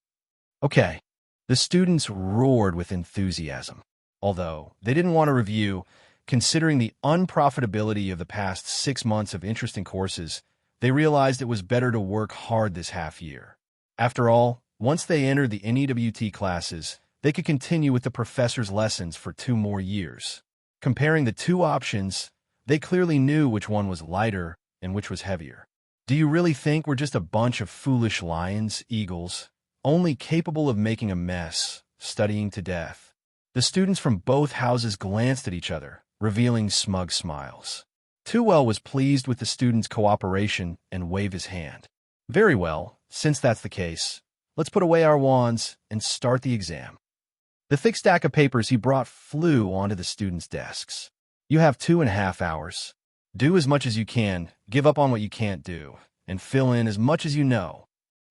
"Okay." The students roared with enthusiasm. Although they didn't want to review, considering the unprofitability of the past 6 months of interesting courses, they realized it was better to work hard this half year. After all, once they entered the NEWT classes, they could continue with the professor's lessons for 2 more years. Comparing the two options, they clearly knew which one was lighter and which was heavier. Do you really think we're just a bunch of foolish lions, eagles, only capable of making a mess, studying to death? The students from both houses glanced at each other, revealing smug smiles. Tewell was pleased with the students' cooperation and waved his hand. Very well, since that's the case, let's put away our wands and start the exam. The thick stack of papers he brought flew onto the students' desks. You have 2.5 hours. Do as much as you can, give up on what you can't do, and fill in as much as you know.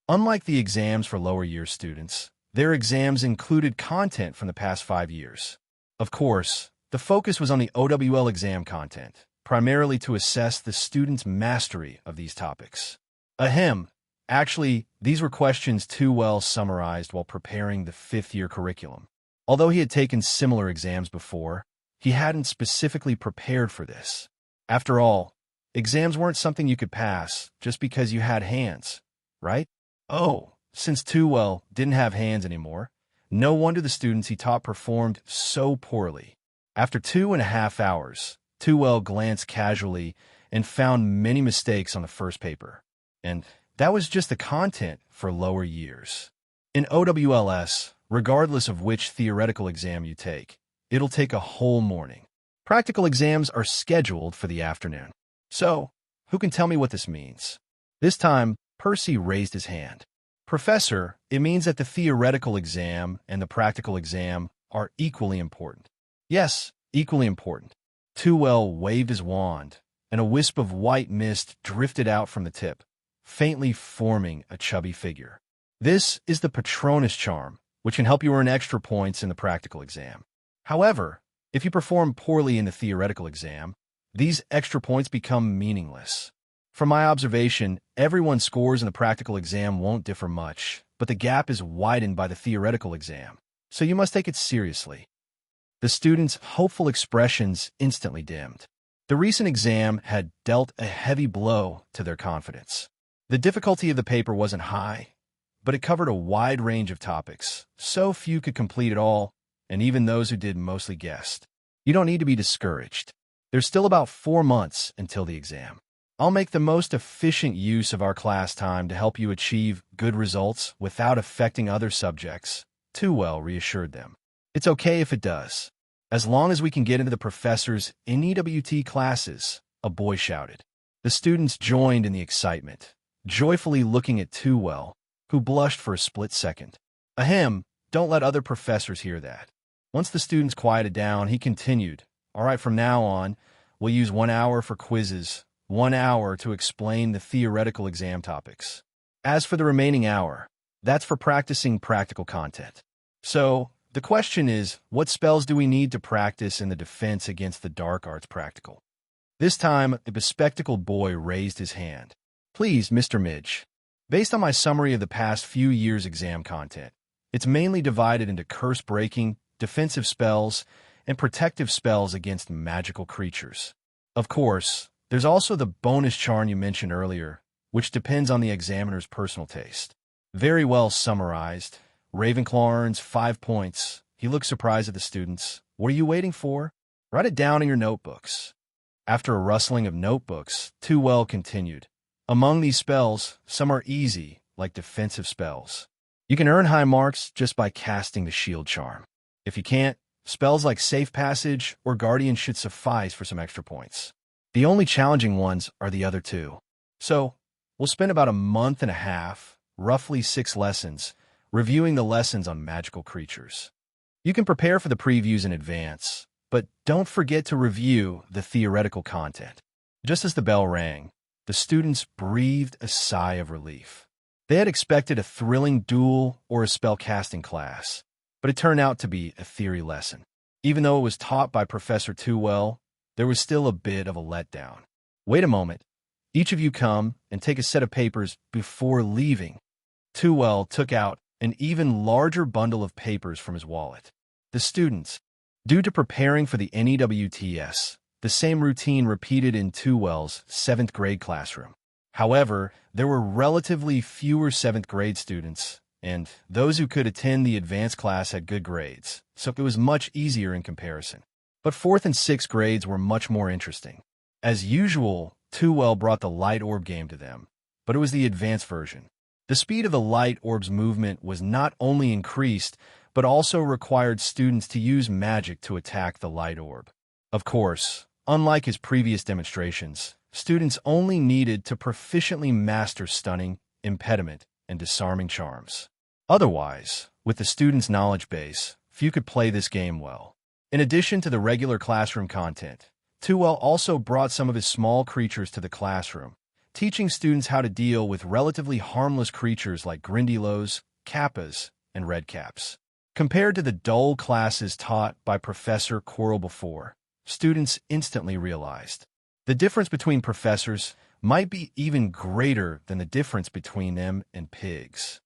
Unlike the exams for lower year students, their exams included content from the past 5 years. Of course, the focus was on the OWL exam content, primarily to assess the students' mastery of these topics. Ahem. Actually, these were questions Tewell summarized while preparing the 5th-year curriculum. Although he had taken similar exams before, he hadn't specifically prepared for this. After all, exams weren't something you could pass just because you had hands, right? Oh, since Tewell didn't have hands anymore, no wonder the students he taught performed so poorly. After 2.5 hours, Tewell glanced casually and found many mistakes on the first paper. And that was just the content for lower years. In OWLS, regardless of which theoretical exam you take, it'll take a whole morning. Practical exams are scheduled for the afternoon. So, who can tell me what this means? This time, Percy raised his hand. Professor, it means that the theoretical exam and the practical exam are equally important. Yes, equally important. Tewell waved his wand, and a wisp of white mist drifted out from the tip, faintly forming a chubby figure. This is the Patronus charm, which can help you earn extra points in the practical exam. However, if you perform poorly in the theoretical exam, these extra points become meaningless. From my observation, everyone's scores in the practical exam won't differ much, but the gap is widened by the theoretical exam, so you must take it seriously. The students' hopeful expressions instantly dimmed. The recent exam had dealt a heavy blow to their confidence. The difficulty of the paper wasn't high, but it covered a wide range of topics. So few could complete it all, and even those who did mostly guessed. You don't need to be discouraged. There's still about 4 months until the exam. I'll make the most efficient use of our class time to help you achieve good results without affecting other subjects, Tewell reassured them. It's okay if it does. As long as we can get into the professor's NEWT classes, a boy shouted. The students joined in the excitement, joyfully looking at Tewell, who blushed for a split second. Ahem, don't let other professors hear that. Once the students quieted down, he continued, all right, from now on, we'll use 1 hour for quizzes, 1 hour to explain the theoretical exam topics. As for the remaining hour, that's for practicing practical content. So, the question is, what spells do we need to practice in the defense against the dark arts practical? This time, the bespectacled boy raised his hand. Please, Mr. Midge. Based on my summary of the past few years' exam content, it's mainly divided into curse-breaking, defensive spells, and protective spells against magical creatures. Of course, there's also the bonus charm you mentioned earlier, which depends on the examiner's personal taste. Very well summarized. Ravenclaw earns 5 points. He looked surprised at the students. What are you waiting for? Write it down in your notebooks. After a rustling of notebooks, Tewell continued. Among these spells, some are easy, like defensive spells. You can earn high marks just by casting the shield charm. If you can't, spells like Safe Passage or Guardian should suffice for some extra points. The only challenging ones are the other two. So, we'll spend about a month and a half, roughly 6 lessons, reviewing the lessons on magical creatures. You can prepare for the previews in advance, but don't forget to review the theoretical content. Just as the bell rang, the students breathed a sigh of relief. They had expected a thrilling duel or a spellcasting class, but it turned out to be a theory lesson. Even though it was taught by Professor Tewell, there was still a bit of a letdown. Wait a moment. Each of you come and take a set of papers before leaving. Tewell took out an even larger bundle of papers from his wallet. The students, due to preparing for the NEWTS, the same routine repeated in Tewell's 7th grade classroom. However, there were relatively fewer 7th grade students, and those who could attend the advanced class had good grades, so it was much easier in comparison. But 4th and 6th grades were much more interesting. As usual, Tewell brought the light orb game to them, but it was the advanced version. The speed of the light orb's movement was not only increased, but also required students to use magic to attack the light orb. Of course, unlike his previous demonstrations, students only needed to proficiently master stunning, impediment, and disarming charms. Otherwise, with the students' knowledge base, few could play this game well. In addition to the regular classroom content, Tewell also brought some of his small creatures to the classroom, teaching students how to deal with relatively harmless creatures like Grindylows, Kappas, and Redcaps. Compared to the dull classes taught by Professor Quirrell before, students instantly realized the difference between professors might be even greater than the difference between them and pigs.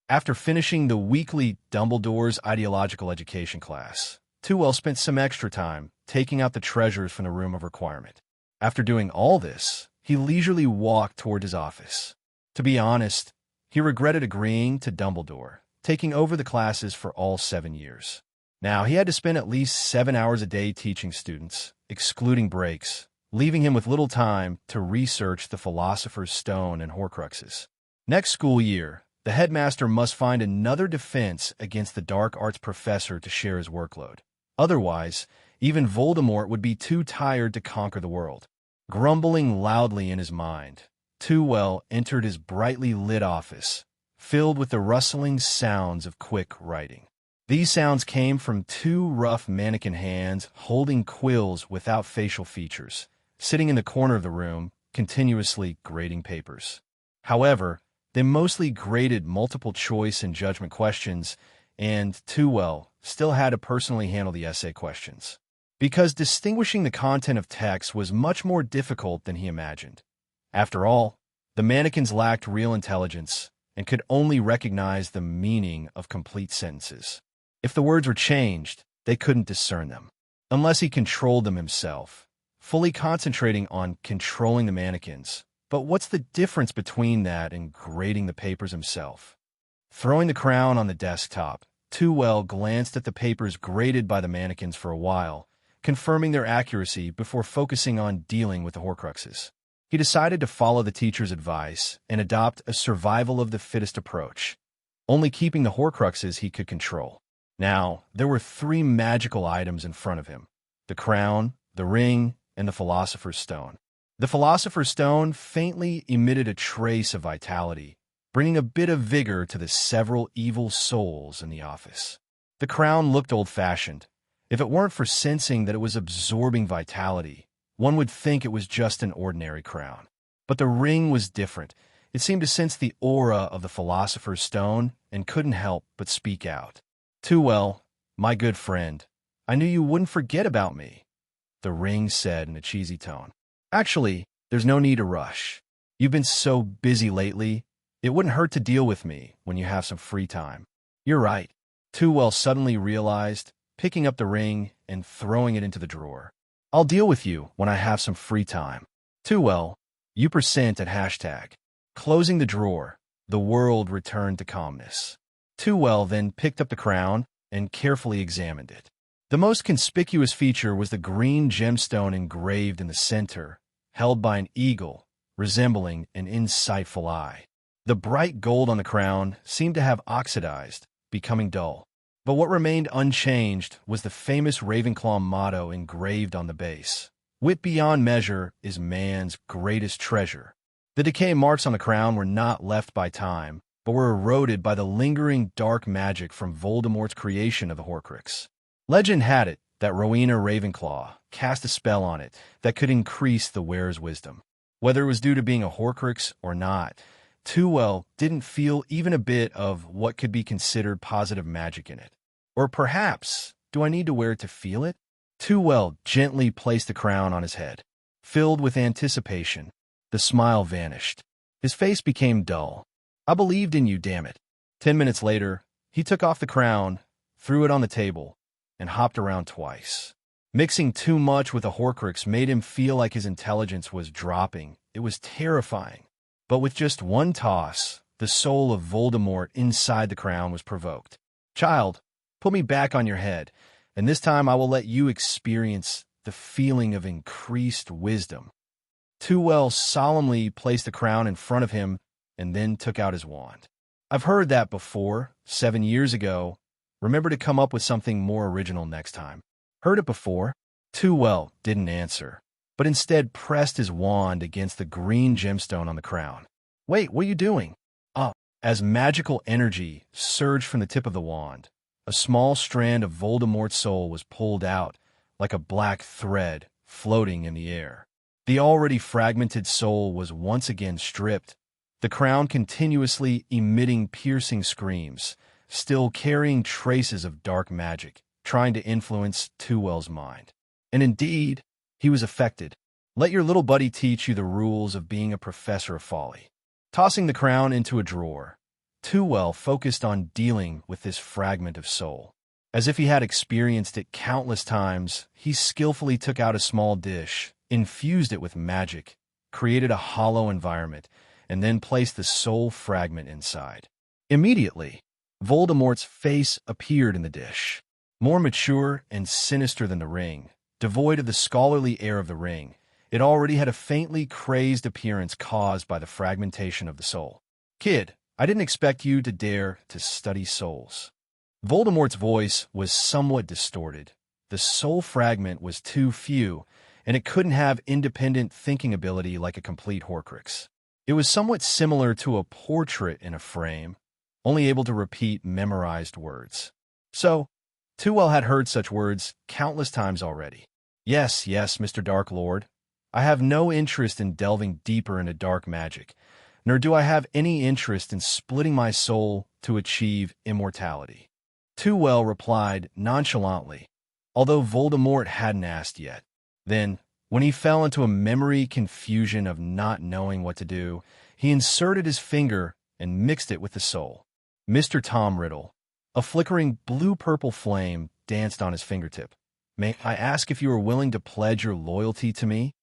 After finishing the weekly Dumbledore's Ideological Education class, Tewell spent some extra time taking out the treasures from the Room of Requirement. After doing all this, he leisurely walked toward his office. To be honest, he regretted agreeing to Dumbledore, taking over the classes for all 7 years. Now, he had to spend at least 7 hours a day teaching students, excluding breaks, leaving him with little time to research the Philosopher's Stone and Horcruxes. Next school year, the headmaster must find another defense against the dark arts professor to share his workload. Otherwise, even Voldemort would be too tired to conquer the world. Grumbling loudly in his mind, Tewell entered his brightly lit office, filled with the rustling sounds of quick writing. These sounds came from 2 rough mannequin hands holding quills without facial features, sitting in the corner of the room, continuously grading papers. However, they mostly graded multiple choice and judgment questions, and Tewell still had to personally handle the essay questions. Because distinguishing the content of text was much more difficult than he imagined. After all, the mannequins lacked real intelligence and could only recognize the meaning of complete sentences. If the words were changed, they couldn't discern them, unless he controlled them himself, fully concentrating on controlling the mannequins. But what's the difference between that and grading the papers himself? Throwing the crown on the desktop, Tewell glanced at the papers graded by the mannequins for a while, confirming their accuracy before focusing on dealing with the Horcruxes. He decided to follow the teacher's advice and adopt a survival-of-the-fittest approach, only keeping the Horcruxes he could control. Now, there were 3 magical items in front of him: the crown, the ring, and the Philosopher's Stone. The Philosopher's Stone faintly emitted a trace of vitality, bringing a bit of vigor to the several evil souls in the office. The crown looked old-fashioned. If it weren't for sensing that it was absorbing vitality, one would think it was just an ordinary crown. But the ring was different. It seemed to sense the aura of the Philosopher's Stone and couldn't help but speak out. "Tewell, my good friend, I knew you wouldn't forget about me," the ring said in a cheesy tone. "Actually, there's no need to rush. You've been so busy lately, it wouldn't hurt to deal with me when you have some free time." "You're right," Tewell suddenly realized, picking up the ring and throwing it into the drawer. "I'll deal with you when I have some free time." Tewell, U% at hashtag. Closing the drawer, the world returned to calmness. Tewell then picked up the crown and carefully examined it. The most conspicuous feature was the green gemstone engraved in the center, held by an eagle, resembling an insightful eye. The bright gold on the crown seemed to have oxidized, becoming dull. But what remained unchanged was the famous Ravenclaw motto engraved on the base: "Wit beyond measure is man's greatest treasure." The decay marks on the crown were not left by time, but were eroded by the lingering dark magic from Voldemort's creation of the Horcrux. Legend had it that Rowena Ravenclaw cast a spell on it that could increase the wearer's wisdom. Whether it was due to being a Horcrux or not, Tewell didn't feel even a bit of what could be considered positive magic in it. Or perhaps, do I need to wear it to feel it? Tewell gently placed the crown on his head. Filled with anticipation, the smile vanished. His face became dull. "I believed in you, damn it." 10 minutes later, he took off the crown, threw it on the table, and hopped around twice. Mixing too much with a Horcrux made him feel like his intelligence was dropping. It was terrifying. But with just one toss, the soul of Voldemort inside the crown was provoked. Child, put me back on your head, and this time I will let you experience the feeling of increased wisdom. Tewell solemnly placed the crown in front of him and then took out his wand. I've heard that before, 7 years ago. Remember to come up with something more original next time. Heard it before? Tewell didn't answer, but instead pressed his wand against the green gemstone on the crown. Wait, what are you doing? As magical energy surged from the tip of the wand, a small strand of Voldemort's soul was pulled out, like a black thread floating in the air. The already fragmented soul was once again stripped, the crown continuously emitting piercing screams, still carrying traces of dark magic, trying to influence Tewell's mind. And indeed, he was affected. Let your little buddy teach you the rules of being a professor of folly. Tossing the crown into a drawer, Tewell focused on dealing with this fragment of soul. As if he had experienced it countless times, he skillfully took out a small dish, infused it with magic, created a hollow environment, and then placed the soul fragment inside. Immediately, Voldemort's face appeared in the dish. More mature and sinister than the ring, devoid of the scholarly air of the ring, it already had a faintly crazed appearance caused by the fragmentation of the soul. Kid, I didn't expect you to dare to study souls. Voldemort's voice was somewhat distorted. The soul fragment was too few, and it couldn't have independent thinking ability like a complete Horcrux. It was somewhat similar to a portrait in a frame, only able to repeat memorized words. So, Tewell had heard such words countless times already. Yes, Mr. Dark Lord. I have no interest in delving deeper into dark magic, nor do I have any interest in splitting my soul to achieve immortality. Tewell replied nonchalantly, although Voldemort hadn't asked yet. Then, when he fell into a memory confusion of not knowing what to do, he inserted his finger and mixed it with the soul. Mr. Tom Riddle, a flickering blue-purple flame danced on his fingertip. May I ask if you are willing to pledge your loyalty to me?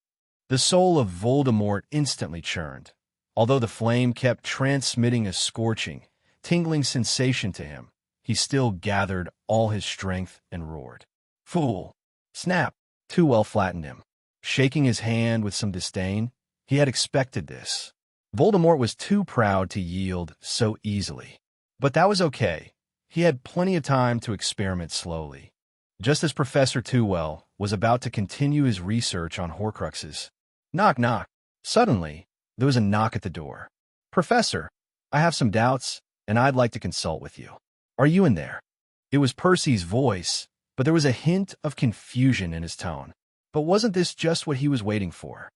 The soul of Voldemort instantly churned, although the flame kept transmitting a scorching, tingling sensation to him. He still gathered all his strength and roared. Fool! Snap! Tewell flattened him, shaking his hand with some disdain. He had expected this. Voldemort was too proud to yield so easily. But that was okay. He had plenty of time to experiment slowly. Just as Professor Tewell was about to continue his research on Horcruxes. Knock, knock. Suddenly, there was a knock at the door. Professor, I have some doubts, and I'd like to consult with you. Are you in there? It was Percy's voice, but there was a hint of confusion in his tone. But wasn't this just what he was waiting for?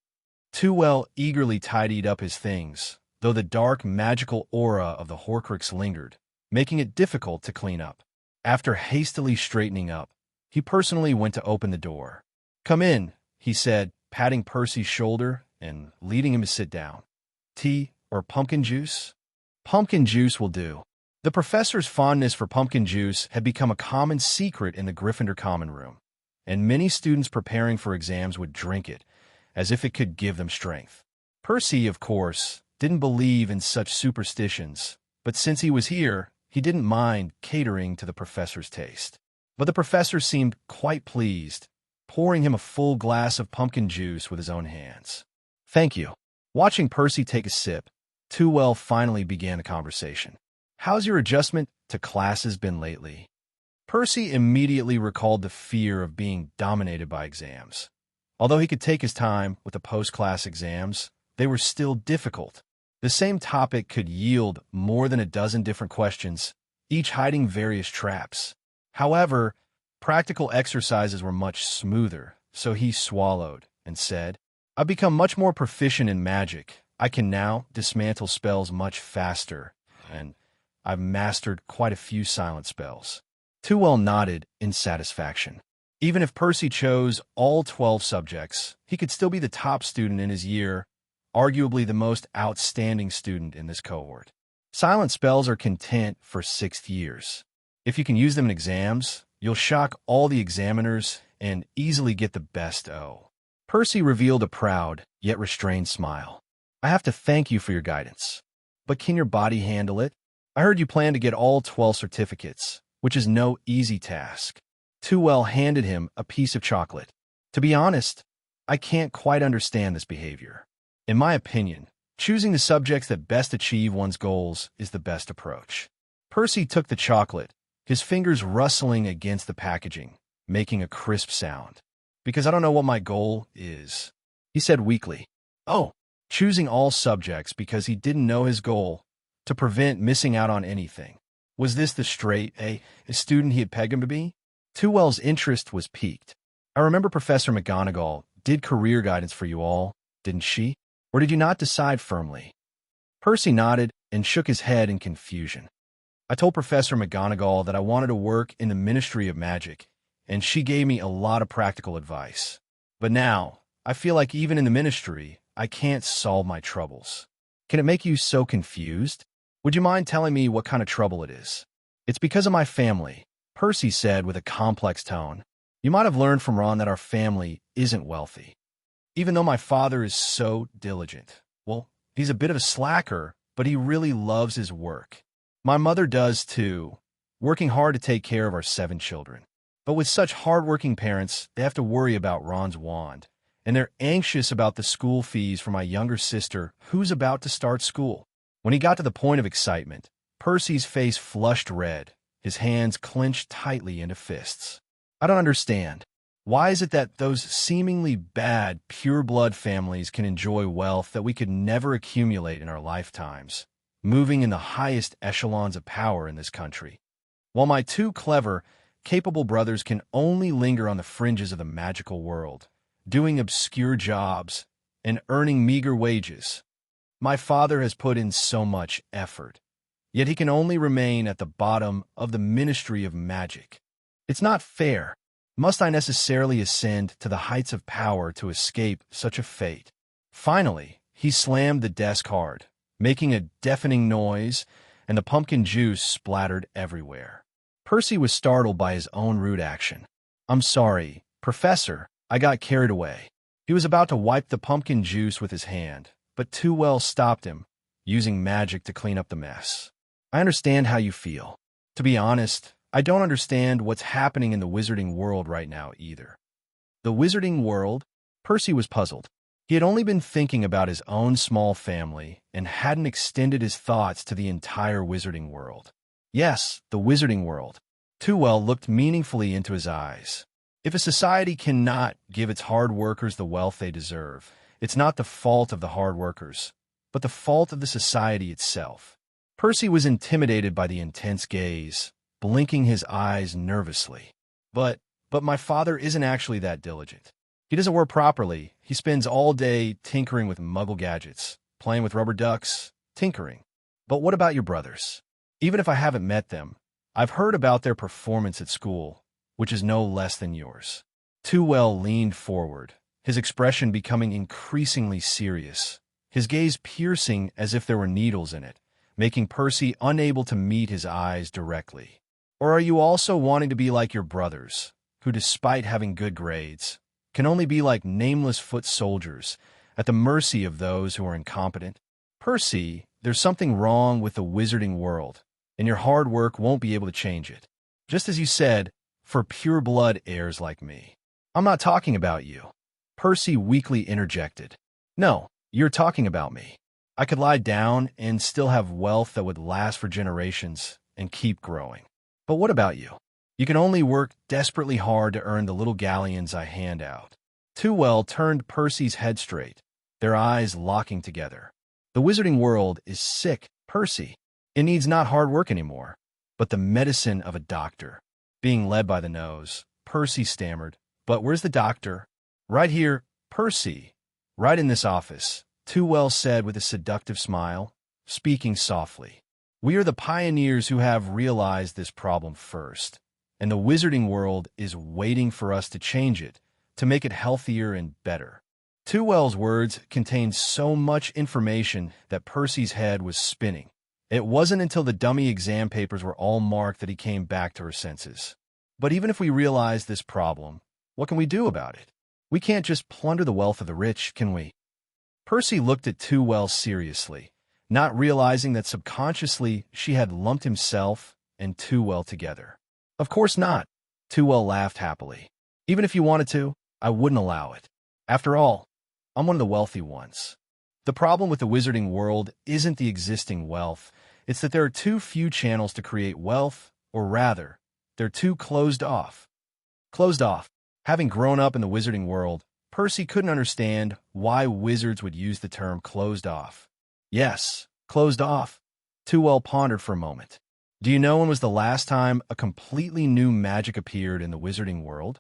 Tewell eagerly tidied up his things, though the dark, magical aura of the Horcrux lingered, making it difficult to clean up. After hastily straightening up, he personally went to open the door. Come in, he said, patting Percy's shoulder and leading him to sit down. Tea or pumpkin juice? Pumpkin juice will do. The professor's fondness for pumpkin juice had become a common secret in the Gryffindor common room, and many students preparing for exams would drink it, as if it could give them strength. Percy, of course, didn't believe in such superstitions, but since he was here, he didn't mind catering to the professor's taste. But the professor seemed quite pleased, pouring him a full glass of pumpkin juice with his own hands. Thank you. Watching Percy take a sip, Tewell finally began the conversation. How's your adjustment to classes been lately? Percy immediately recalled the fear of being dominated by exams. Although he could take his time with the post-class exams, they were still difficult. The same topic could yield more than a dozen different questions, each hiding various traps. However, practical exercises were much smoother, so he swallowed and said, I've become much more proficient in magic. I can now dismantle spells much faster, and I've mastered quite a few silent spells. Tewell nodded in satisfaction. Even if Percy chose all 12 subjects, he could still be the top student in his year, arguably the most outstanding student in this cohort. Silent spells are content for 6th years. If you can use them in exams, you'll shock all the examiners and easily get the best O. Percy revealed a proud, yet restrained smile. I have to thank you for your guidance. But can your body handle it? I heard you plan to get all 12 certificates, which is no easy task. Tewell handed him a piece of chocolate. To be honest, I can't quite understand this behavior. In my opinion, choosing the subjects that best achieve one's goals is the best approach. Percy took the chocolate, his fingers rustling against the packaging, making a crisp sound. Because I don't know what my goal is, he said weakly. Oh, choosing all subjects because he didn't know his goal, to prevent missing out on anything. Was this the straight A student he had pegged him to be? Tewell's interest was piqued. I remember Professor McGonagall did career guidance for you all, didn't she? Or did you not decide firmly? Percy nodded and shook his head in confusion. I told Professor McGonagall that I wanted to work in the Ministry of Magic, and she gave me a lot of practical advice. But now, I feel like even in the ministry, I can't solve my troubles. Can it make you so confused? Would you mind telling me what kind of trouble it is? It's because of my family, Percy said with a complex tone. You might have learned from Ron that our family isn't wealthy. Even though my father is so diligent. Well, he's a bit of a slacker, but he really loves his work. My mother does too, working hard to take care of our 7 children. But with such hard-working parents, they have to worry about Ron's wand, and they're anxious about the school fees for my younger sister, who's about to start school. When he got to the point of excitement, Percy's face flushed red, his hands clenched tightly into fists. I don't understand. Why is it that those seemingly bad, pure-blood families can enjoy wealth that we could never accumulate in our lifetimes, moving in the highest echelons of power in this country, while my 2 clever, capable brothers can only linger on the fringes of the magical world, doing obscure jobs and earning meager wages? My father has put in so much effort, yet he can only remain at the bottom of the Ministry of Magic. It's not fair. Must I necessarily ascend to the heights of power to escape such a fate? Finally, he slammed the desk hard, making a deafening noise, and the pumpkin juice splattered everywhere. Percy was startled by his own rude action. I'm sorry, Professor, I got carried away. He was about to wipe the pumpkin juice with his hand, but Tewell stopped him, using magic to clean up the mess. I understand how you feel. To be honest, I don't understand what's happening in the wizarding world right now either. The wizarding world? Percy was puzzled. He had only been thinking about his own small family and hadn't extended his thoughts to the entire wizarding world. Yes, the wizarding world. Tewell looked meaningfully into his eyes. If a society cannot give its hard workers the wealth they deserve, it's not the fault of the hard workers, but the fault of the society itself. Percy was intimidated by the intense gaze, blinking his eyes nervously. But my father isn't actually that diligent. He doesn't work properly. He spends all day tinkering with Muggle gadgets, playing with rubber ducks, tinkering. But what about your brothers? Even if I haven't met them, I've heard about their performance at school, which is no less than yours. Tewell leaned forward, his expression becoming increasingly serious, his gaze piercing as if there were needles in it, making Percy unable to meet his eyes directly. Or are you also wanting to be like your brothers, who, despite having good grades, can only be like nameless foot soldiers, at the mercy of those who are incompetent? Percy, there's something wrong with the wizarding world, and your hard work won't be able to change it. Just as you said, for pure-blood heirs like me. I'm not talking about you. Percy weakly interjected. No, you're talking about me. I could lie down and still have wealth that would last for generations and keep growing. But what about you? You can only work desperately hard to earn the little galleons I hand out. Tewell turned Percy's head straight, their eyes locking together. The wizarding world is sick, Percy. It needs not hard work anymore, but the medicine of a doctor. Being led by the nose, Percy stammered, But where's the doctor? Right here, Percy. Right in this office, Tewell said with a seductive smile, speaking softly. We are the pioneers who have realized this problem first, and the wizarding world is waiting for us to change it, to make it healthier and better. Tewell's words contained so much information that Percy's head was spinning. It wasn't until the dummy exam papers were all marked that he came back to her senses. But even if we realize this problem, what can we do about it? We can't just plunder the wealth of the rich, can we? Percy looked at Tewell seriously, not realizing that subconsciously she had lumped himself and Tewell together. Of course not. Tewell laughed happily. Even if you wanted to, I wouldn't allow it. After all, I'm one of the wealthy ones. The problem with the wizarding world isn't the existing wealth, it's that there are too few channels to create wealth, or rather, they're too closed off. Closed off. Having grown up in the wizarding world, Percy couldn't understand why wizards would use the term closed off. Yes, closed off. Tewell pondered for a moment. Do you know when was the last time a completely new magic appeared in the wizarding world?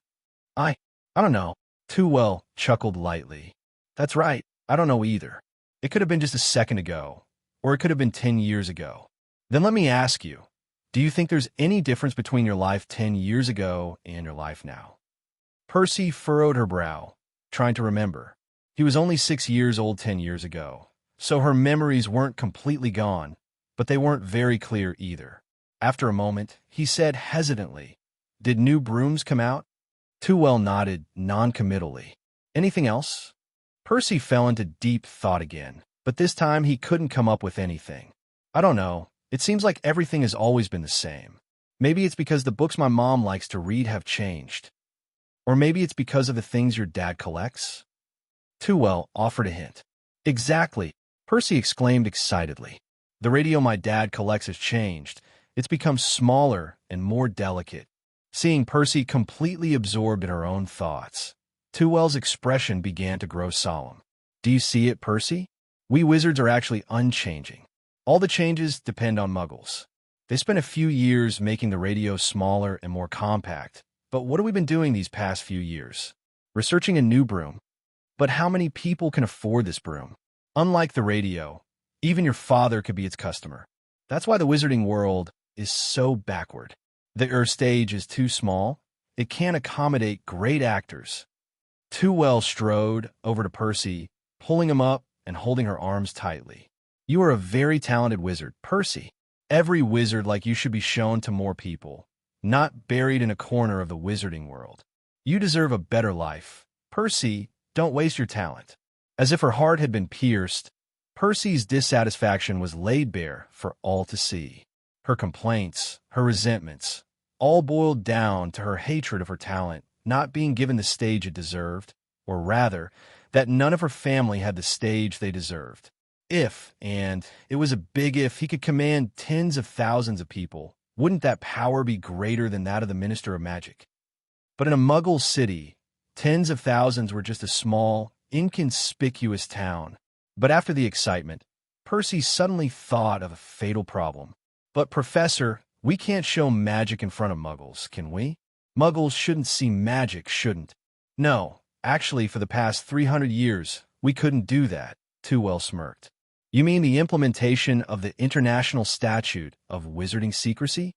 I don't know. Tewell chuckled lightly. That's right, I don't know either. It could have been just a second ago, or it could have been 10 years ago. Then let me ask you, do you think there's any difference between your life 10 years ago and your life now? Percy furrowed her brow, trying to remember. He was only 6 years old 10 years ago, so her memories weren't completely gone, but they weren't very clear either. After a moment, he said hesitantly, Did new brooms come out? Tewell nodded non-committally. Anything else? Percy fell into deep thought again, but this time he couldn't come up with anything. I don't know. It seems like everything has always been the same. Maybe it's because the books my mom likes to read have changed. Or maybe it's because of the things your dad collects? Tewell offered a hint. Exactly, Percy exclaimed excitedly. The radio my dad collects has changed. It's become smaller and more delicate. Seeing Percy completely absorbed in her own thoughts, Tewell's expression began to grow solemn. Do you see it, Percy? We wizards are actually unchanging. All the changes depend on Muggles. They spent a few years making the radio smaller and more compact, but what have we been doing these past few years? Researching a new broom. But how many people can afford this broom? Unlike the radio, even your father could be its customer. That's why the wizarding world is so backward. The stage is too small. It can't accommodate great actors. Tewell strode over to Percy, pulling him up and holding her arms tightly. You are a very talented wizard, Percy. Every wizard like you should be shown to more people, not buried in a corner of the wizarding world. You deserve a better life. Percy, don't waste your talent. As if her heart had been pierced, Percy's dissatisfaction was laid bare for all to see. Her complaints, her resentments, all boiled down to her hatred of her talent not being given the stage it deserved, or rather, that none of her family had the stage they deserved. If, and it was a big if, he could command tens of thousands of people, wouldn't that power be greater than that of the Minister of Magic? But in a Muggle city, tens of thousands were just a small, inconspicuous town. But after the excitement, Percy suddenly thought of a fatal problem. But Professor, we can't show magic in front of Muggles, can we? Muggles shouldn't see magic, shouldn't? No, actually for the past 300 years, we couldn't do that, Tewell smirked. You mean the implementation of the International Statute of Wizarding Secrecy?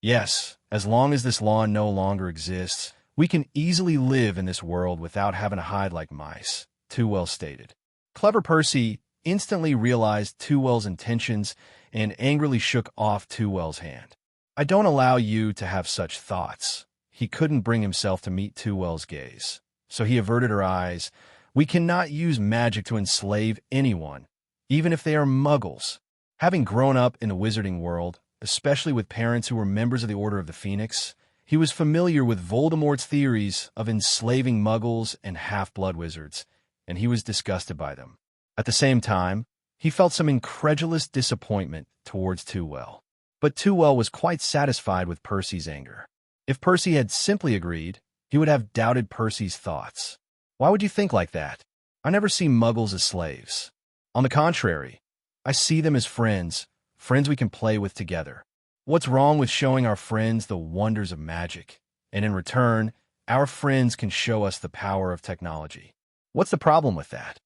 Yes, as long as this law no longer exists, we can easily live in this world without having to hide like mice, Tewell stated. Clever Percy instantly realized Tewell's intentions and angrily shook off Tewell's hand. I don't allow you to have such thoughts. He couldn't bring himself to meet Tewell's gaze, so he averted her eyes. We cannot use magic to enslave anyone, even if they are Muggles. Having grown up in the wizarding world, especially with parents who were members of the Order of the Phoenix, he was familiar with Voldemort's theories of enslaving Muggles and half-blood wizards, and he was disgusted by them. At the same time, he felt some incredulous disappointment towards Tewell. But Tewell was quite satisfied with Percy's anger. If Percy had simply agreed, he would have doubted Percy's thoughts. Why would you think like that? I never see Muggles as slaves. On the contrary, I see them as friends we can play with together. What's wrong with showing our friends the wonders of magic, and in return, our friends can show us the power of technology? What's the problem with that?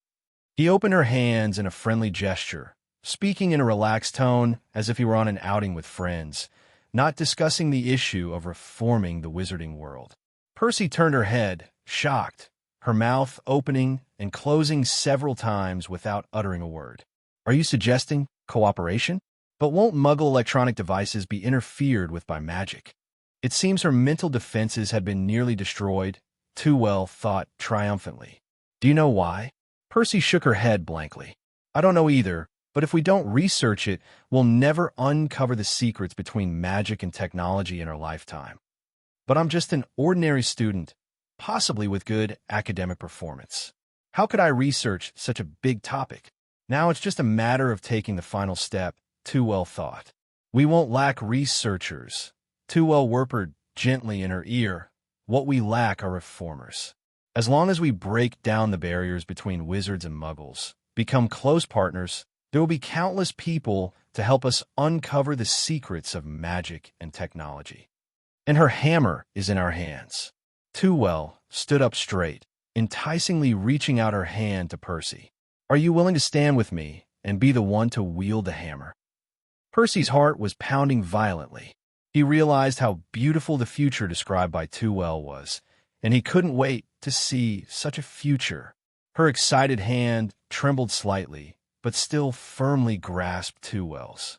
He opened her hands in a friendly gesture, speaking in a relaxed tone as if he were on an outing with friends, not discussing the issue of reforming the wizarding world. Percy turned her head, shocked, her mouth opening and closing several times without uttering a word. Are you suggesting cooperation? But won't Muggle electronic devices be interfered with by magic? It seems her mental defenses had been nearly destroyed, Tewell thought triumphantly. Do you know why? Percy shook her head blankly. I don't know either, but if we don't research it, we'll never uncover the secrets between magic and technology in our lifetime. But I'm just an ordinary student, possibly with good academic performance. How could I research such a big topic? Now it's just a matter of taking the final step, Tewell thought. We won't lack researchers. Tewell whispered gently in her ear. What we lack are reformers. As long as we break down the barriers between wizards and muggles, become close partners, there will be countless people to help us uncover the secrets of magic and technology. And her hammer is in our hands. Tewell stood up straight, enticingly reaching out her hand to Percy. Are you willing to stand with me and be the one to wield the hammer? Percy's heart was pounding violently. He realized how beautiful the future described by Tewell was, and he couldn't wait to see such a future. Her excited hand trembled slightly, but still firmly grasped Tewell's.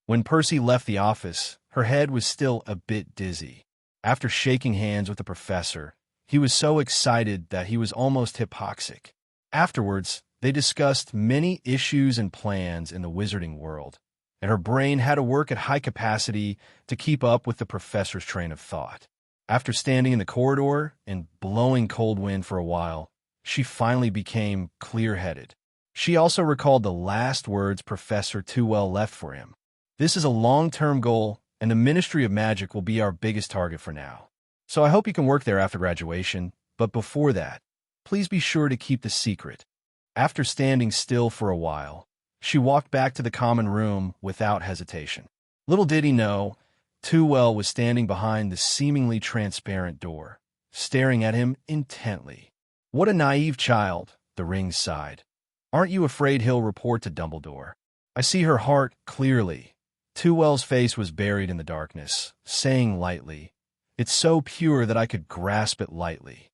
When Percy left the office, her head was still a bit dizzy. After shaking hands with the professor, he was so excited that he was almost hypoxic. Afterwards, they discussed many issues and plans in the wizarding world, and her brain had to work at high capacity to keep up with the professor's train of thought. After standing in the corridor and blowing cold wind for a while, she finally became clear-headed. She also recalled the last words Professor Tewell left for him. This is a long-term goal, and the Ministry of Magic will be our biggest target for now. So I hope you can work there after graduation, but before that, please be sure to keep the secret. After standing still for a while, she walked back to the common room without hesitation. Little did he know, Tewell was standing behind the seemingly transparent door, staring at him intently. What a naive child, the ring sighed. Aren't you afraid he'll report to Dumbledore? I see her heart clearly. Tewell's face was buried in the darkness, saying lightly, It's so pure that I could grasp it lightly.